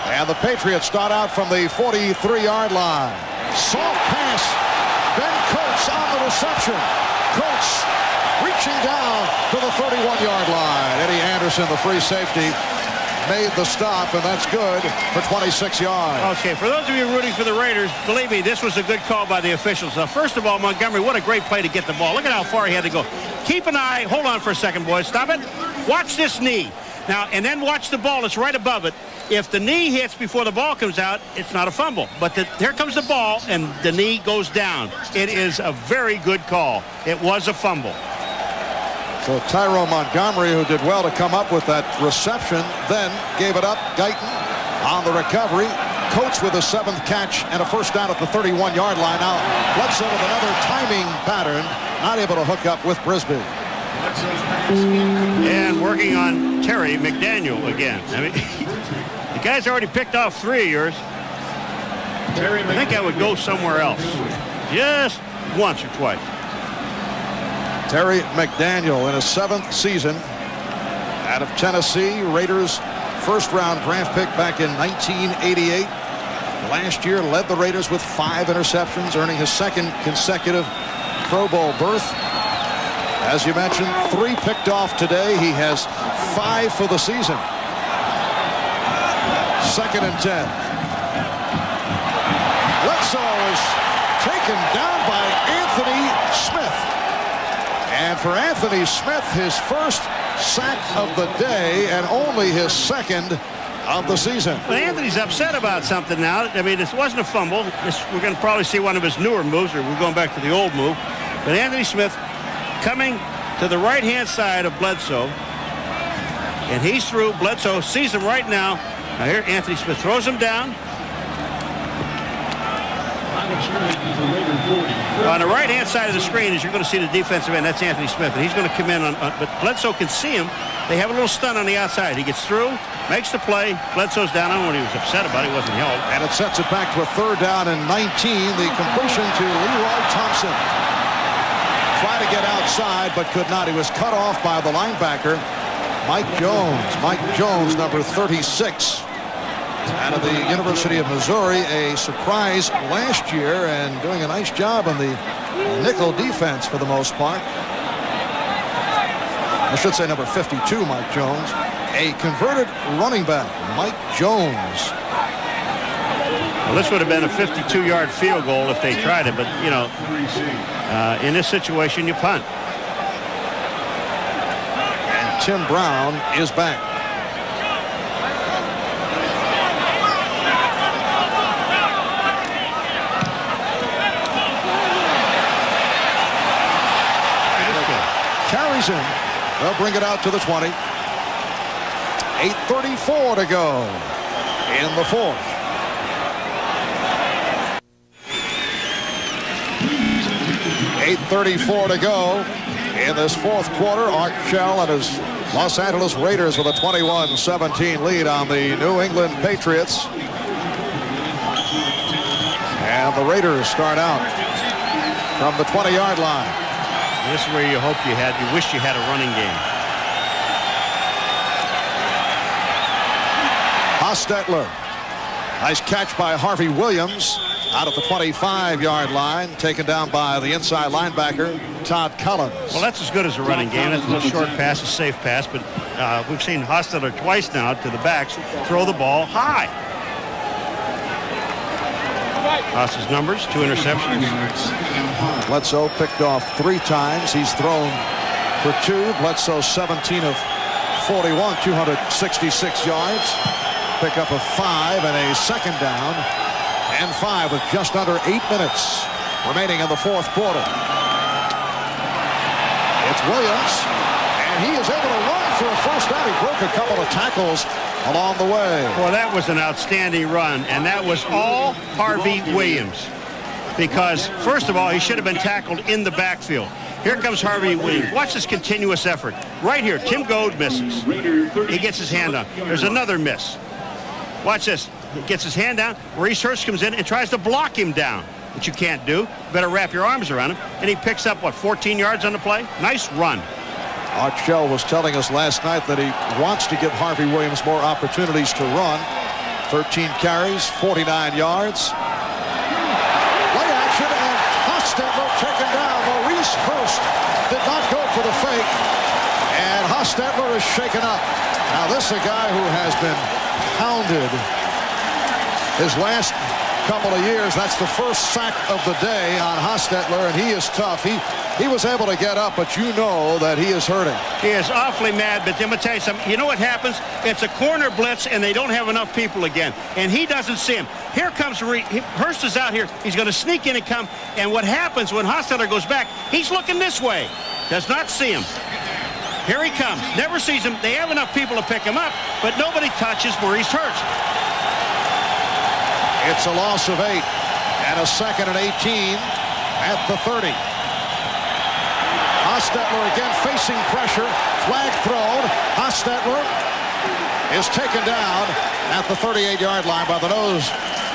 And the Patriots start out from the 43-yard line. Soft pass. Ben Coates on the reception. Coates reaching down to the 31-yard line. Eddie Anderson, the free safety, made the stop, and that's good for 26 yards. Okay, for those of you rooting for the Raiders, believe me, this was a good call by the officials. Now, first of all, Montgomery, what a great play to get the ball. Look at how far he had to go. Keep an eye. Hold on for a second, boys. Stop it. Watch this knee. Now, and then watch the ball. It's right above it. If the knee hits before the ball comes out, it's not a fumble. But here comes the ball, and the knee goes down. It is a very good call. It was a fumble. So Tyrone Montgomery, who did well to come up with that reception, then gave it up. Guyton on the recovery. Coates with a 7th catch and a first down at the 31-yard line. Now, Bledsoe with another timing pattern, not able to hook up with Brisbane. And working on Terry McDaniel again. I mean, the guy's already picked off 3 of yours. I think I would go somewhere else. Just once or twice. Terry McDaniel in his 7th season out of Tennessee. Raiders' 1st-round draft pick back in 1988. Last year led the Raiders with 5 interceptions, earning his 2nd consecutive Pro Bowl berth. As you mentioned, 3 picked off today. He has 5 for the season. 2nd and 10. Bledsoe is taken down by Anthony Smith. And for Anthony Smith, his 1st sack of the day and only his 2nd of the season. But Anthony's upset about something now. I mean, this wasn't a fumble. We're going to probably see one of his newer moves, or we're going back to the old move. But Anthony Smith coming to the right-hand side of Bledsoe, and he's through. Bledsoe sees him right now. Now here, Anthony Smith throws him down. On the right-hand side of the screen, as you're going to see the defensive end, that's Anthony Smith, and he's going to come in on, but Bledsoe can see him. They have a little stunt on the outside. He gets through, makes the play. Bledsoe's down. I don't know what he was upset about. He wasn't held. And it sets it back to a 3rd down and 19. The completion to Leroy Thompson. Tried to get outside, but could not. He was cut off by the linebacker, Mike Jones. Mike Jones, number 36. Out of the University of Missouri, a surprise last year and doing a nice job on the nickel defense for the most part. I should say number 52, Mike Jones. A converted running back, Mike Jones. Well, this would have been a 52-yard field goal if they tried it, but, you know, in this situation, you punt. And Tim Brown is back. Carries in. They'll bring it out to the 20. 8:34 to go in the 4th. .834 to go in this 4th quarter. Art Shell and his Los Angeles Raiders with a 21-17 lead on the New England Patriots. And the Raiders start out from the 20-yard line. This is where you wish you had a running game. Hostetler. Nice catch by Harvey Williams out at the 25-yard line, taken down by the inside linebacker, Todd Collins. Well, that's as good as a running game. That's a little short pass, a safe pass, but we've seen Hostetler twice now to the backs throw the ball high. Haas's numbers, 2 interceptions. Bledsoe picked off 3 times. He's thrown for 2. Bledsoe 17 of 41, 266 yards. Pick up a 5 and a second down and 5 with just under 8 minutes remaining in the fourth quarter. It's Williams, and he is able to run for a first down. He broke a couple of tackles along the way. Well, that was an outstanding run, and that was all Harvey Williams. Because, first of all, he should have been tackled in the backfield. Here comes Harvey Williams. Watch this continuous effort. Right here, Tim Goad misses. He gets his hand on. There's another miss. Watch this. He gets his hand down. Maurice Hurst comes in and tries to block him down, which you can't do. Better wrap your arms around him. And he picks up, what, 14 yards on the play? Nice run. Art Shell was telling us last night that he wants to give Harvey Williams more opportunities to run. 13 carries, 49 yards. Play action, and Hostetler taken down. Maurice Hurst did not go for the fake, and Hostetler is shaken up. Now this is a guy who has been pounded his last couple of years. That's the first sack of the day on Hostetler, and he is tough. He was able to get up, but you know that he is hurting. He is awfully mad, but let me tell you something. You know what happens? It's a corner blitz, and they don't have enough people again, and he doesn't see him. Here comes Hurst is out here. He's going to sneak in and come, and what happens when Hostetler goes back, he's looking this way. Does not see him. Here he comes. Never sees him. They have enough people to pick him up, but nobody touches Maurice Hurst. It's a loss of 8 and a 2nd and 18 at the 30. Hostetler again facing pressure. Flag thrown. Hostetler is taken down at the 38-yard line by the nose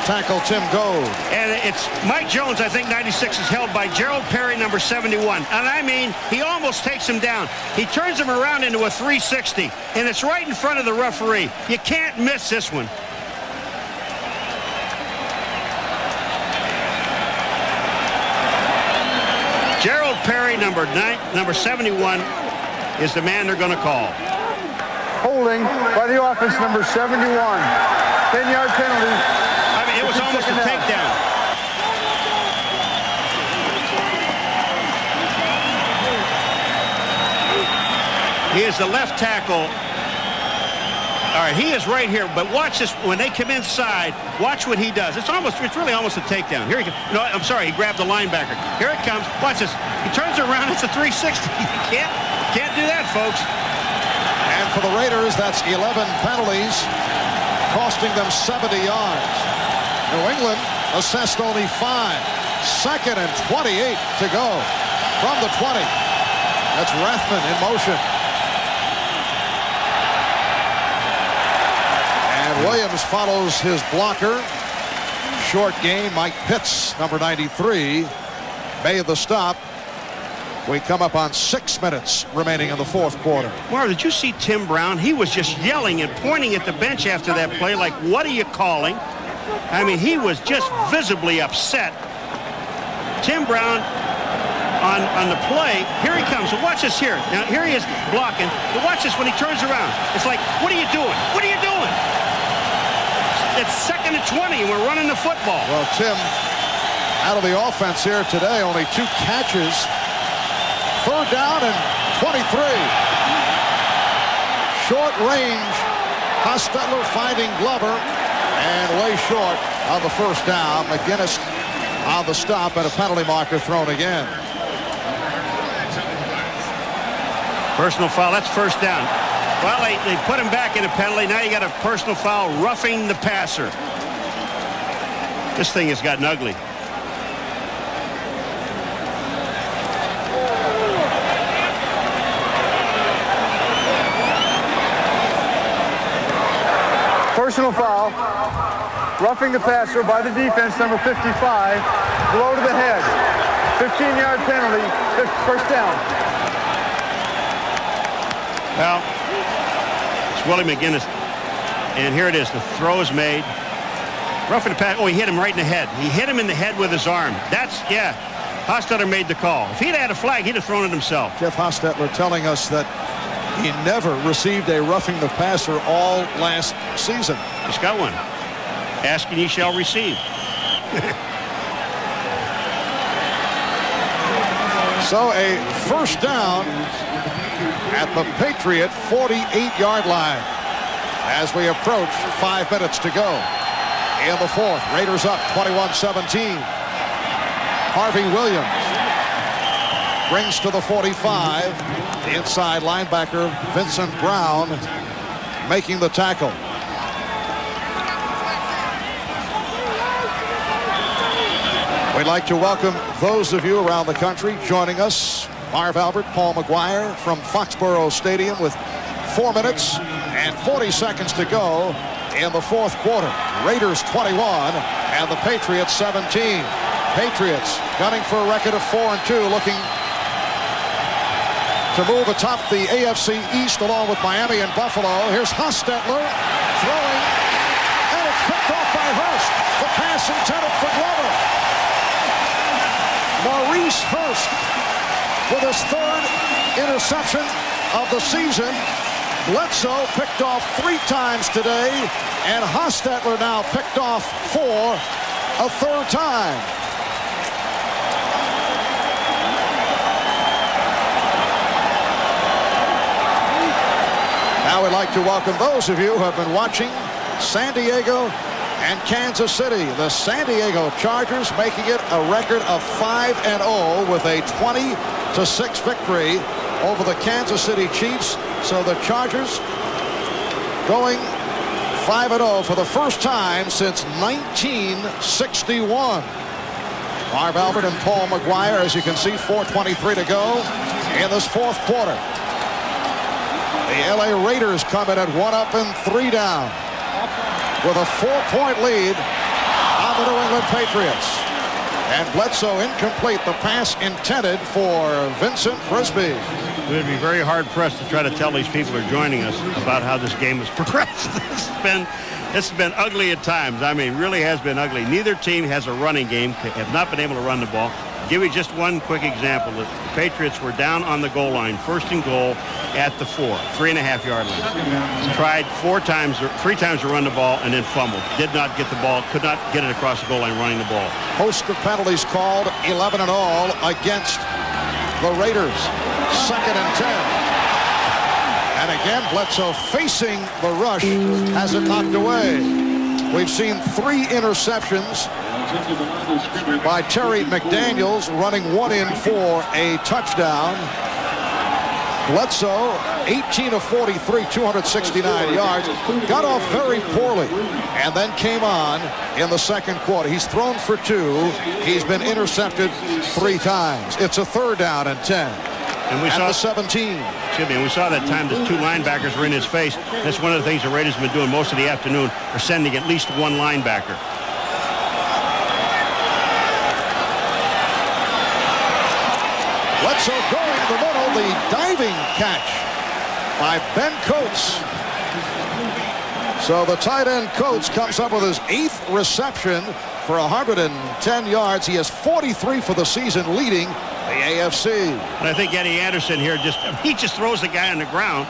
tackle Tim Goad. And it's Mike Jones, I think 96 is held by Gerald Perry, number 71. And I mean, he almost takes him down. He turns him around into a 360, and it's right in front of the referee. You can't miss this one. Gerald Perry, number 71, is the man they're going to call. Holding by the offense, number 71. 10-yard penalty. I mean, it was almost a takedown. He is the left tackle. All right, he is right here, but watch this. When they come inside, watch what he does. It's really almost a takedown. Here he goes. No, I'm sorry, he grabbed the linebacker. Here it comes. Watch this. He turns around. It's a 360. You can't do that, folks. And for the Raiders, that's 11 penalties, costing them 70 yards. New England assessed only 5. 2nd and 28 to go from the 20. That's Rathman in motion. And Williams follows his blocker. Short game. Mike Pitts, number 93, made the stop. We come up on 6 minutes remaining in the fourth quarter. Marv, did you see Tim Brown? He was just yelling and pointing at the bench after that play like, what are you calling? I mean, he was just visibly upset. Tim Brown on the play. Here he comes. So watch this here. Now, here he is blocking. But watch this when he turns around. It's like, what are you doing? What are you doing? It's 2nd and 20, and we're running the football. Well, Tim, out of the offense here today, only 2 catches. 3rd down and 23. Short range. Hostetler finding Glover, and way short on the first down. McGinnis on the stop, and a penalty marker thrown again. Personal foul. That's first down. Well, they put him back in a penalty. Now you got a personal foul, roughing the passer. This thing has gotten ugly. Personal foul roughing the passer by the defense, number 55, blow to the head. 15-yard penalty, first down. Well, it's Willie McGinnis. And here it is. The throw is made. Roughing the pass. Oh, he hit him right in the head. He hit him in the head with his arm. That's, yeah. Hostetler made the call. If he'd had a flag, he'd have thrown it himself. Jeff Hostetler telling us that he never received a roughing the passer all last season. Just got one. Ask and ye shall receive. So a first down at the Patriot 48-yard line as we approach 5 minutes to go in the fourth. Raiders up 21-17. Harvey Williams brings to the 45. The inside linebacker Vincent Brown making the tackle. We'd like to welcome those of you around the country joining us. Marv Albert, Paul McGuire from Foxborough Stadium with 4 minutes and 40 seconds to go in the fourth quarter. Raiders 21 and the Patriots 17. Patriots gunning for a record of 4-2, looking to move atop the AFC East along with Miami and Buffalo. Here's Hostetler throwing, and it's picked off by Hurst. The pass intended for Glover. Maurice Hurst with his third interception of the season. Bledsoe picked off 3 times today, and Hostetler now picked off for a third time. Now we'd like to welcome those of you who have been watching San Diego and Kansas City. The San Diego Chargers making it a record of 5-0 with a 20-6 victory over the Kansas City Chiefs. So the Chargers going 5-0 for the first time since 1961. Marv Albert and Paul McGuire, as you can see, 4:23 to go in this fourth quarter. The LA Raiders come in at 1 up and 3 down with a 4-point lead on the New England Patriots. And Bledsoe incomplete. The pass intended for Vincent Brisby. We'd be very hard-pressed to try to tell these people who are joining us about how this game has progressed. It's been ugly at times. I mean, really has been ugly. Neither team has a running game, have not been able to run the ball. Give you just one quick example. The Patriots were down on the goal line, 1st and goal at the 3.5-yard line. Tried 3 times to run the ball and then fumbled. Did not get the ball, could not get it across the goal line running the ball. Host of penalties called, 11 in all against the Raiders. 2nd and 10. And again, Bledsoe facing the rush has it knocked away. We've seen 3 interceptions by Terry McDaniels, running 1 in for a touchdown. Bledsoe, 18 of 43, 269 yards. Got off very poorly and then came on in the second quarter. He's thrown for 2. He's been intercepted 3 times. It's a 3rd down and 10. And we at saw the 17. Excuse me. And we saw that time the 2 linebackers were in his face. That's one of the things the Raiders have been doing most of the afternoon, are sending at least 1 linebacker. Bledsoe going in the middle, the diving catch by Ben Coates. So the tight end Coates comes up with his 8th reception for 110 yards. He has 43 for the season, leading the AFC. And I think Eddie Anderson here he just throws the guy on the ground,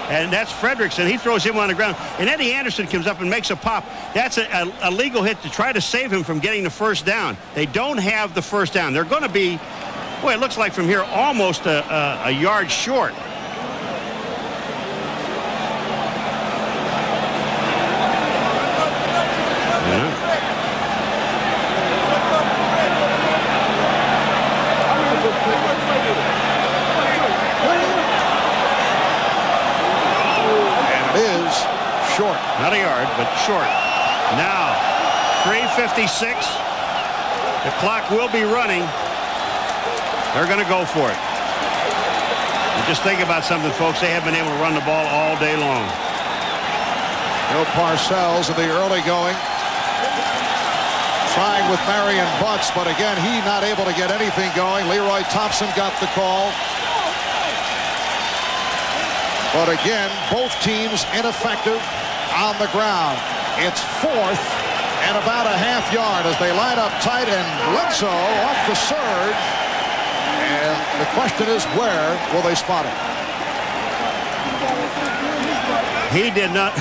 and that's Fredrickson. He throws him on the ground, and Eddie Anderson comes up and makes a pop. That's a legal hit to try to save him from getting the first down. They don't have the first down. They're going to be, boy, it looks like from here almost a yard short. Short. Not a yard, but short. Now, 3:56. The clock will be running. They're going to go for it. And just think about something, folks. They have been able to run the ball all day long. Bill Parcells in the early going. Trying with Marion Butts, but again, he not able to get anything going. Leroy Thompson got the call. But again, both teams ineffective on the ground. It's 4th and about a half yard as they line up tight, and Bledsoe off the surge. And the question is, where will they spot him? He did not.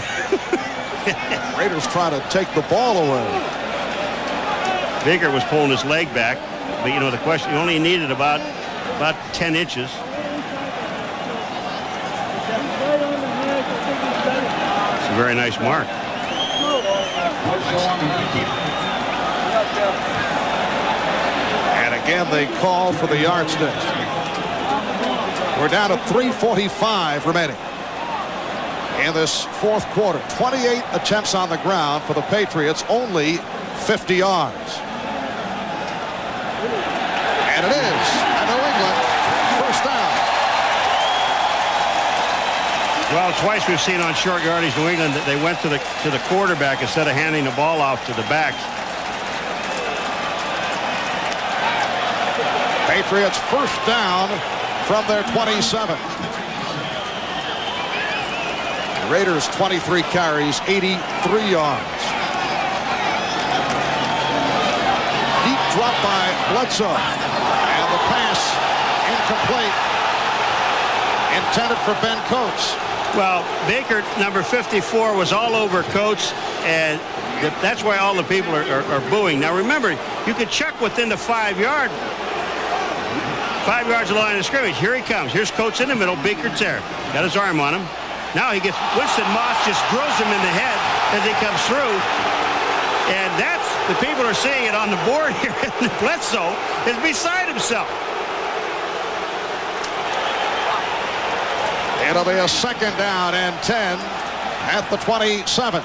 Raiders try to take the ball away. Baker was pulling his leg back, but you know the question, he only needed about 10 inches. It's a very nice mark. And again, they call for the yardstick. We're down to 3:45 remaining in this 4th quarter. 28 attempts on the ground for the Patriots, only 50 yards. And it is a New England first down. Well, twice we've seen on short yardage New England that they went to the quarterback instead of handing the ball off to the backs. Patriots first down from their 27. The Raiders 23 carries, 83 yards. Deep drop by Bledsoe. And the pass incomplete. Intended for Ben Coates. Well, Baker, number 54, was all over Coates, and that's why all the people are booing. Now, remember, you could check within the 5 yards of the line of scrimmage. Here he comes. Here's Coates in the middle. Baker's there. Got his arm on him. Now he gets Winston Moss just drills him in the head as he comes through. And that's, the people are seeing it on the board here. And Bledsoe is beside himself. It'll be a 2nd down and 10 at the 27.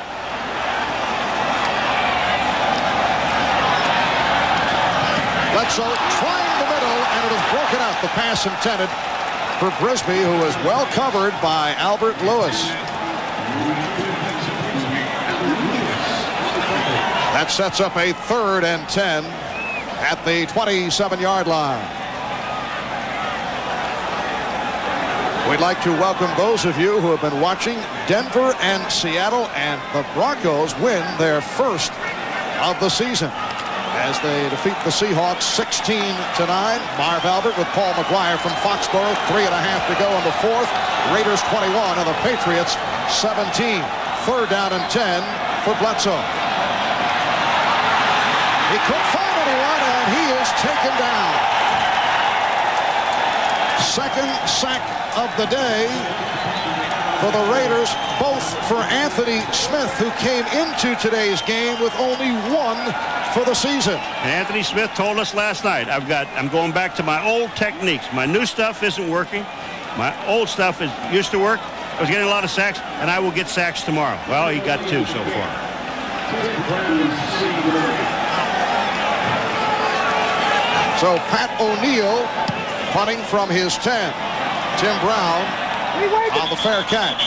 Bledsoe trying the middle, and it is broken out. The pass intended for Brisby, who is well covered by Albert Lewis. That sets up a 3rd and 10 at the 27-yard line. We'd like to welcome those of you who have been watching Denver and Seattle, and the Broncos win their first of the season as they defeat the Seahawks 16-9. Marv Albert with Paul McGuire from Foxborough. 3.5 to go in the 4th. Raiders 21 and the Patriots 17. 3rd down and 10 for Bledsoe. He couldn't find anyone, and he is taken down. 2nd sack of the day for the Raiders, both for Anthony Smith, who came into today's game with only 1 for the season. And Anthony Smith told us last night, I'm going back to my old techniques. My new stuff isn't working. My old stuff used to work. I was getting a lot of sacks, and I will get sacks tomorrow. Well, he got 2 so far. So Pat O'Neill punting from his 10. Tim Brown on the fair catch.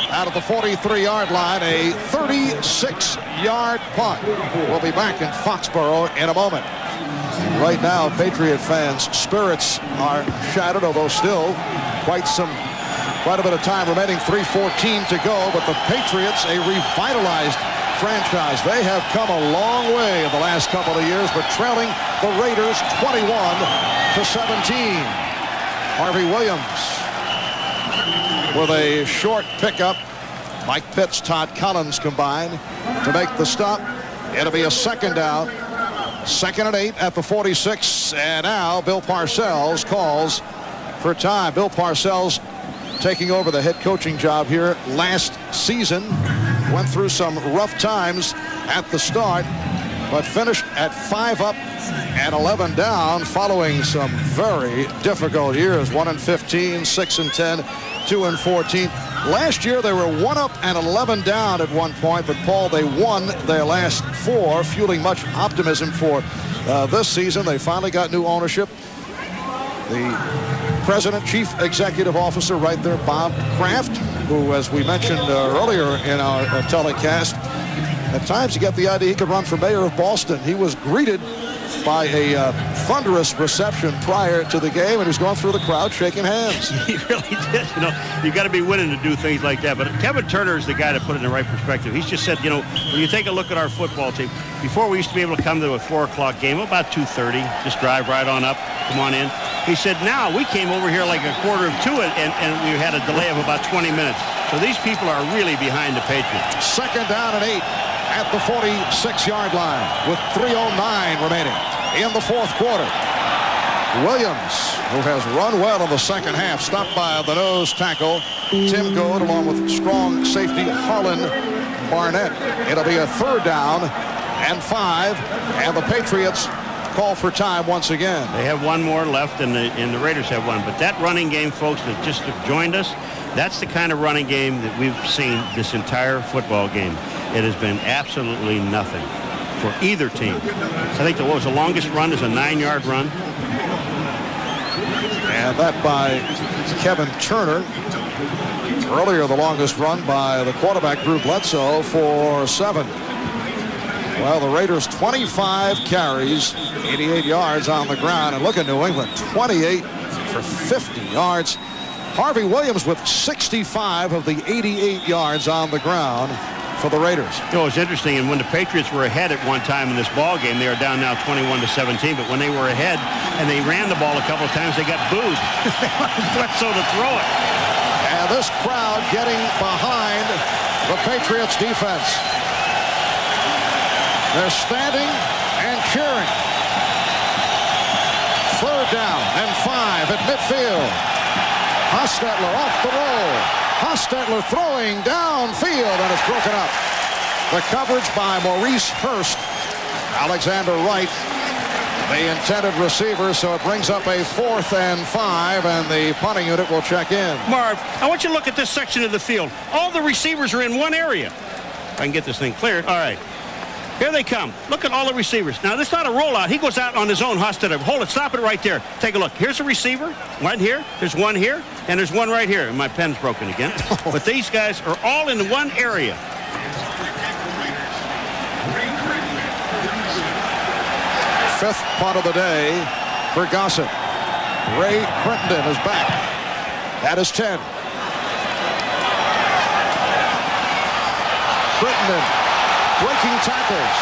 Out of the 43-yard line, a 36-yard punt. We'll be back in Foxborough in a moment. Right now, Patriot fans' spirits are shattered, although still quite a bit of time remaining. 3:14 to go, but the Patriots, a revitalized franchise. They have come a long way in the last couple of years, but trailing the Raiders 21-17. Harvey Williams with a short pickup. Mike Pitts, Todd Collins combined to make the stop. It'll be a 2nd down. 2nd and 8 at the 46. And now Bill Parcells calls for time. Bill Parcells taking over the head coaching job here last season. Went through some rough times at the start, but finished at 5 up and 11 down following some very difficult years. 1-15, 6-10, 2-14. Last year they were 1 up and 11 down at one point, but Paul, they won their last 4, fueling much optimism for this season. They finally got new ownership. The president, chief executive officer right there, Bob Kraft, who, as we mentioned earlier in our telecast, At times you get the idea he could run for mayor of Boston. He was greeted by a thunderous reception prior to the game, and he's going through the crowd shaking hands. He really did. You know, you've got to be willing to do things like that. But Kevin Turner is the guy to put it in the right perspective. He's just said, you know, when you take a look at our football team, before we used to be able to come to a 4 o'clock game, about 2:30, just drive right on up, come on in. He said, now we came over here like a 1:45, and we had a delay of about 20 minutes. So these people are really behind the Patriots. Second down and 8 at the 46-yard line with 3:09 remaining in the fourth quarter. Williams, who has run well in the second half, stopped by the nose tackle Tim Goad along with strong safety Harlan Barnett. It'll be a 3rd down and 5, and the Patriots call for time once again. They have one more left, and the Raiders have one. But that running game, folks, that just have joined us, that's the kind of running game that we've seen this entire football game. It has been absolutely nothing for either team. I think what was the longest run is a 9-yard run. And that by Kevin Turner. Earlier, the longest run by the quarterback, Drew Bledsoe, for 7. Well, the Raiders 25 carries, 88 yards on the ground. And look at New England, 28 for 50 yards. Harvey Williams with 65 of the 88 yards on the ground for the Raiders. You know, it's interesting, and when the Patriots were ahead at one time in this ball game, they are down now 21-17, but when they were ahead and they ran the ball a couple of times, they got booed. Bledsoe to throw it. And this crowd getting behind the Patriots defense. They're standing and cheering. 3rd down and 5 at midfield. Hostetler off the roll. Hostetler throwing downfield, and it's broken up. The coverage by Maurice Hurst. Alexander Wright, the intended receiver, so it brings up a 4th and 5, and the punting unit will check in. Marv, I want you to look at this section of the field. All the receivers are in one area. If I can get this thing cleared. All right. Here they come. Look at all the receivers. Now, this is not a rollout. He goes out on his own. Hostetler. Hold it. Stop it right there. Take a look. Here's a receiver. Right here. There's one here. And there's one right here. And my pen's broken again. But these guys are all in one area. Fifth punt of the day for Gossett. Ray Crittenden is back. That is 10. Crittenden breaking tackles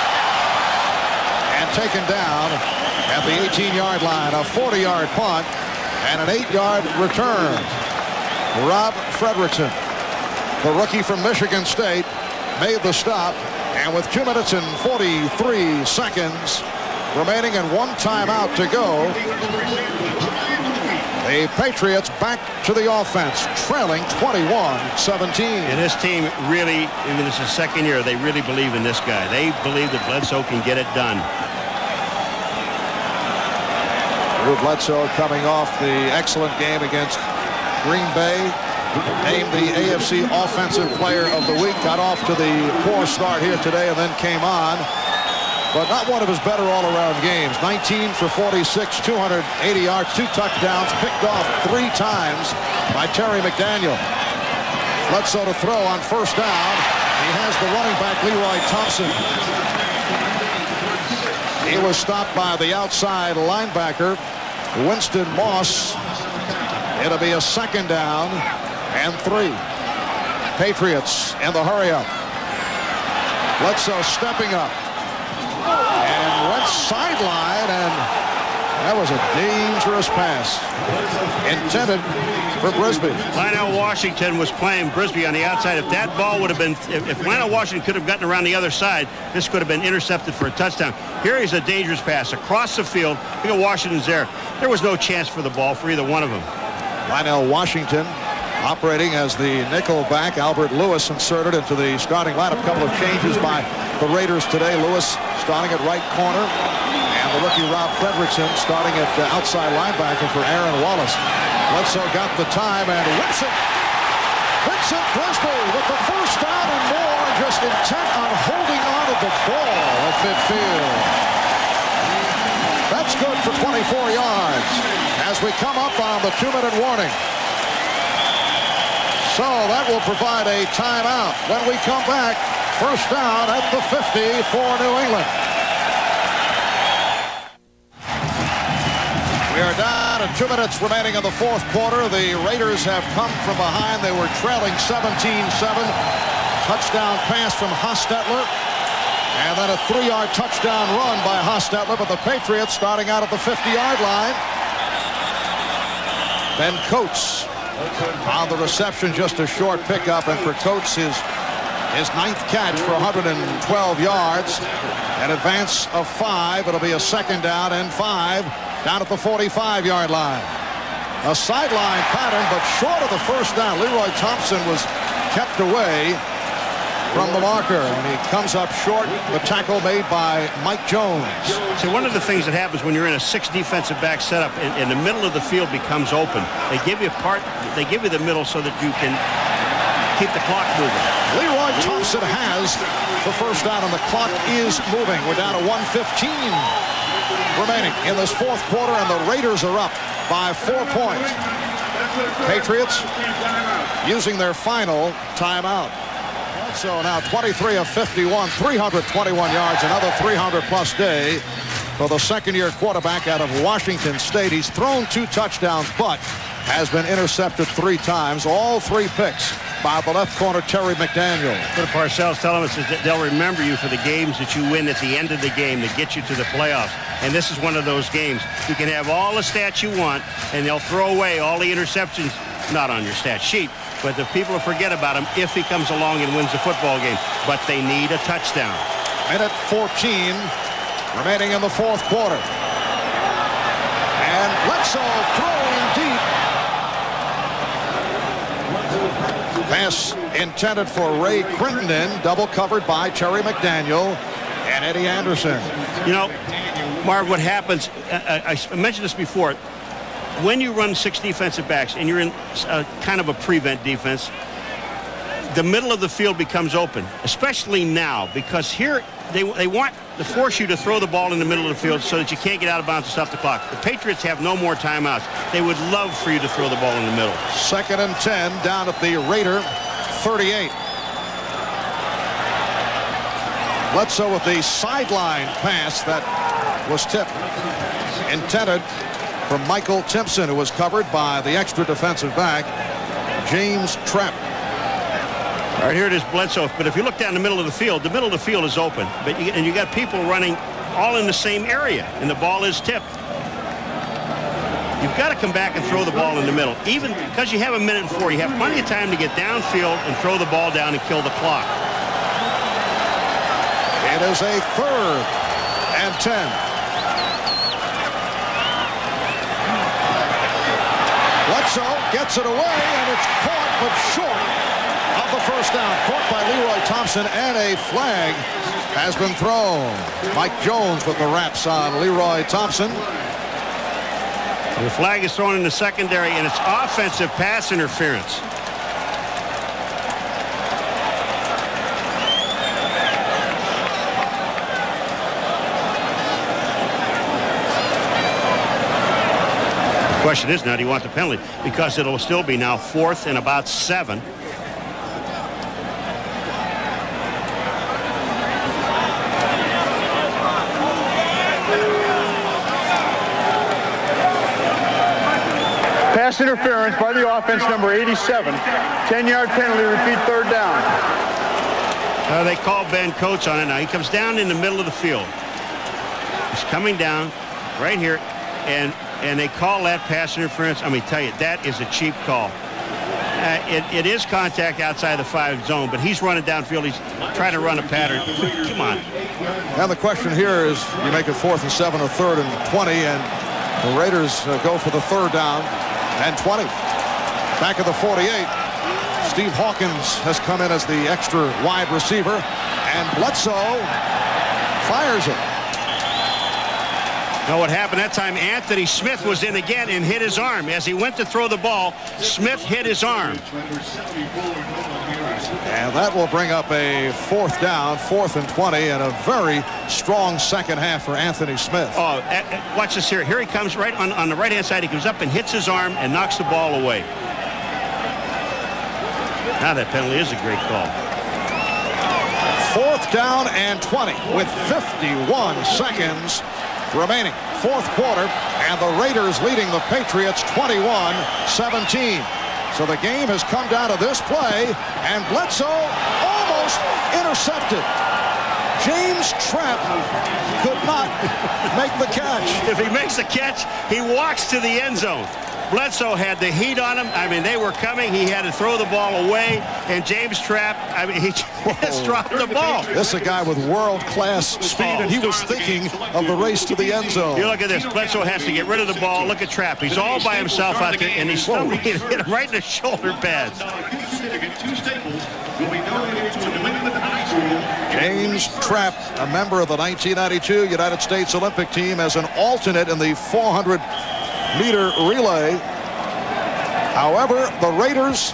and taken down at the 18-yard line. A 40-yard punt and an 8-yard return. Rob Fredrickson, the rookie from Michigan State, made the stop, and with 2 minutes and 43 seconds remaining and 1 timeout to go, the Patriots back to the offense, trailing 21-17. And this team really, even this is the second year, they really believe in this guy. They believe that Bledsoe can get it done. Drew Bledsoe coming off the excellent game against Green Bay, named the AFC Offensive Player of the Week, got off to the poor start here today and then came on. But not one of his better all-around games. 19 for 46, 280 yards, 2 touchdowns, picked off 3 times by Terry McDaniel. Bledsoe to throw on 1st down. He has the running back, Leroy Thompson. He was stopped by the outside linebacker, Winston Moss. It'll be a 2nd down and 3. Patriots in the hurry-up. Bledsoe stepping up. And went sideline, and that was a dangerous pass intended for Brisbane. Lionel Washington was playing Brisbane on the outside. If that ball would have been, if Lionel Washington could have gotten around the other side, this could have been intercepted for a touchdown. Here is a dangerous pass across the field. Look at Washington's there. There was no chance for the ball for either one of them. Lionel Washington operating as the nickel back. Albert Lewis inserted into the starting lineup. A couple of changes by the Raiders today. Lewis starting at right corner, and the rookie Rob Fredrickson starting at outside linebacker for Aaron Wallace. Bledsoe got the time and whips it. Vincent Brisbane with the 1st down and more, just intent on holding on to the ball at midfield. That's good for 24 yards as we come up on the 2-minute warning. So that will provide a timeout. When we come back, 1st down at the 50. 50 for New England. We are down to 2 minutes remaining in the fourth quarter. The Raiders have come from behind. They were trailing 17-7. Touchdown pass from Hostetler. And then a 3-yard touchdown run by Hostetler, but the Patriots starting out at the 50-yard line. Ben Coates on the reception, just a short pickup, and for Coates his 9th catch for 112 yards. An advance of 5. It'll be a 2nd down and 5 down at the 45-yard line. A sideline pattern, but short of the first down. Leroy Thompson was kept away from the marker, and he comes up short. The tackle made by Mike Jones. So one of the things that happens when you're in a 6 defensive back setup, in the middle of the field becomes open. They give you the middle so that you can keep the clock moving. Leroy Thompson has the first down, and the clock is moving. We're down to 1:15 remaining in this fourth quarter, and the Raiders are up by 4 points. Patriots using their final timeout. So now 23 of 51, 321 yards, another 300-plus day for the second-year quarterback out of Washington State. He's thrown 2 touchdowns, but has been intercepted 3 times, all 3 picks by the left corner, Terry McDaniel. But Parcells telling us that they'll remember you for the games that you win at the end of the game that get you to the playoffs. And this is one of those games. You can have all the stats you want, and they'll throw away all the interceptions, not on your stat sheet, but the people will forget about him if he comes along and wins the football game. But they need a touchdown. Minute 14 remaining in the fourth quarter. And Bledsoe throwing deep. Pass intended for Ray Crittenden, double covered by Terry McDaniel and Eddie Anderson. You know, Marv, what happens, I mentioned this before, when you run 6 defensive backs and you're in kind of a prevent defense, the middle of the field becomes open, especially now, because here they want to force you to throw the ball in the middle of the field so that you can't get out of bounds and stop the clock. The Patriots have no more timeouts. They would love for you to throw the ball in the middle. 2nd and 10 down at the Raider 38. Bledsoe with the sideline pass that was tipped. Intended for Michael Timpson, who was covered by the extra defensive back, James Trapp. All right, here it is, Bledsoe. But if you look down the middle of the field is open. But you got people running all in the same area, and the ball is tipped. You've got to come back and throw the ball in the middle. Even because you have 1 minute and 4, you have plenty of time to get downfield and throw the ball down and kill the clock. It is a 3rd and 10. Bledsoe gets it away, and it's caught, but short of the first down. Caught by Leroy Thompson, and a flag has been thrown. Mike Jones with the wraps on Leroy Thompson. The flag is thrown in the secondary, and it's offensive pass interference. The question is now, do you want the penalty? Because it'll still be now 4th and about 7. Pass interference by the offense, number 87. 10-yard penalty, repeat 3rd down. They call Ben Coates on it now. He comes down in the middle of the field. He's coming down right here, and they call that pass interference. I mean, tell you, that is a cheap call. It is contact outside the 5 zone, but he's running downfield. He's trying to run a pattern. Come on. And the question here is, you make it 4th and 7 or 3rd and 20, and the Raiders go for the 3rd down and 20. Back at the 48, Steve Hawkins has come in as the extra wide receiver, and Bledsoe fires it. Now what happened that time, Anthony Smith was in again and hit his arm. As he went to throw the ball, Smith hit his arm. And that will bring up a 4th down, 4th and 20, and a very strong second half for Anthony Smith. Oh, watch this here. Here he comes right on the right-hand side. He comes up and hits his arm and knocks the ball away. Now that penalty is a great call. 4th down and 20 with 51 seconds remaining. 4th quarter, and the Raiders leading the Patriots 21-17. So the game has come down to this play, and Bledsoe almost intercepted. James Trapp could not make the catch. If he makes the catch, he walks to the end zone. Bledsoe had the heat on him. I mean, they were coming. He had to throw the ball away. And James Trapp, I mean, he just dropped the ball. This is a guy with world-class speed, and he was thinking of the race to the end zone. You look at this. Bledsoe has to get rid of the ball. Look at Trapp. He's all by himself out there, and he's stumbling and hit him right in the shoulder pads. James Trapp, a member of the 1992 United States Olympic team, as an alternate in the 400-meter relay. However, the Raiders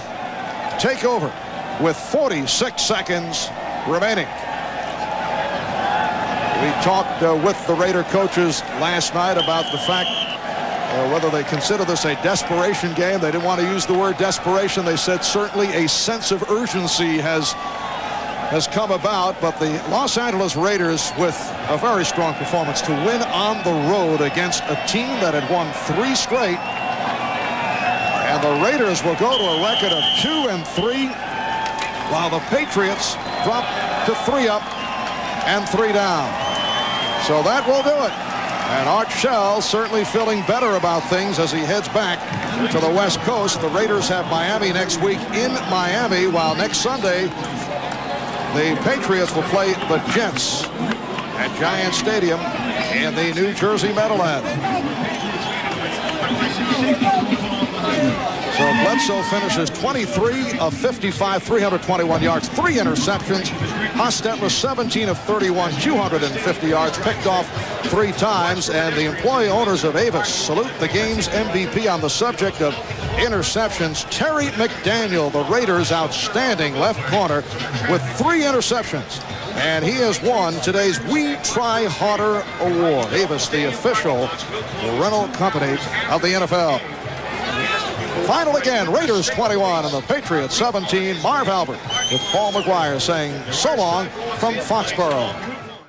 take over with 46 seconds remaining. We talked with the Raider coaches last night about the fact whether they consider this a desperation game. They didn't want to use the word desperation. They said certainly a sense of urgency has come about, but the Los Angeles Raiders, with a very strong performance to win on the road against a team that had won 3 straight, and the Raiders will go to a record of 2-3, while the Patriots drop to 3 up and 3 down. So that will do it. And Art Shell certainly feeling better about things as he heads back to the West Coast. The Raiders have Miami next week in Miami, while next Sunday the Patriots will play the Jets at Giant Stadium in the New Jersey Meadowlands. So Bledsoe finishes 23 of 55, 321 yards, 3 interceptions. Hostetler 17 of 31, 250 yards, picked off 3 times. And the employee owners of Avis salute the game's MVP on the subject of interceptions. Terry McDaniel, the Raiders' outstanding left corner, with 3 interceptions. And he has won today's We Try Harder award. Avis, the official rental company of the NFL. Final again, Raiders 21 and the Patriots 17. Marv Albert with Paul McGuire saying so long from Foxborough.